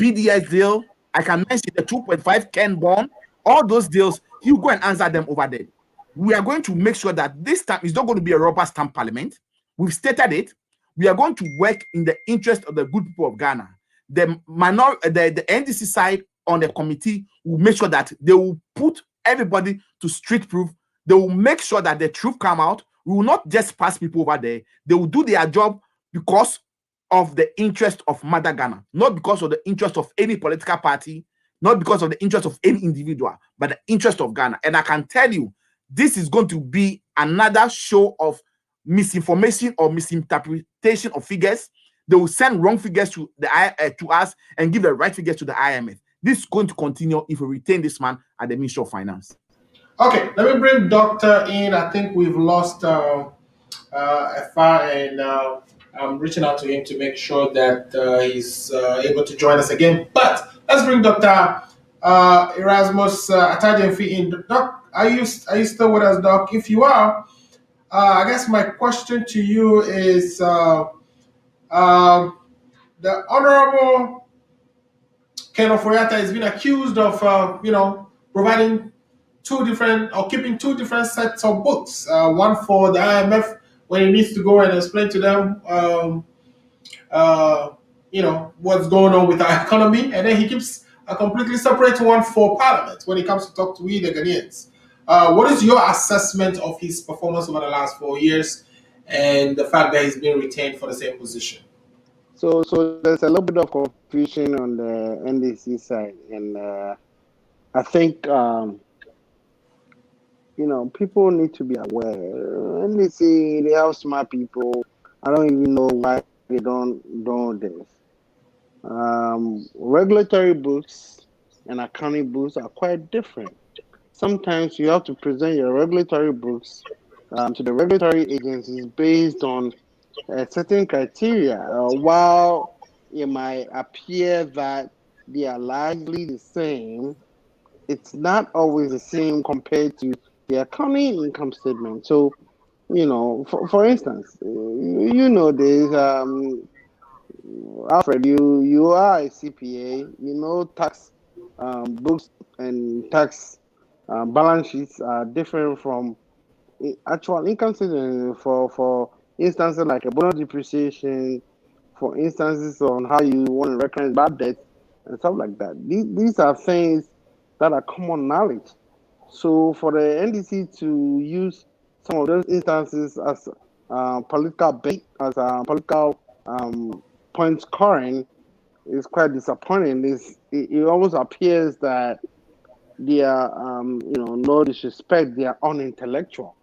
PDS deal, I can mention the 2.5 Ken bond, all those deals, he'll go and answer them over there. We are going to make sure that this time it's not going to be a rubber stamp parliament. We've stated it. We are going to work in the interest of the good people of Ghana. The NDC side on the committee will make sure that they will put everybody to street proof. They will make sure that the truth come out. We will not just pass people over there. They will do their job because of the interest of Mother Ghana, not because of the interest of any political party, not because of the interest of any individual, but the interest of Ghana. And I can tell you, this is going to be another show of misinformation or misinterpretation of figures. They will send wrong figures to us and give the right figures to the IMF. This is going to continue if we retain this man at the Ministry of Finance. Okay, let me bring Doctor in. I think we've lost Efa, and I'm reaching out to him to make sure that he's able to join us again. But let's bring Dr. Erasmus Atajenfi in. Doc, are you still with us, Doc? If you are, I guess my question to you is the Honorable Ken Ofori-Atta has been accused of, providing keeping two different sets of books. One for the IMF when he needs to go and explain to them, what's going on with our economy, and then he keeps a completely separate one for Parliament when he comes to talk to we, the Ghanaians. What is your assessment of his performance over the last 4 years and the fact that he's been retained for the same position? So there's a little bit of confusion on the NDC side, and I think people need to be aware. NDC, they have smart people. I don't even know why they don't do this. Regulatory books and accounting books are quite different. Sometimes you have to present your regulatory books to the regulatory agencies based on certain criteria. While it might appear that they are largely the same, it's not always the same compared to the accounting income statement. So, for instance, there's Alfred, you are a CPA, tax books and tax balance sheets are different from actual income statement for instances like a bonus depreciation, for instances on how you want to recognize bad debt and stuff like that. These are things that are common knowledge. So for the NDC to use some of those instances as political bait, as political point scoring, is quite disappointing. It almost appears that they are, no disrespect, they are unintellectual.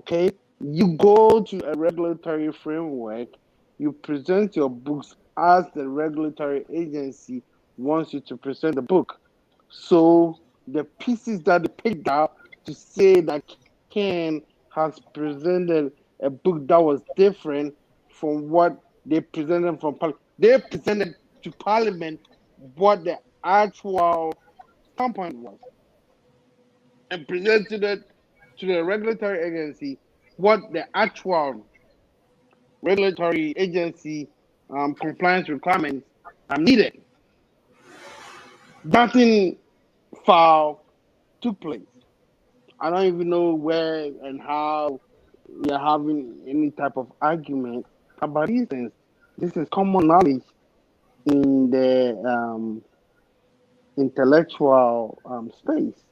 Okay, you go to a regulatory framework, you present your books as the regulatory agency wants you to present the book. So the pieces that they picked out to say that Ken has presented a book that was different from what they presented from Parliament. They presented to Parliament what the actual standpoint was, and presented it to the regulatory agency what the actual regulatory agency compliance requirements are needed. Nothing foul took place. I don't even know where and how we are having any type of argument about these things. This is common knowledge in the intellectual space.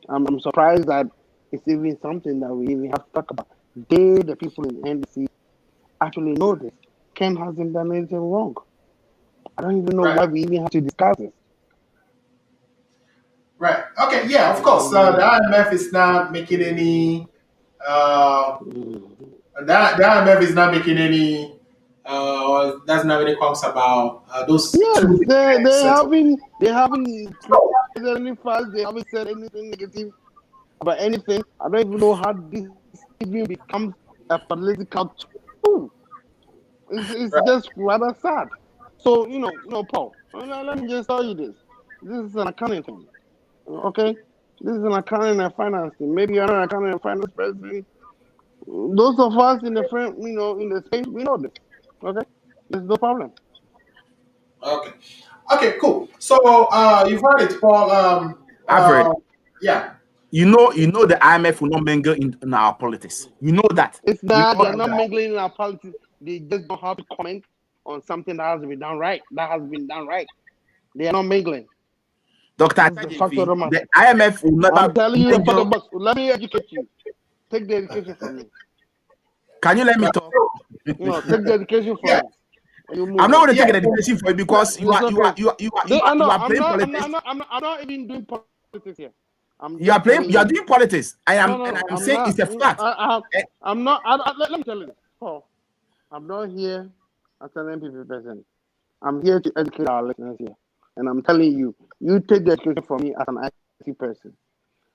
I'm surprised that it's even something that we even have to talk about. The people in NDC actually know this. Ken hasn't done anything wrong. I don't even know why we even have to discuss it. Right. Okay. Yeah. Of course. The IMF is not making any. The IMF is not making any. Doesn't have any comments about those. Yes, two they haven't created any fuss. They haven't said anything negative about anything. I don't even know how this even becomes a political tool. It's just rather sad. So Paul, let me just tell you this. This is an accounting thing. Okay, this is an accounting and finance thing. Maybe you're not an accounting and finance person. Those of us in the frame, in the space, we know this. Okay, there's no problem. Okay, cool. So you've heard it, Paul. Alfred. Yeah. You know the IMF will not mingle in our politics. You know that. It's not. They're not mingling in our politics. They just don't have to comment on something that has been done right. They are not mingling. Dr. The IMF will never. I'm telling you, let me educate you. Take the education from me. Can you let me talk? Take the education from me. I'm not going to take an education for you because you are playing politics. I'm not even doing politics here. You are doing politics. I'm saying it's a fact. I'm not. Let me tell you this, Paul. I'm not here as an MPP person. I'm here to educate our listeners here. And I'm telling you, you take the education from me as an IT person.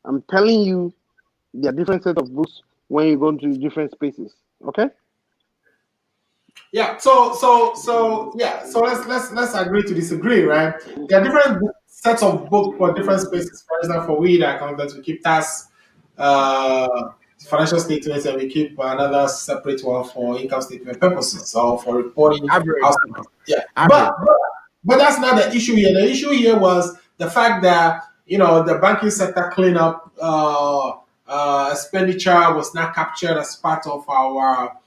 I'm telling you, there are different sets of books when you go into different spaces. Okay? Yeah. So let's agree to disagree, right? There are different sets of books for different spaces. For example, for we the accountants, we keep tax, financial statements, and we keep another separate one for income statement purposes, so for reporting. Yeah. But that's not the issue here. The issue here was the fact that the banking sector cleanup expenditure was not captured as part of our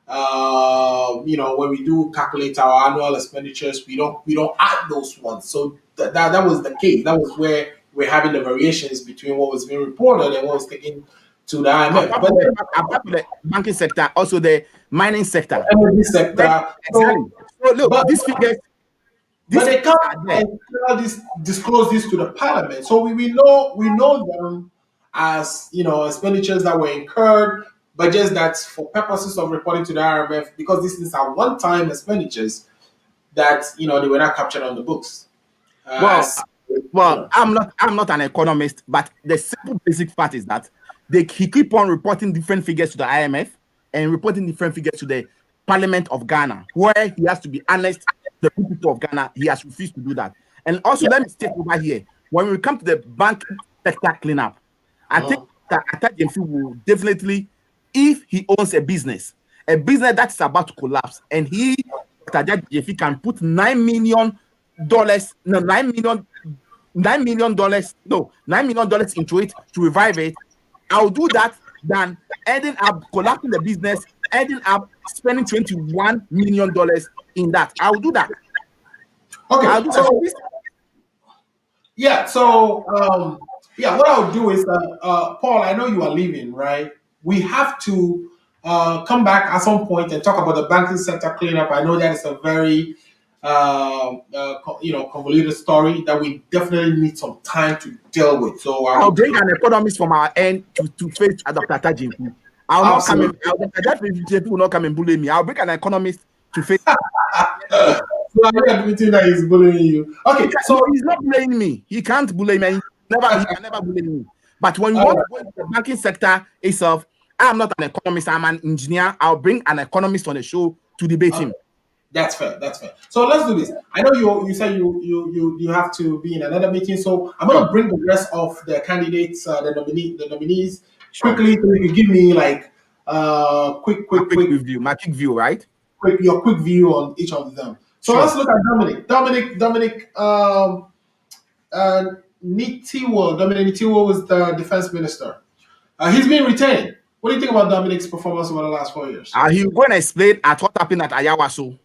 when we do calculate our annual expenditures, we don't add those ones. So that was the case. That was where we're having the variations between what was being reported and what was taken to the IMF. Apart But from the banking sector, also the mining sector. energy sector. Exactly. So look, but, these figures. But they can't disclose this to the parliament. So we know them as expenditures that were incurred, but just that for purposes of reporting to the IMF, because these things are one-time expenditures that they were not captured on the books. I'm not an economist, but the simple basic fact is that he keep on reporting different figures to the IMF and reporting different figures to the Parliament of Ghana, where he has to be honest. The people of Ghana, he has refused to do that. And also, let me state over here, when we come to the banking sector cleanup, I think that Attack will definitely, if he owns a business that is about to collapse, and he, if he can put $9 million into it to revive it, I'll do that than ending up collapsing the business, ending up spending $21 million in that. I'll do that. Okay. I'll do that. What I'll do is Paul, I know you are leaving, right? We have to come back at some point and talk about the banking sector cleanup. I know that is a very convoluted story that we definitely need some time to deal with. So I'll bring an economist from our end to face Dr. Tajimfu. I'll not come in. Dr. will not come and bully me. I'll bring an economist to face. So I'm admitting that he's bullying you. Okay, so he's not bullying me. He can't bully me. He can never bully me. But when you want to go into the banking sector itself, I'm not an economist. I'm an engineer. I'll bring an economist on the show to debate him. That's fair. So let's do this. I know you said you have to be in another meeting, so I'm going to bring the rest of the candidates, the nominees, quickly. So you can give me like quick review, my quick view, right? Your quick view on each of them. So let's look at Dominic Nitiwo. Dominic Nitiwo was the defense minister. He's been retained. What do you think about Dominic's performance over the last 4 years? He will go and explain at what happened at Ayawaso.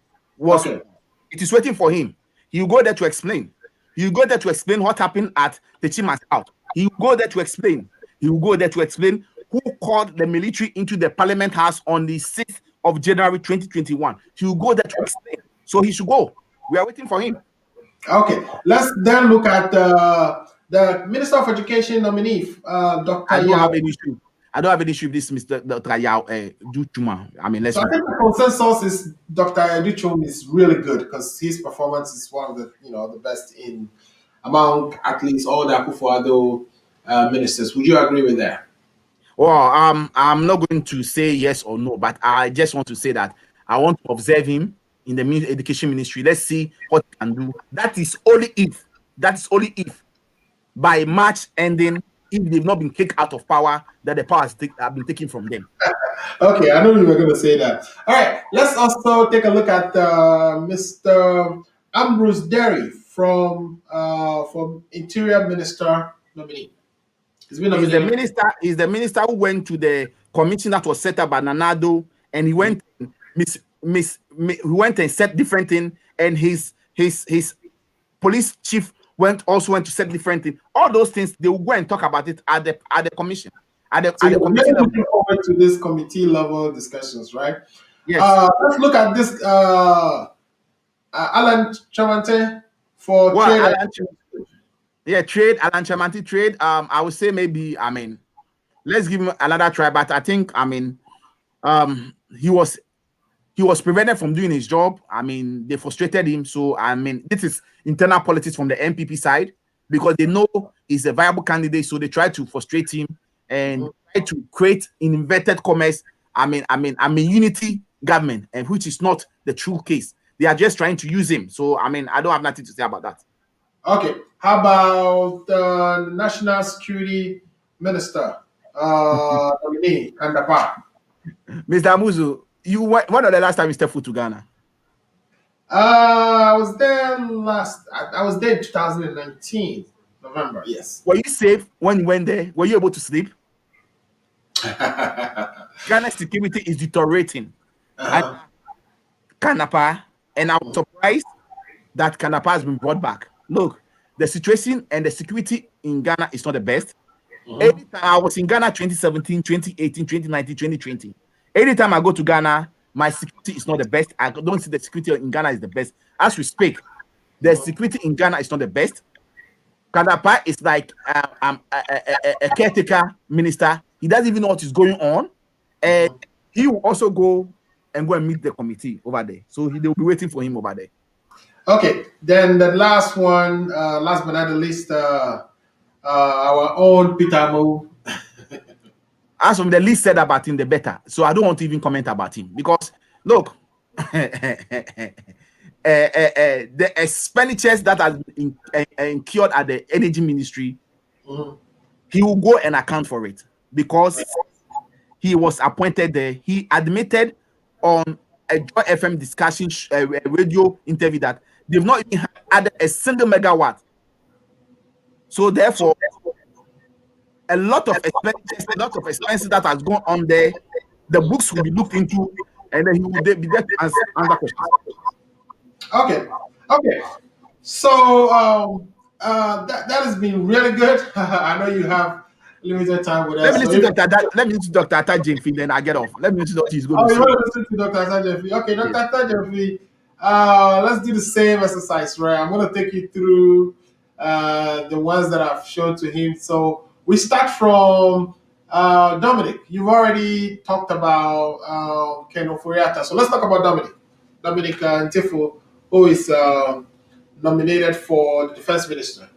It is waiting for him. He will go there to explain. He will go there to explain what happened at the Chima's out. He will go there to explain. He will go there to explain who called the military into the Parliament House on the 6th of January 2021. He will go there to explain. So he should go. We are waiting for him. Okay. Let's then look at the Minister of Education nominee, Dr. I don't have any issue. I don't have any issue with this, Mr. Dr. Yao Duchuma. I mean, I think the consensus is Dr. Duchuma is really good because his performance is one of the the best among at least all the Akufo-Addo ministers. Would you agree with that? Well, I'm not going to say yes or no, but I just want to say that I want to observe him in the education ministry. Let's see what he can do. That is only if by March ending, if they've not been kicked out of power, that the power have been taken from them. Okay, I know you were going to say that. All right, let's also take a look at Mr. Ambrose Derry from Interior Minister nominee. He's the minister who went to the commission that was set up by Nanado, and he went and said different thing, and his police chief went to set different thing. All those things they will go and talk about it at the commission. Looking forward to this committee level discussions, right? Yes. Let's look at this Alan Chamante for trade. Trade. Alan Chamante trade. I would say maybe. Let's give him another try. But I think he was prevented from doing his job. They frustrated him. So this is internal politics from the MPP side because they know he's a viable candidate. So they try to frustrate him and try to create, in inverted commas, unity government, and which is not the true case. They are just trying to use him. So I don't have nothing to say about that. Okay. How about the National Security Minister, nominee, Kandapa? Mr. Amuzu, when was the last time you stepped foot to Ghana? I was there in 2019, November. Yes. Were you safe when you went there? Were you able to sleep? Ghana's security is deteriorating. Kanapa, and I'm surprised that Kanapa has been brought back. Look, the situation and the security in Ghana is not the best. Anytime I was in Ghana 2017, 2018, 2019, 2020. Anytime I go to Ghana, my security is not the best. I don't see the security in Ghana is the best. As we speak, the security in Ghana is not the best. Kadapa is like a caretaker minister. He doesn't even know what is going on. And he will also go and meet the committee over there. So they will be waiting for him over there. Okay, then the last one, last but not the least, our own Peter Mo. As from the least said about him, the better. So I don't want to even comment about him because look, the expenditures that has been incurred at the energy ministry, he will go and account for it because he was appointed there. He admitted on a Joy FM discussion radio interview that they've not even added a single megawatt. So therefore, a lot of expenses that has gone on there, the books will be looked into, and then he will be there to answer questions. Okay. So that has been really good. I know you have limited time with us. Let me listen to Dr. Atta Jemfi, then I get off. Let me listen to what he's going to say. You want to listen to Dr. Atta Jemfi? Okay, Dr. Atta Jemfi, let's do the same exercise, right? I'm going to take you through the ones that I've shown to him. So we start from Dominic. You've already talked about Ken Oforiatta. So let's talk about Dominic. Dominic Ntifo, who is nominated for the defense minister.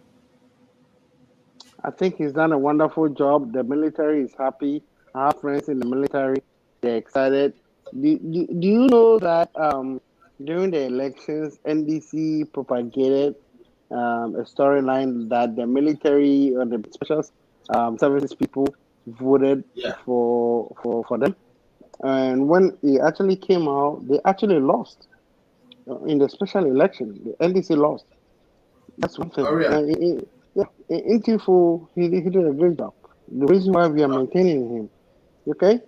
I think he's done a wonderful job. The military is happy. I have friends in the military. They're excited. Do you know that during the elections, NDC propagated a storyline that the military or the special services people voted for them? And when it actually came out, they actually lost in the special election. The NDC lost. That's one thing. Ntifo, he did a great job. The reason why we are maintaining him. Okay?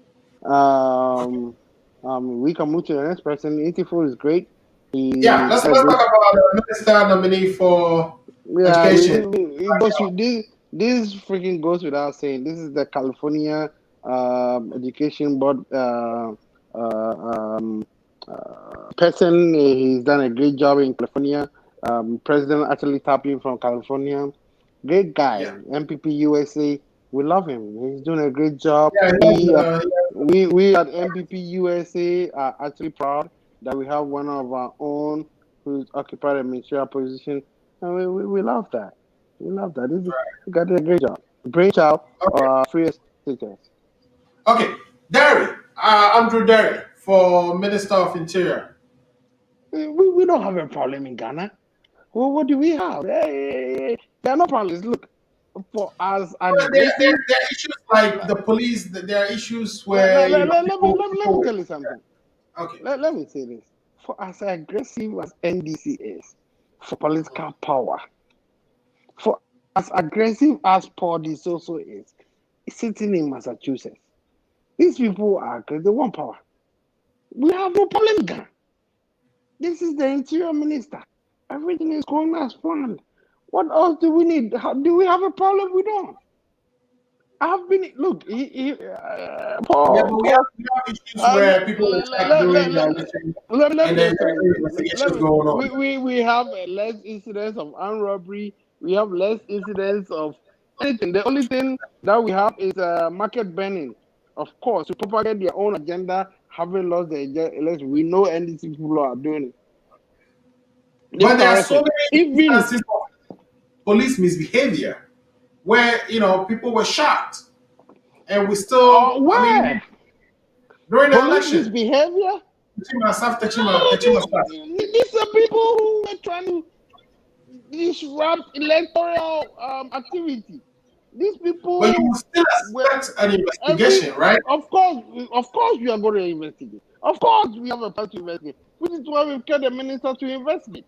We can move to the next person. Ntifo is great. Let's talk about the minister nominee for education. This freaking goes without saying. This is the California Education Board person. He's done a great job in California. President actually tapped him from California. Great guy. MPP USA. We love him. He's doing a great job. We at MPP USA are actually proud that we have one of our own who's occupied a ministerial position. And we love that. We love that. He got a great job. Great job. Free teachers. Okay. Derry. Andrew Derry for Minister of Interior. We don't have a problem in Ghana. Well, what do we have? There are no problems. Look, for us, there are issues like the police. There are issues where. Let me tell you something. Okay. Let me say this. For as aggressive as NDC is, for political power, for as aggressive as Paul DeSoso is, sitting in Massachusetts, these people are aggressive. They want power. We have no problem, Ghana. This is the Interior Minister. Everything is going as planned. What else do we need? Do we have a problem? We don't. I've been look. Paul. Yeah, but we have issues where people start doing investigations going on. We have less incidents of armed robbery. We have less incidents of anything. The only thing that we have is market burning. Of course, to propagate their own agenda, having lost the election. We know NDC people are doing it. But there are so many instances of police misbehavior where people were shot, and we still during the election misbehavior. These are people who were trying to disrupt electoral activity. These people. But you still expect an investigation, right? Of course, we are going to investigate. Of course, we have a plan to investigate. Which is why we've got the minister to investigate.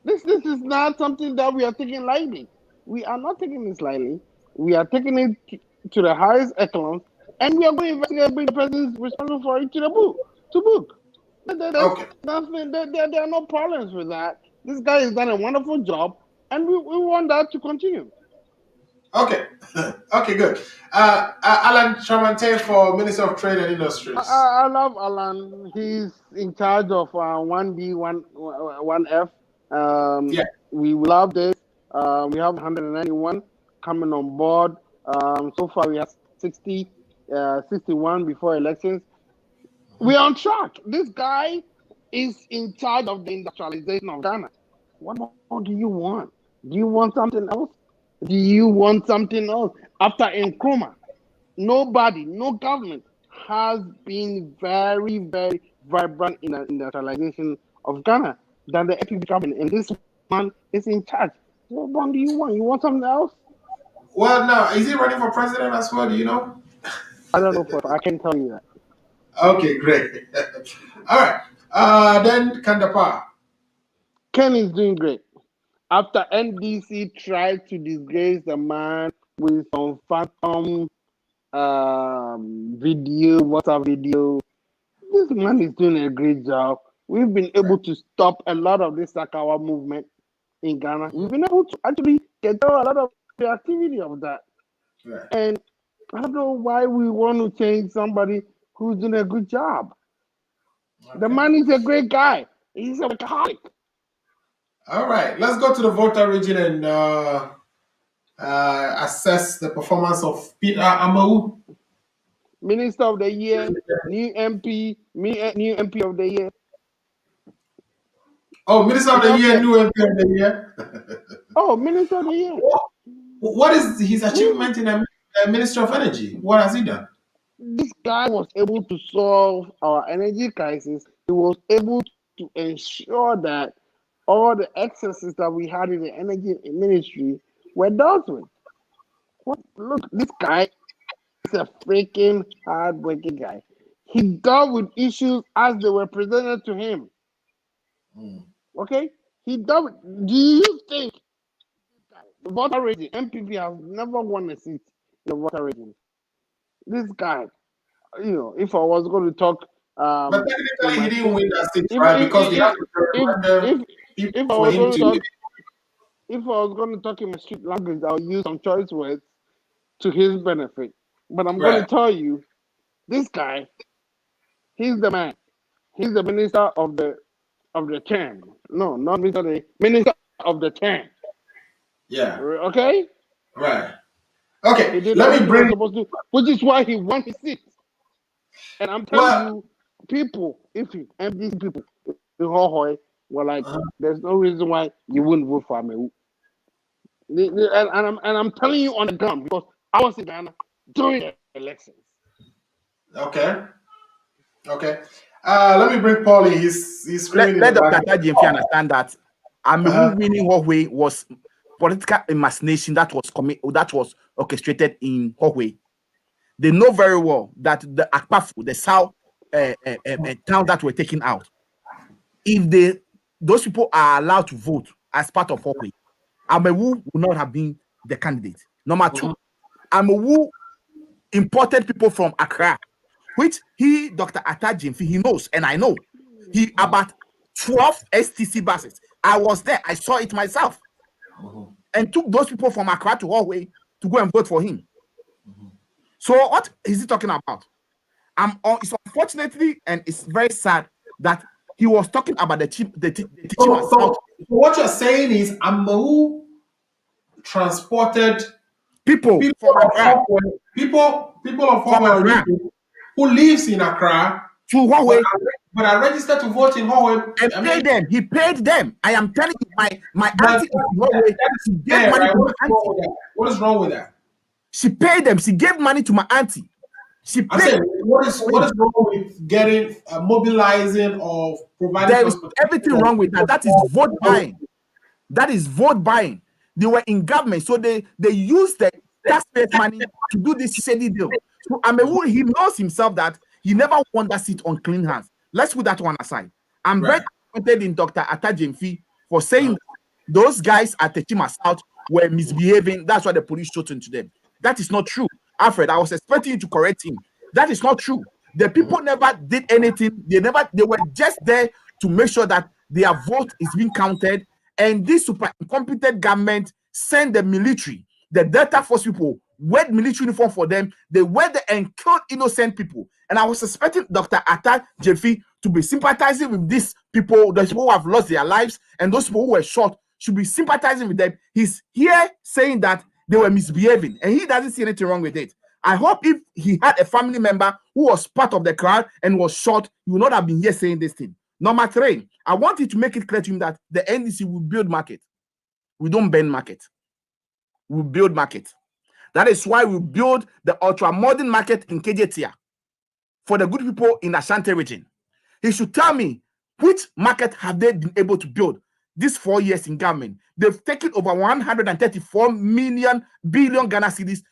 This is not something that we are taking lightly. We are not taking this lightly. We are taking it to the highest echelon, and we are going to investigate and bring the president responsible for it to book. There are no problems with that. This guy has done a wonderful job. And we want that to continue. Okay. Okay, good. Alan Chamante for Minister of Trade and Industries. I love Alan. He's in charge of 1B, 1F. Yeah. We love this. We have 191 coming on board. So far, we have 61 before elections. We're on track. This guy is in charge of the industrialization of Ghana. What more do you want? Do you want something else? Do you want something else? After Nkrumah, nobody, no government has been very, very vibrant in the industrialization of Ghana than the FPP government. And this man is in charge. What one do you want? You want something else? Well, now, is he running for president as well? Do you know? I don't know. I can't tell you that. Okay, great. All right. Then Kandapa. Ken is doing great. After NDC tried to disgrace the man with some phantom video, WhatsApp video, this man is doing a great job. We've been able to stop a lot of this Sakawa movement in Ghana. We've been able to actually get a lot of the activity of that. Right. And I don't know why we want to change somebody who's doing a good job. Okay. The man is a great guy. He's a workaholic. All right, let's go to the Volta region and assess the performance of Peter Amau. Minister of the Year, new MP of the Year. Oh, Minister of the Year, new MP of the Year. Oh, Minister of the Year. What is his achievement in the Ministry of Energy? What has he done? This guy was able to solve our energy crisis. He was able to ensure that all the excesses that we had in the energy ministry were dealt with. Look, this guy is a freaking hard-working guy. He dealt with issues as they were presented to him. Okay? He dealt with, do you think the voter region, MPP has never won a seat in the voter region? This guy, you know, if I was going to talk... but technically he didn't win that seat, right? Because they have to if I was going to talk in my street language, I'll use some choice words to his benefit. But I'm going to tell you, this guy, he's the man. He's the minister of the term. No, not minister of the term. Yeah. Okay? Right. Okay. Let me bring which is why he won his seat. And I'm telling you, people, if you MDC people in Hohoe were like, there's no reason why you wouldn't vote for me. And I'm telling you on the ground because I was in Ghana during the elections. Okay. Let me bring Paulie. He's screaming. Let Dr. Tajimfi understand that winning Hohoe was political imagination that was orchestrated in Hohoe. They know very well that the Akpafu, the South town that were taken out, if those people are allowed to vote as part of Hohoe, Amewu would not have been the candidate. Number two, Amewu imported people from Accra, which Dr. Atajimfi, he knows, and I know. He about 12 STC buses. I was there, I saw it myself, and took those people from Accra to Hohoe to go and vote for him. So what is he talking about? It's unfortunately, and it's very sad that he was talking about the teaching. So what you're saying is Amau transported people of Hohoe who lives in Accra to Hohoe, but are registered to vote in Hohoe. And paid them. He paid them. I am telling you, my auntie in Hohoe, she gave money to my auntie. What is wrong with that? She paid them. She gave money to my auntie. She paid. I said, what is wrong with getting mobilizing or providing? There is everything wrong with that. That is vote buying. That is vote buying. They were in government, so they used the taxpayers' money to do this shady deal. So Amewu, he knows himself that he never won that seat on clean hands. Let's put that one aside. I'm very disappointed in Dr. Atajimfi for saying those guys at Techima South were misbehaving. That's why the police shot into them. That is not true. Alfred, I was expecting you to correct him. That is not true. The people never did anything. They were just there to make sure that their vote is being counted And this super incompetent government sent the military, the Delta Force people, wear military uniform for them. They wear and killed innocent people. And I was suspecting Dr. Atta Jeffy to be sympathizing with these people, those people who have lost their lives, and those people who were shot should be sympathizing with them. He's here saying that they were misbehaving, and he doesn't see anything wrong with it. I hope if he had a family member who was part of the crowd and was shot, he would not have been here saying this thing. Number 3, I want you to make it clear to him that the NDC will build market. We don't bend market. We build market. That is why we build the ultra-modern market in KJTIA for the good people in Ashanti region. He should tell me which market have they been able to build these 4 years in government. They've taken over 134 billion Ghana cedis,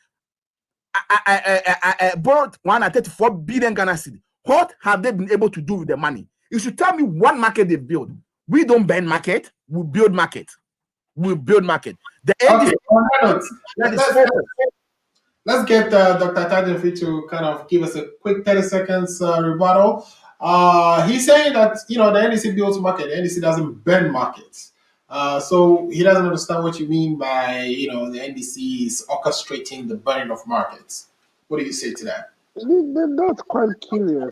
borrowed 134 billion Ghana cedis. What have they been able to do with the money? You should tell me one market they build. We don't bend market, we build market. We build market. The end let's get Dr. Tadenfi to kind of give us a quick 30 seconds rebuttal. He's saying that, the NDC builds market, the NDC doesn't bend markets. So he doesn't understand what you mean by, the NDC is orchestrating the burning of markets. What do you say to that? That's quite curious,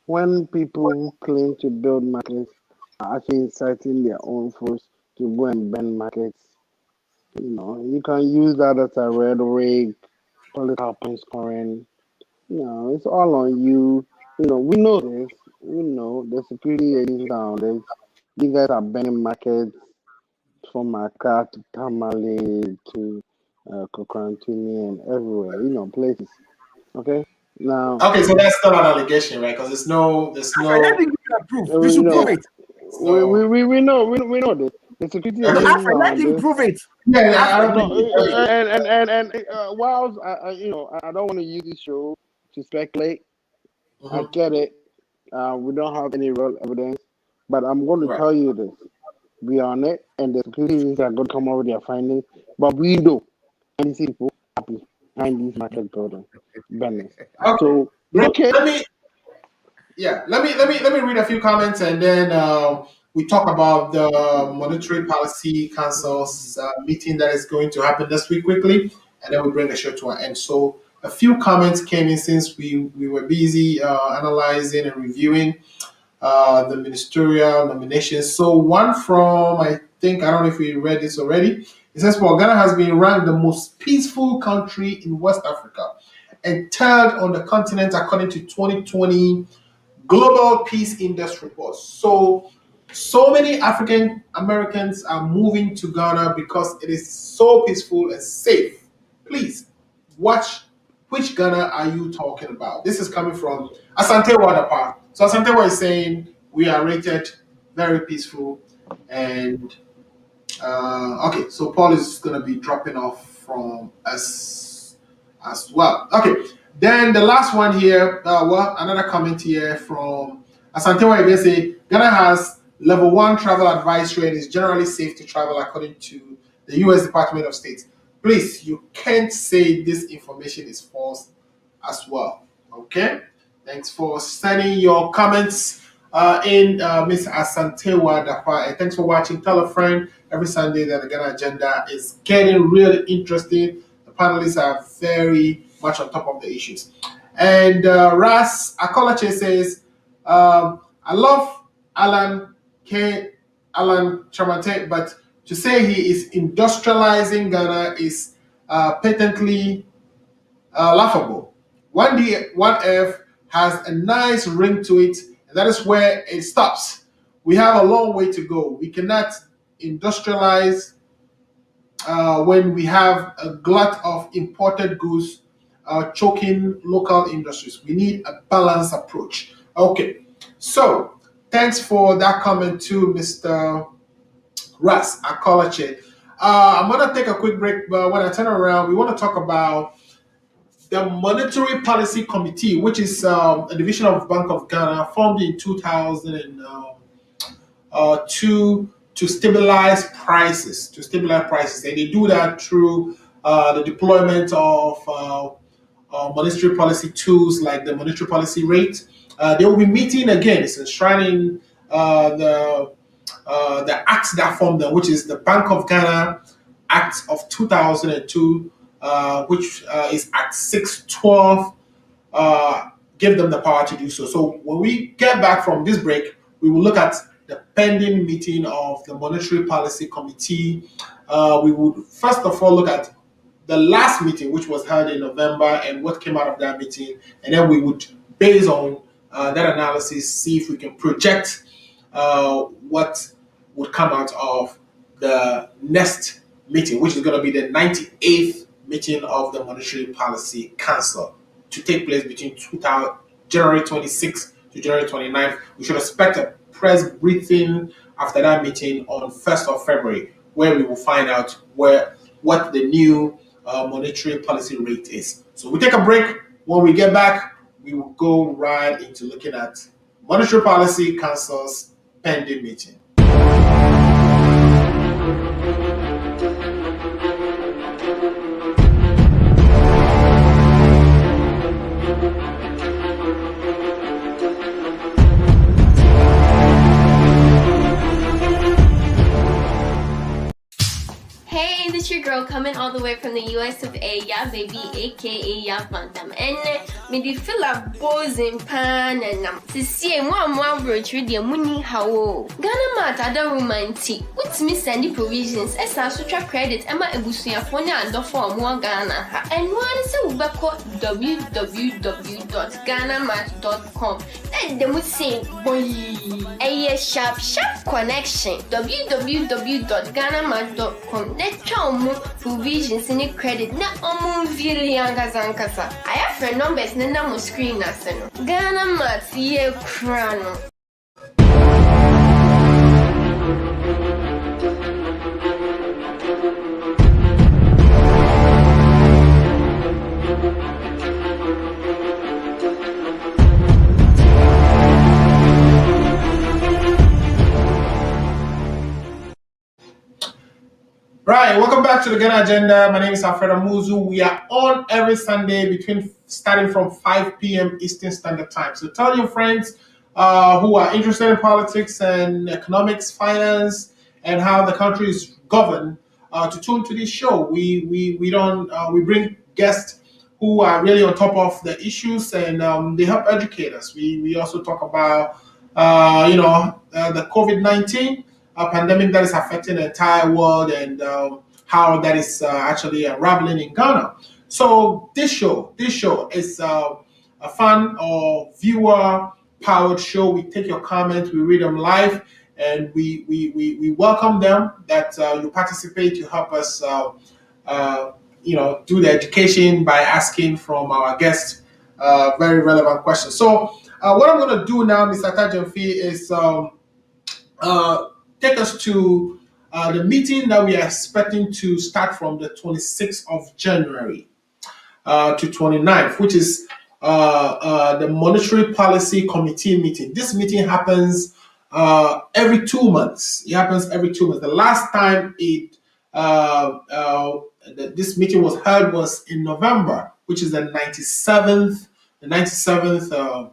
when people claim to build markets, are actually inciting their own force to go and bend markets. You can use that as a rhetoric, political point scoring. It's all on you. We know this. We know the security agents around this. You guys are bending markets from Accra to Tamale to Kokrantuni and everywhere. Places. Okay. Now. Okay, so that's still an allegation, right? Because there's no. I think you can prove. You should prove it. We know this. The security let him prove it. And whilst I don't want to use this show to speculate. I get it. We don't have any real evidence, but I'm going to tell you this: we are on it, and the security agents are going to come up with their findings. But we know these people are behind these market building banners. Okay. So let me read a few comments, and then we talk about the Monetary Policy Council's meeting that is going to happen this week quickly, and then we bring the show to an end. So a few comments came in since we were busy analyzing and reviewing the ministerial nominations. So one from, I don't know if we read this already. It says, well, Ghana has been ranked the most peaceful country in West Africa and third on the continent according to 2020 Global Peace Index report. So many African Americans are moving to Ghana because it is so peaceful and safe. Please watch which Ghana are you talking about. This is coming from Asante Wadapa. So Asante Wadapa is saying we are rated very peaceful. And okay, so Paul is going to be dropping off from us as well. Okay, then the last one here, another comment here from Asante Wadapa say Ghana has level 1 travel advisory and is generally safe to travel according to the U.S. Department of State. Please, you can't say this information is false as well. Okay? Thanks for sending your comments in, Ms. Asantewa Dapa. And thanks for watching. Tell a friend every Sunday that the Ghana Agenda is getting really interesting. The panelists are very much on top of the issues. And Ras Akolache says, I love Alan Chamate, but to say he is industrializing Ghana is patently laughable. 1F has a nice ring to it, and that is where it stops. We have a long way to go. We cannot industrialize when we have a glut of imported goods choking local industries. We need a balanced approach. Okay, so thanks for that comment too, Mr. Russ Akolache. I'm going to take a quick break, but when I turn around, we want to talk about the Monetary Policy Committee, which is a division of Bank of Ghana formed in 2002 to stabilize prices. And they do that through the deployment of monetary policy tools like the monetary policy rate. They will be meeting again. It's enshrining the the act that formed them, which is the Bank of Ghana Act of 2002, which is Act 612, give them the power to do so. So when we get back from this break, we will look at the pending meeting of the Monetary Policy Committee. We would first of all look at the last meeting, which was held in November, and what came out of that meeting. And then we would, based on that analysis, see if we can project what would come out of the next meeting, which is going to be the 98th meeting of the Monetary Policy Council to take place between January 26th to January 29th. We should expect a press briefing after that meeting on 1st of February, where we will find out what the new monetary policy rate is. So we take a break. When we get back, we will go right into looking at Monetary Policy Council's pending meeting. Hey, this your girl coming all the way from the US of A, yeah baby, aka yeah Bantam. And me di feel a buzzing pan and see one virtually the money how Ghana mat Addo romantic. What's me sending provisions? As I such credit, Emma Ebusuya phone and the form one Ghana. And one is a www.ghanamat.com. And they would say, boy, a sharp connection. www.ghanamat.com. Let Chomu provisions in credit. Na Vilianga Zankasa. I have friend numbers, Nana screen as Ghana Mat, ye crano. Right, welcome back to the Ghana Agenda. My name is Alfredo Muzu. We are on every Sunday starting from 5 p.m. Eastern Standard Time. So tell your friends who are interested in politics and economics, finance, and how the country is governed to tune to this show. We bring guests who are really on top of the issues, and they help educate us. We also talk about the COVID-19. A pandemic that is affecting the entire world, and how that is actually unraveling in Ghana. So this show is a fan or viewer powered show. We take your comments, we read them live, and we welcome them that you participate. You help us do the education by asking from our guests very relevant questions. So what I'm going to do now, Mr. Tajamfi, is take us to the meeting that we are expecting to start from the 26th of January to 29th, which is the Monetary Policy Committee meeting. This meeting happens every 2 months. It happens every 2 months. The last time this meeting was held was in November, which is the 97th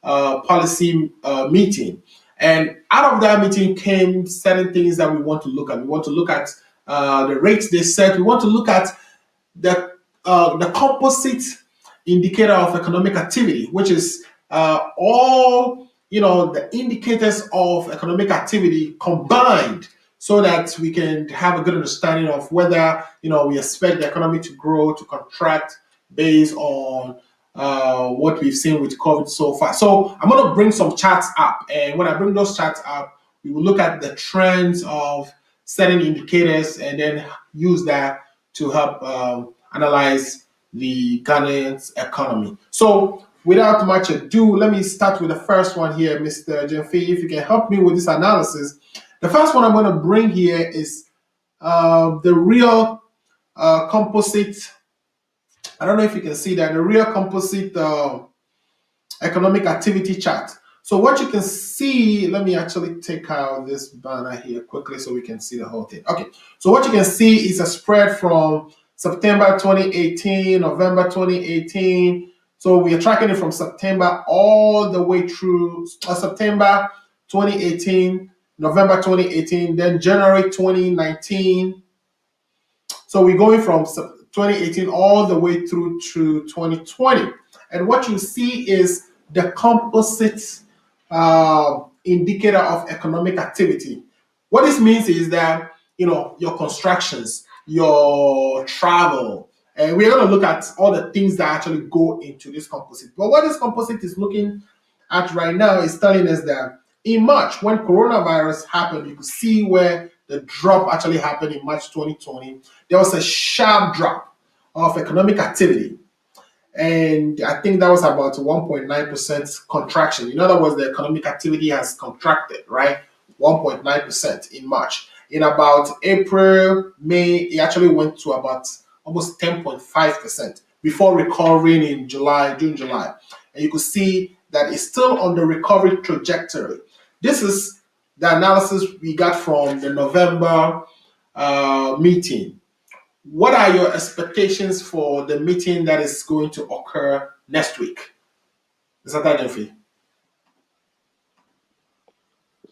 policy meeting. And out of that meeting came certain things that we want to look at. We want to look at the rates they set. We want to look at the composite indicator of economic activity, which is all the indicators of economic activity combined, so that we can have a good understanding of whether we expect the economy to grow, to contract, based on what we've seen with COVID so far. So I'm going to bring some charts up, and when I bring those charts up, we will look at the trends of certain indicators and then use that to help analyze the Ghanaian economy. So without much ado, let me start with the first one here, Mr. Jemfi. If you can help me with this analysis. The first one I'm going to bring here is the real composite. I don't know if you can see that, the real composite economic activity chart. So what you can see, let me actually take out this banner here quickly so we can see the whole thing. Okay, so what you can see is a spread from September 2018, November 2018. So we are tracking it from September all the way through September 2018, November 2018, then January 2019. So we're going from 2018 all the way through to 2020. And what you see is the composite indicator of economic activity. What this means is that, your constructions, your travel, and we're going to look at all the things that actually go into this composite. But what this composite is looking at right now is telling us that in March, when coronavirus happened, you could see where the drop actually happened in March 2020. There was a sharp drop of economic activity. And I think that was about 1.9% contraction. In other words, the economic activity has contracted, right? 1.9% in March. In about April, May, it actually went to about almost 10.5% before recovering in June, July. And you could see that it's still on the recovery trajectory. This is the analysis we got from the November meeting. What are your expectations for the meeting that is going to occur next week? Is that Jeffrey?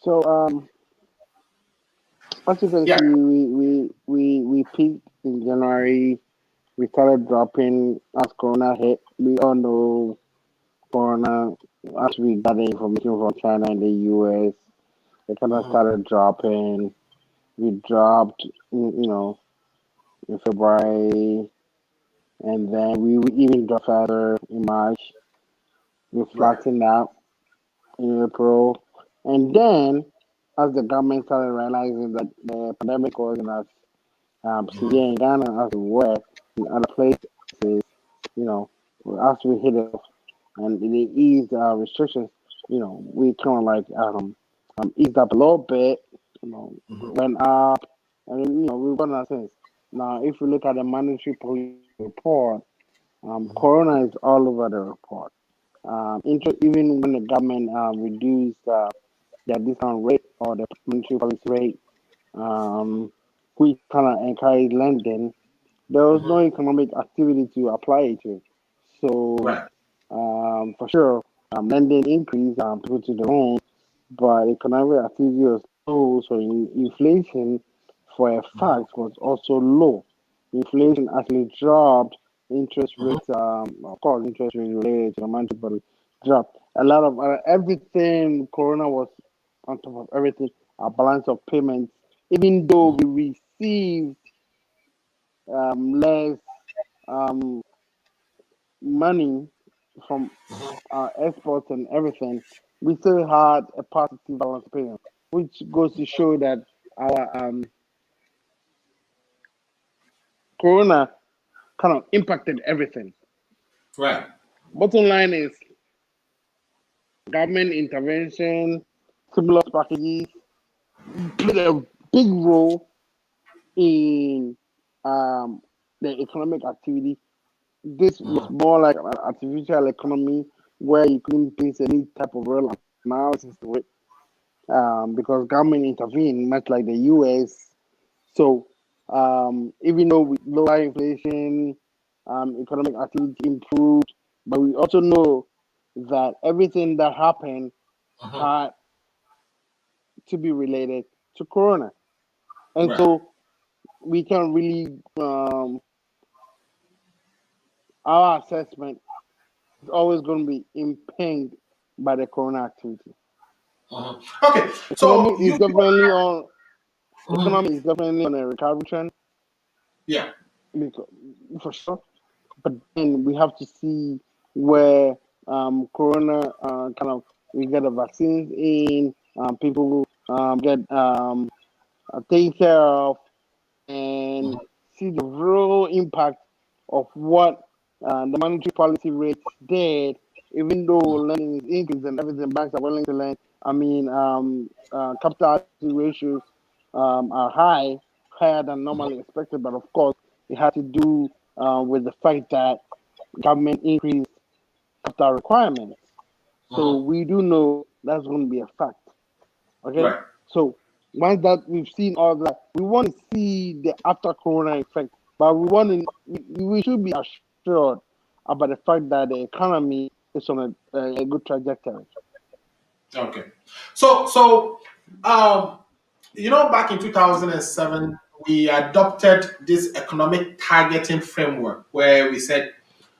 So, as you can see, we peaked in January. We started dropping as Corona hit. We all know Corona, as we got the information from China and the US, it kind of started dropping. We dropped, in February, and then we even dropped further in March. We flattened out in April, and then as the government started realizing that the pandemic wasn't as severe in Ghana as it was in other places, after we hit it and they eased restrictions, we kind of like eased up a little bit, went up, and we went on since. Now, if you look at the monetary policy report, Corona is all over the report. Even when the government reduced their discount rate or the monetary policy rate, which kind of encouraged lending, there was no economic activity to apply it to. So, for sure, lending increased, people to the loan, but economic activity was low, so inflation for a fact was also low. Inflation actually dropped. Interest rates, of course, interest rates related to the monetary policy dropped. A lot of everything, Corona was on top of everything. Our balance of payments, even though we received less money from our exports and everything, we still had a positive balance of payment, which goes to show that our Corona kind of impacted everything. Right. Bottom line is government intervention, stimulus packages played a big role in the economic activity. This was more like an artificial economy where you couldn't place any type of real analysis to it because government intervened, much like the US. So even though with lower inflation, economic activity improved, but we also know that everything that happened had to be related to Corona. And so we can really, our assessment is always going to be impinged by the Corona activity. Okay, so economy is definitely on. Economy is definitely on a recovery trend. Yeah, for sure. But then we have to see where Corona kind of we get the vaccines in, people get taken care of, and see the real impact of what the monetary policy rate did. Even though lending is increased and everything, banks are willing to lend. I mean, capital ratios are higher than normally expected. But of course, it had to do with the fact that government increased capital requirements. So we do know that's going to be a fact. Okay. Right. So once that we've seen all that, we want to see the after Corona effect. But we should be assured about the fact that the economy is on a good trajectory. Okay. So Back in 2007, we adopted this economic targeting framework where we said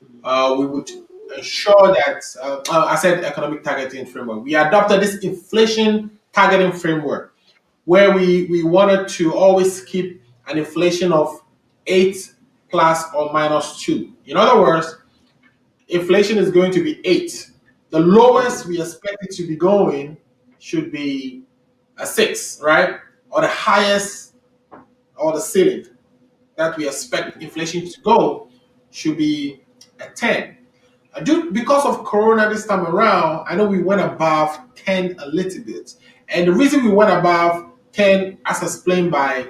we would ensure that, I said economic targeting framework. We adopted this inflation targeting framework where we wanted to always keep an inflation of 8 plus or minus 2. In other words, inflation is going to be 8. The lowest we expect it to be going should be a 6, right? Or the highest or the ceiling that we expect inflation to go should be a 10. Because of Corona this time around, I know we went above 10 a little bit. And the reason we went above 10, as explained by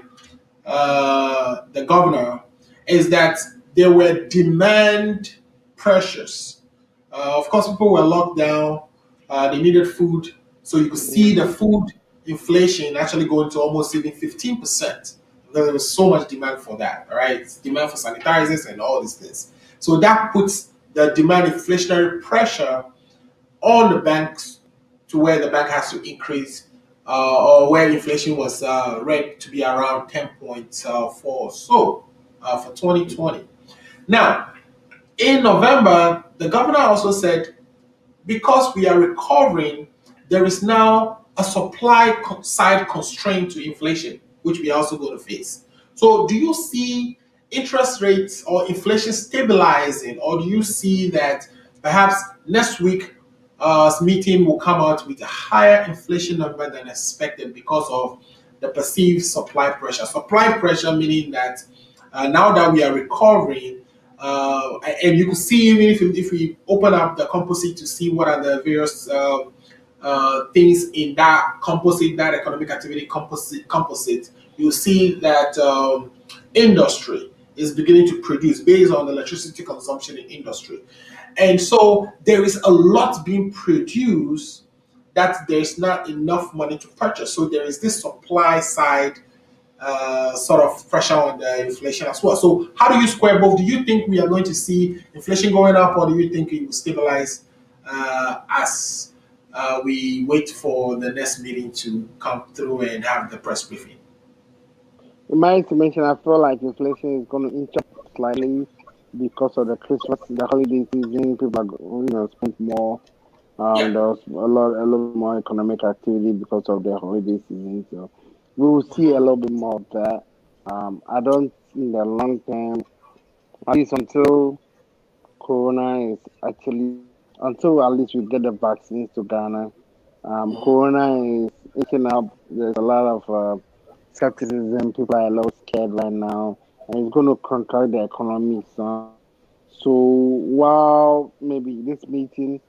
the governor, is that there were demand pressures. Of course, people were locked down. They needed food. So you could see the food inflation actually going to almost even 15% because there was so much demand for that, all right? Demand for sanitizers and all these things. So that puts the demand inflationary pressure on the banks to where the bank has to increase or where inflation was read to be around 10.4 or so for 2020. Now, in November, the governor also said because we are recovering, there is now a supply side constraint to inflation, which we are also going to face. So, do you see interest rates or inflation stabilizing, or do you see that perhaps next week meeting will come out with a higher inflation number than expected because of the perceived supply pressure? Supply pressure meaning that now that we are recovering, and you can see even if we open up the composite to see what are the various things in that composite, that economic activity composite, you see that industry is beginning to produce based on the electricity consumption in industry. And so there is a lot being produced that there's not enough money to purchase. So there is this supply side sort of pressure on the inflation as well. So how do you square both? Do you think we are going to see inflation going up, or do you think it will stabilize as we wait for the next meeting to come through and have the press briefing? In my estimation, I feel like inflation is going to inch up slightly because of the Christmas, the holiday season. People are spend more. Yeah. There's a little more economic activity because of the holiday season. So we will see a little bit more of that. I don't in the long term, at least until Corona is until at least we get the vaccines to Ghana. Corona is eating up. There's a lot of skepticism. People are a little scared right now, and it's going to contract the economy. So while maybe this meeting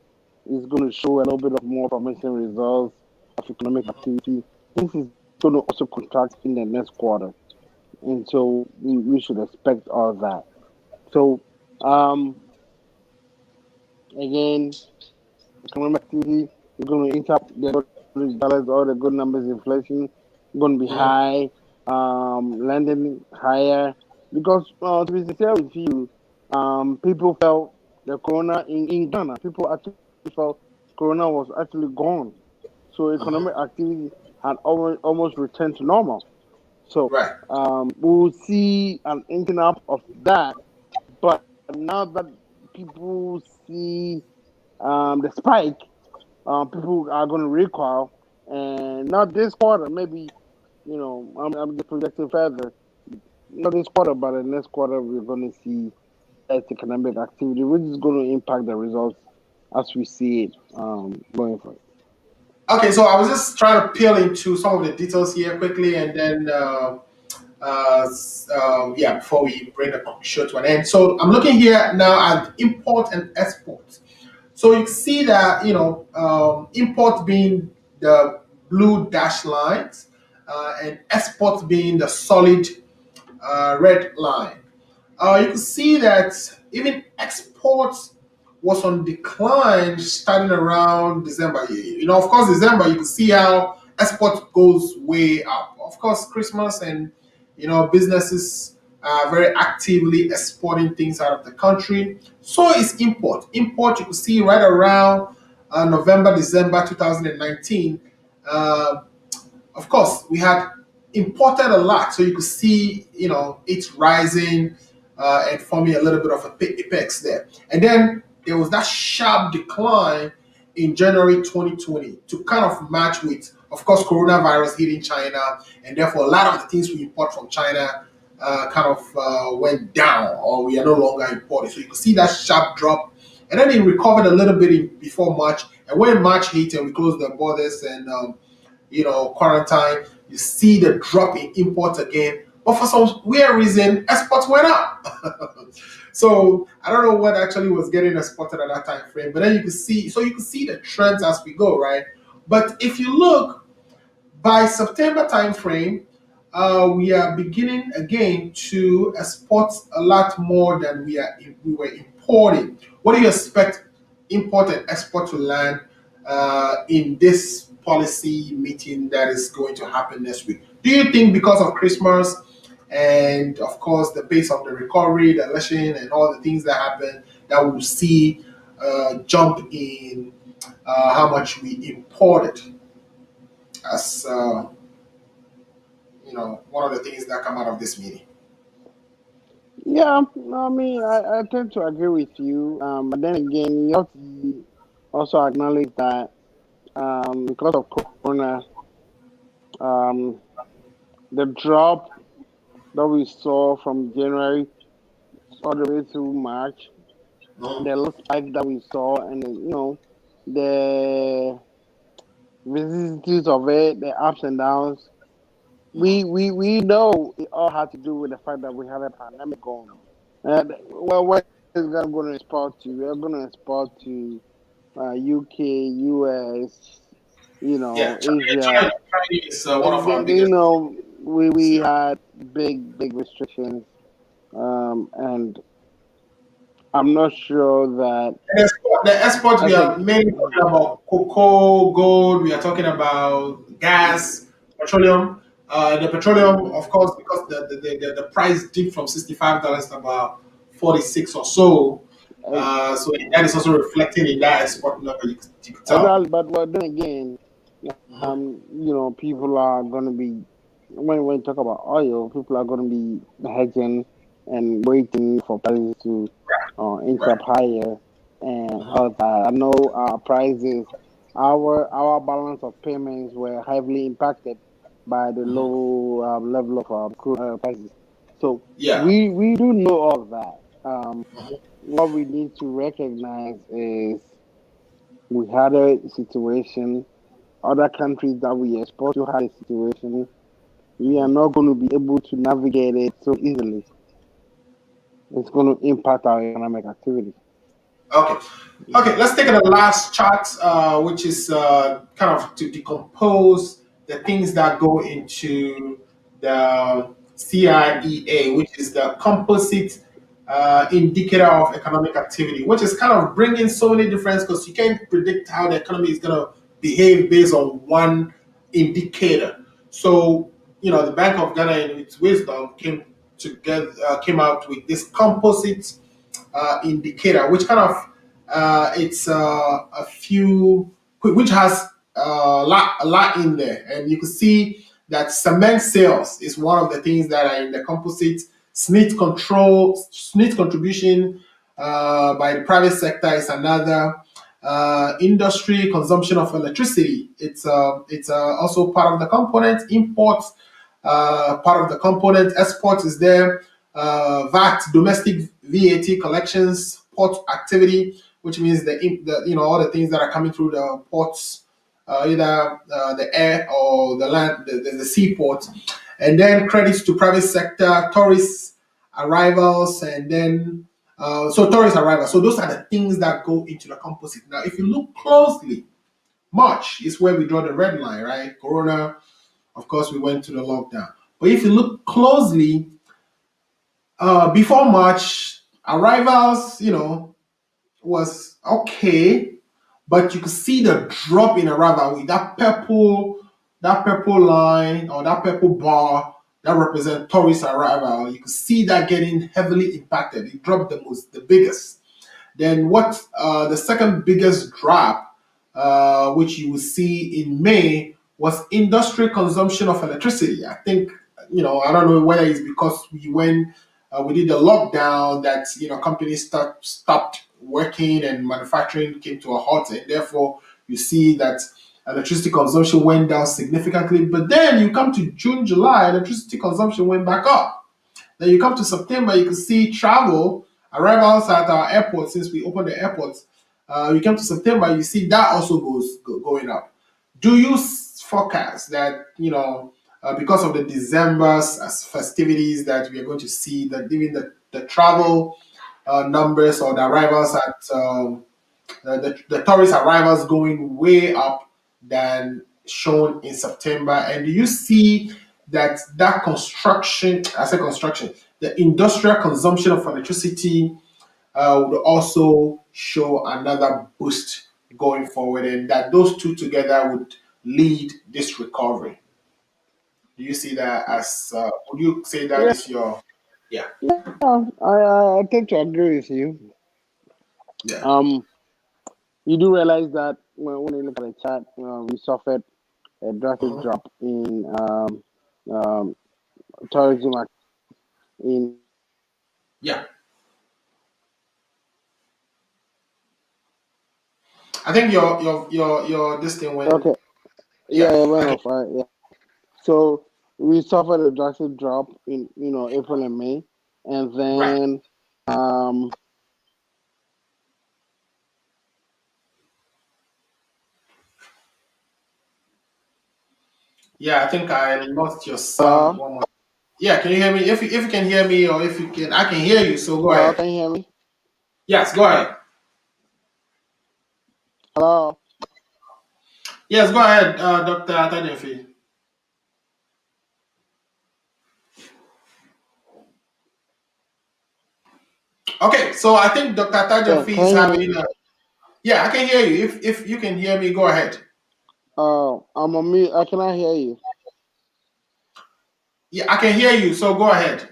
is going to show a little bit of more promising results of economic activity, this is going to also contract in the next quarter, and so we should expect all that. So again, economic activity is going to inch up the dollars, all the good numbers. Inflation going to be high, lending higher, because to be sincere with you, people felt the corona in Ghana. People actually felt corona was actually gone, so economic activity had almost returned to normal. So Right. we'll see an inching up of that, but now that people see the spike, people are going to recoil, and not this quarter. Maybe I'm just projecting further. Not this quarter, but the next quarter, we're going to see that economic activity, which is going to impact the results as we see it going forward. Okay, so I was just trying to peel into some of the details here quickly, and then before we bring the show to an end. So I'm looking here now at import and export. So you can see that import being the blue dash lines, and export being the solid red line. You can see that even exports was on decline starting around December. Of course, December, you can see how export goes way up. Of course, Christmas and, businesses are very actively exporting things out of the country. So is import. Import, you can see right around November, December 2019, of course, we had imported a lot, so you could see, it rising and forming a little bit of a apex there. And then there was that sharp decline in January 2020 to kind of match with, of course, coronavirus hitting China, and therefore a lot of the things we import from China kind of went down, or we are no longer importing. So you can see that sharp drop, and then it recovered a little bit before March. And when March hit and we closed the borders and quarantine, you see the drop in imports again. But for some weird reason, exports went up. So I don't know what actually was getting exported at that time frame. But then you can see the trends as we go, right? But if you look by September time frame, we are beginning again to export a lot more than we were importing. What do you expect import and export to land in this policy meeting that is going to happen next week? Do you think because of Christmas and of course the pace of the recovery, the election, and all the things that happen, that we'll see a jump in how much we imported as one of the things that come out of this meeting? Yeah, I mean, I tend to agree with you. But then again, you have to also acknowledge that because of Corona, the drop that we saw from January all the way to March, the little spike that we saw, and the vicissitudes of it, the ups and downs. We know it all had to do with the fact that we had a pandemic going on. Well, where is that going to export to? We're going to export to UK, US, Asia. China is one of our biggest. We had big restrictions, and I'm not sure that the exports we are mainly talking about cocoa, gold. We are talking about gas, petroleum. The petroleum, of course, because the price dipped from $65 to about 46 or so. So that is also reflecting in that export number. You could tell. But then again, people are going to be, when we talk about oil, people are going to be hedging and waiting for prices to inch up higher and all that. I know our prices, our balance of payments were heavily impacted by the low level of crude prices. So we do know all of that. What we need to recognize is we had a situation, other countries that we export to had a situation. We are not going to be able to navigate it so easily. It's going to impact our economic activity. Okay. Let's take the last chart, which is kind of to decompose the things that go into the CIEA, which is the composite indicator of economic activity, which is kind of bringing so many different, because you can't predict how the economy is going to behave based on one indicator. So, the Bank of Ghana, in its wisdom, came out with this composite indicator, which kind of it's a few, which has a lot in there, and you can see that cement sales is one of the things that are in the composite. SNIT contribution by the private sector is another. Industry consumption of electricity, it's also part of the component. Imports, part of the component. Export is there. VAT, domestic VAT collections, port activity, which means all the things that are coming through the ports, either the air or the land, the seaport. And then credits to private sector, tourist arrivals, and then tourist arrivals. So those are the things that go into the composite. Now, if you look closely, March is where we draw the red line, right? Corona, of course, we went to the lockdown. But if you look closely, before March, arrivals, was okay, but you could see the drop in arrival with that purple line or that purple bar that represents tourist arrival. You could see that getting heavily impacted. It dropped the biggest. Then the second biggest drop, which you will see in May, was industrial consumption of electricity. I think, I don't know whether it's because we did the lockdown that, companies stopped working and manufacturing came to a halt, and therefore you see that electricity consumption went down significantly. But then you come to June, July, electricity consumption went back up. Then you come to September, you can see travel, arrivals at our airports, since we opened the airports. You come to September, you see that also going up. Do you forecast that, because of the December's festivities, that we are going to see that even the travel numbers or the arrivals at the tourist arrivals going way up than shown in September? And do you see that construction, the industrial consumption of electricity would also show another boost going forward, and that those two together would lead this recovery? Do you see that as, would you say that is your, yeah? I tend to agree with you. Yeah. You do realize that when you look at the chart, we suffered a drastic drop in tourism in. Yeah. I think your this thing went. Okay. Yeah, it went off. Right. Yeah. So we suffered a drastic drop in April and May, and then Yeah, I think I lost your sound. One more. Yeah, can you hear me? If you can hear me, or if you can, I can hear you. So go ahead. Can you hear me? Yes, go ahead. Hello. Yes, go ahead, Dr. Tajenfi. Okay, so I think Dr. Tajenfi is having. Yeah, I can hear you. If you can hear me, go ahead. I'm on mute. I cannot hear you. Yeah, I can hear you. So go ahead.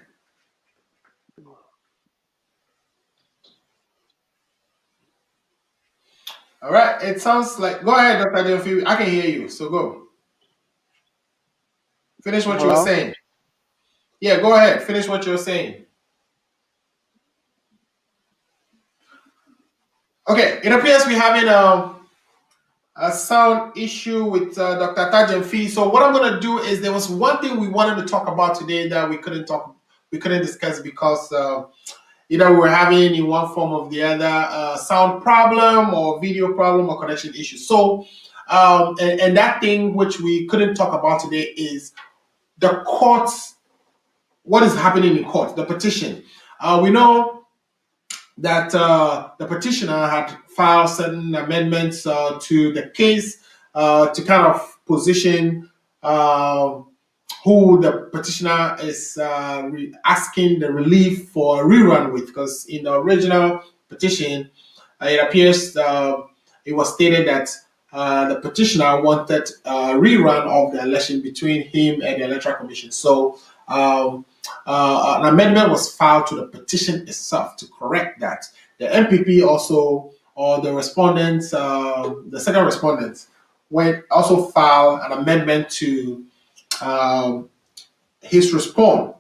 All right. It sounds like. Go ahead, Dr. Tajenfi. I can hear you. So go. Finish what you were saying. Yeah, go ahead. Finish what you were saying. Okay, it appears we're having a sound issue with Dr. Tajenfi. So what I'm going to do is, there was one thing we wanted to talk about today that we couldn't discuss because either we were having, in one form or the other, sound problem or video problem or connection issue. So and that thing which we couldn't talk about today is the courts. What is happening in court? The petition. We know that the petitioner had filed certain amendments to the case to kind of position who the petitioner is asking the relief for a rerun with, because in the original petition, it appears it was stated that the petitioner wanted a rerun of the election between him and the Electoral Commission. So an amendment was filed to the petition itself to correct that. The MPP also, or the respondents, the second respondents, also filed an amendment to his response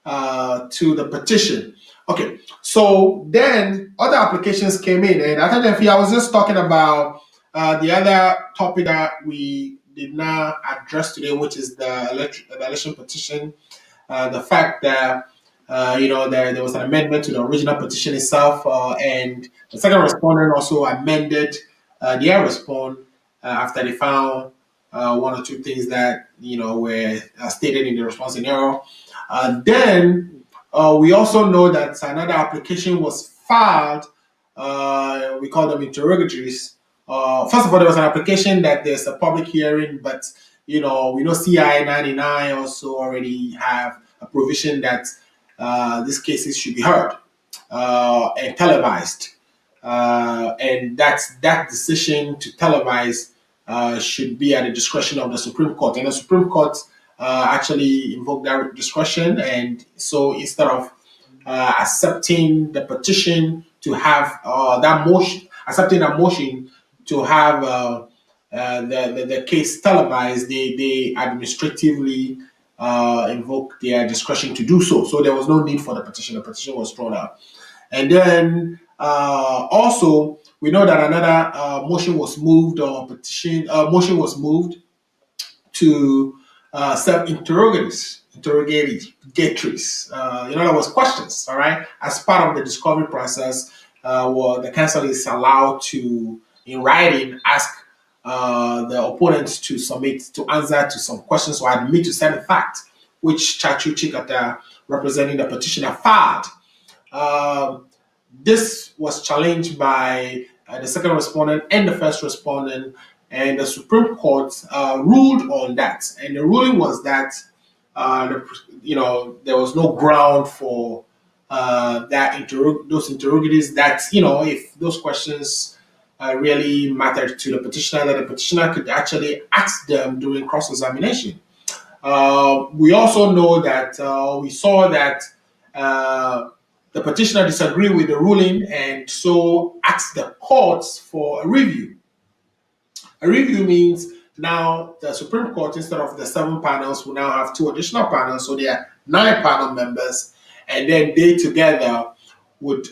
to the petition. Okay, so then other applications came in, and I was just talking about the other topic that we did not address today, which is the election petition. The fact that there was an amendment to the original petition itself, and the second respondent also amended their response after they found one or two things that were stated in the response in error. Then we also know that another application was filed. We call them interrogatories. First of all, there was an application that there's a public hearing, but we know CI 99 also already have a provision that these cases should be heard and televised. And that decision to televise should be at the discretion of the Supreme Court. And the Supreme Court actually invoked that discretion. And so instead of accepting the petition to have accepting a motion to have the case televised, they administratively invoked their discretion to do so. So there was no need for the petition. The petition was thrown out. And then also, we know that another motion was moved, or petition motion was moved to serve interrogatories. In other words, questions. All right, as part of the discovery process, where the counsel is allowed to, in writing, ask the opponents to answer to some questions or admit to certain facts, which Chachu Chikata, representing the petitioner, filed. This was challenged by the second respondent and the first respondent, and the Supreme Court ruled on that. And the ruling was that there was no ground for those interrogatories. That if those questions really mattered to the petitioner, that the petitioner could actually ask them during cross-examination. We also know that we saw that the petitioner disagreed with the ruling and so asked the courts for a review. A review means now the Supreme Court, instead of the 7 panels, will now have 2 additional panels, so there are 9 panel members, and then they together would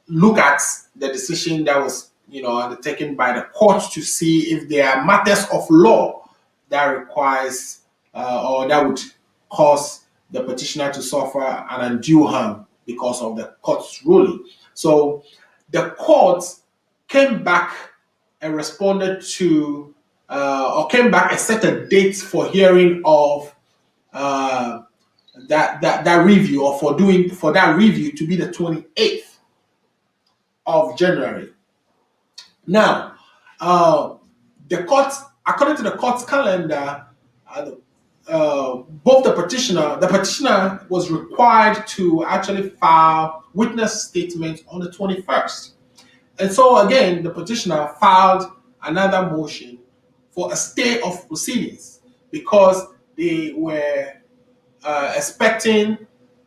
look at the decision that was undertaken by the court to see if there are matters of law that requires or that would cause the petitioner to suffer an undue harm because of the court's ruling. So the court came back and responded to, or came back and set a date for hearing of that review, or for that review to be the 28th of January. Now, the court, according to the court's calendar, both the petitioner was required to actually file witness statements on the 21st. And so again, the petitioner filed another motion for a stay of proceedings because they were expecting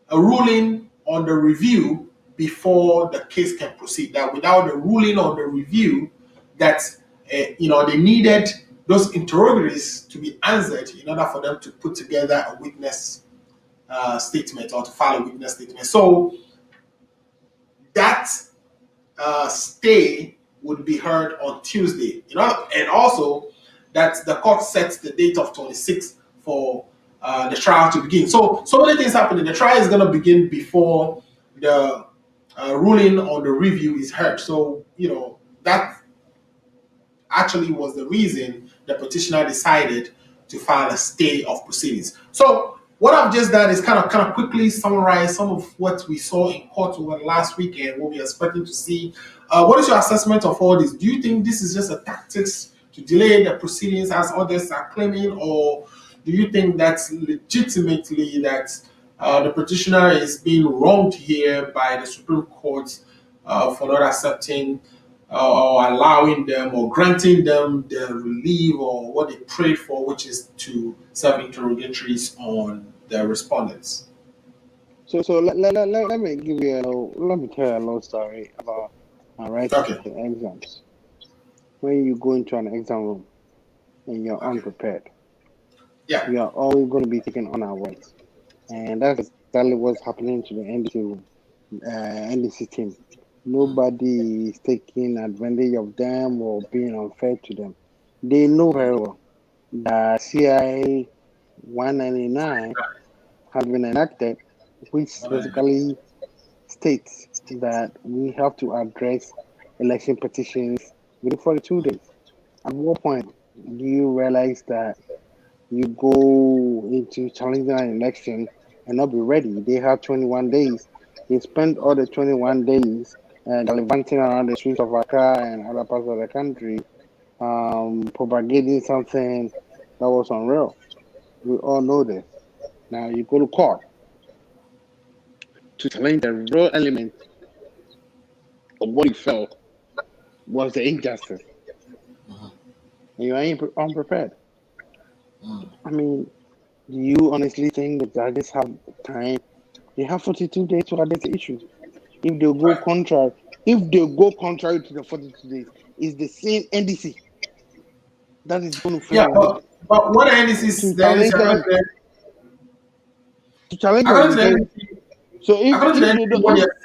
a ruling on the review before the case can proceed. That without the ruling on the review, that they needed those interrogatories to be answered in order for them to put together a witness statement, or to file a witness statement. So that stay would be heard on Tuesday, and also that the court sets the date of 26th for the trial to begin. So many things happening. The trial is going to begin before the ruling on the review is heard. So that actually was the reason the petitioner decided to file a stay of proceedings. So what I've just done is kind of quickly summarize some of what we saw in court over the last weekend, what we're expecting to see. What is your assessment of all this? Do you think this is just a tactics to delay the proceedings, as others are claiming, or do you think that's legitimately that the petitioner is being wronged here by the Supreme Court for not accepting or allowing them or granting them the relief or what they prayed for, which is to serve interrogatories on the respondents? So let me give you let me tell you a little story about my writing the exams. When you go into an exam room and you're unprepared, you are always going to be taken on our words, and that's exactly what's happening to the NDC room, NDC team. Nobody is taking advantage of them or being unfair to them. They know very well that CIA 199 has been enacted, which basically states that we have to address election petitions within 42 days. At what point do you realize that you go into challenging an election and not be ready? They have 21 days. They spend all the 21 days gallivanting around the streets of Accra and other parts of the country, propagating something that was unreal. We all know this. Now you go to court to challenge the real element of what you felt was the injustice. And you are unprepared. I mean, do you honestly think that judges have time? They have 42 days to address the issue. If they go contrary to the 42 days, it's the same NDC that is going to Yeah, fail. but what NDC To challenge them, to challenge them. according to the NDC, So if according to the they NDC, don't, what they're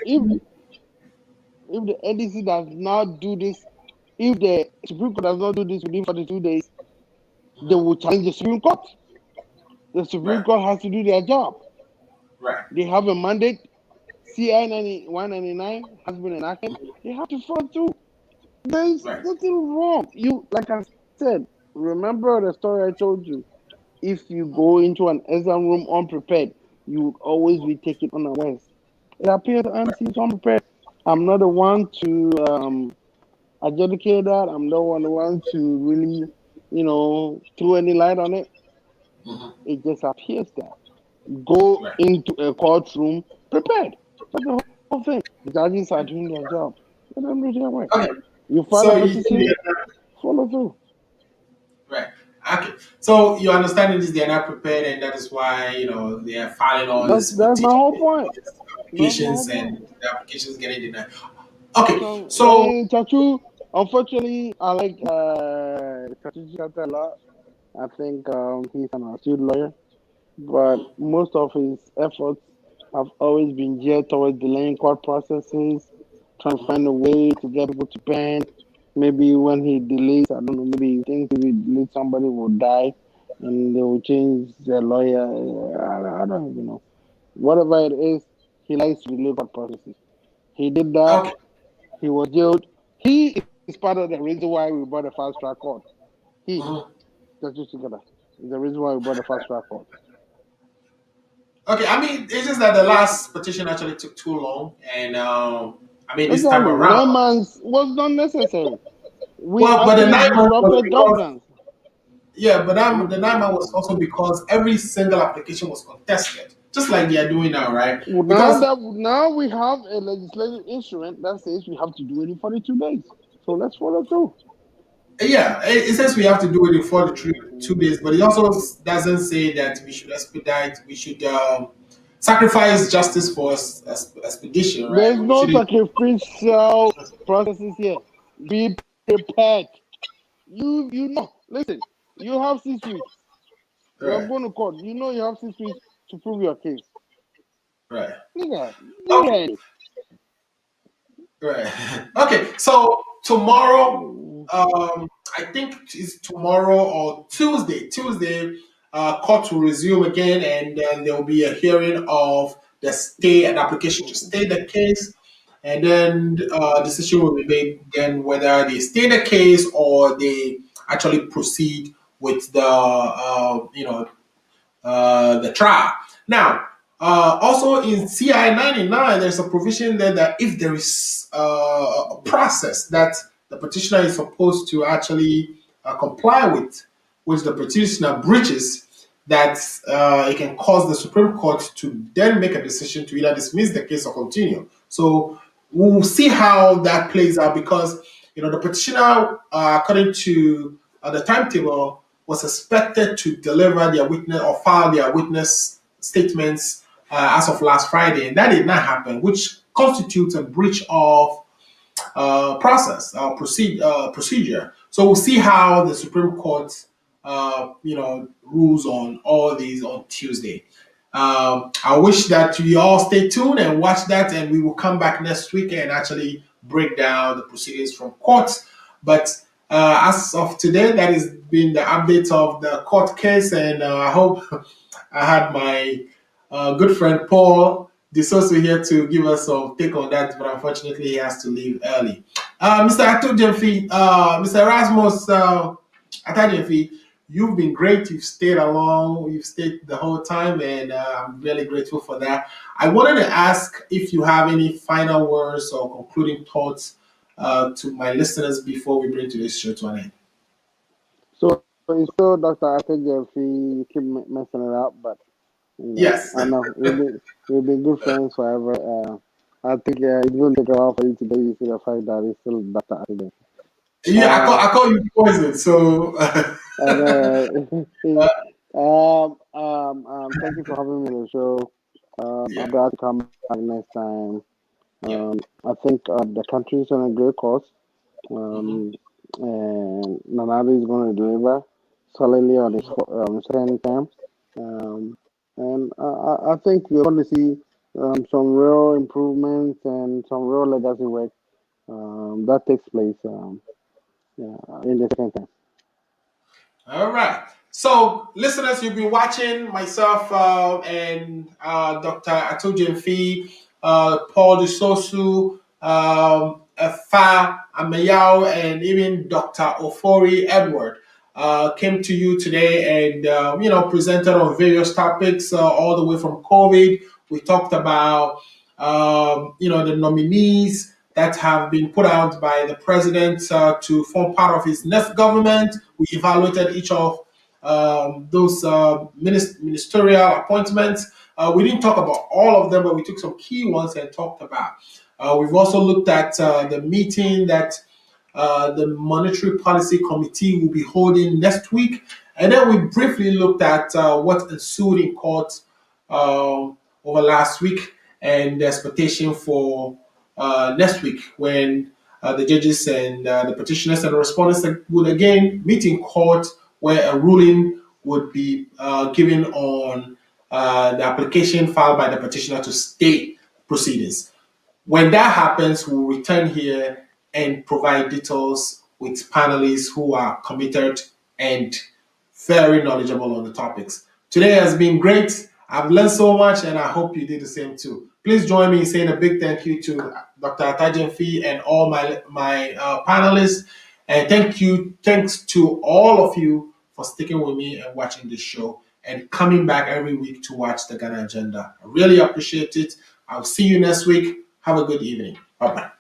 if the NDC does not do this, if the Supreme Court does not do this within 42 days, they will challenge the Supreme Court. The Supreme Court has to do their job. right. They have a mandate. CI 199 has been enacted. They have to follow through. There's nothing wrong. You, like I said, remember the story I told you. If you go into an exam room unprepared, you will always be taken unawares. It appears the NDC is unprepared. I'm not the one to adjudicate that. I'm not the one to really, throw any light on it. It just appears that. Go into a courtroom prepared. That's the whole thing. The judges are doing their job. Let them do their work. Okay. You file So a petition, follow through. Right. Okay. So your understanding is they're not prepared, and that is why they are filing all these That's my whole point. applications, and the applications getting denied. Okay. So So Chachu, unfortunately, I like Chachu Chata a lot. I think he's an ensued lawyer, but most of his efforts have always been geared towards delaying court processes, trying to find a way to get people to bend. Maybe when he delays, I don't know, maybe he thinks if he delays, somebody will die and they will change their lawyer. I don't even know. Whatever it is, he likes to delay court processes. He did that. okay. He was jailed. He is part of the reason why we bought a fast track court. He, just together, is the reason why we bought a fast track court. Okay. I mean, it's just that the last petition actually took too long, and this time Exactly. around. 9 months was not necessary. We But the 9 months was disrupted because, governance. yeah, but the 9 months was also because every single application was contested, just like they are doing now, right? Well, Because now we have a legislative instrument that says we have to do it in 42 days. So let's follow through. yeah, it says we have to do it in 42 days, but it also doesn't say that we should expedite. We should sacrifice justice for expedition, right? There's We no shouldn't. sacrificial processes here. Be prepared. You know, listen, you have 6 weeks. You are Right, going to court. You know you have 6 weeks to prove your case. right. Nigga, Okay, ready. right. Okay, so tomorrow, I think it's tomorrow or Tuesday. Court will resume again, and then there will be a hearing of the stay and application to stay the case, and then decision will be made then whether they stay the case or they actually proceed with the trial. Now, also in CI 99, there's a provision there that if there is a process that the petitioner is supposed to actually comply with, which the petitioner breaches, that it can cause the Supreme Court to then make a decision to either dismiss the case or continue. So we'll see how that plays out because the petitioner, according to the timetable, was expected to deliver their witness or file their witness statements as of last Friday, and that did not happen, which constitutes a breach of procedure. So we'll see how the Supreme Court, rules on all these on Tuesday. I wish that we all stay tuned and watch that, and we will come back next week and actually break down the proceedings from courts. But as of today, that has been the update of the court case, and I hope I had my good friend Paul D'Souza here to give us some take on that, but unfortunately he has to leave early. Mr. Atujemfi, Mr. Erasmus Atajemfi, you've been great. You've stayed along. You've stayed the whole time, and I'm really grateful for that. I wanted to ask if you have any final words or concluding thoughts to my listeners before we bring today's show to an end. So Dr. Atajemfi, you keep messing it up, but yes, I know we've been good friends forever. I think it will take a while for you to get used to the fact that it's still Dr. Atajemfi. Yeah, I call you poison. So. Thank you for having me on the show. I'm glad to come back next time. I think the country is on a great course. and Nanado is going to deliver solidly on his second term. And I think we're going to see some real improvements and some real legacy work that takes place in the second term. All right. So, listeners, you've been watching myself and Dr. Atojemfi, Paul Dusosu, Fa Amayao, and even Dr. Ofori Edward came to you today and presented on various topics all the way from COVID. We talked about the nominees that have been put out by the president to form part of his next government. We evaluated each of those ministerial appointments. We didn't talk about all of them, but we took some key ones and talked about. We've also looked at the meeting that the Monetary Policy Committee will be holding next week. And then we briefly looked at what ensued in court over last week and the expectation for next week when the judges and the petitioners and the respondents would again meet in court where a ruling would be given on the application filed by the petitioner to stay proceedings. When that happens, we'll return here and provide details with panelists who are committed and very knowledgeable on the topics. Today has been great. I've learned so much, and I hope you did the same too. Please join me in saying a big thank you to Dr. Atajemfi and all my panelists. And thanks to all of you for sticking with me and watching this show and coming back every week to watch the Ghana Agenda. I really appreciate it. I'll see you next week. Have a good evening. Bye-bye.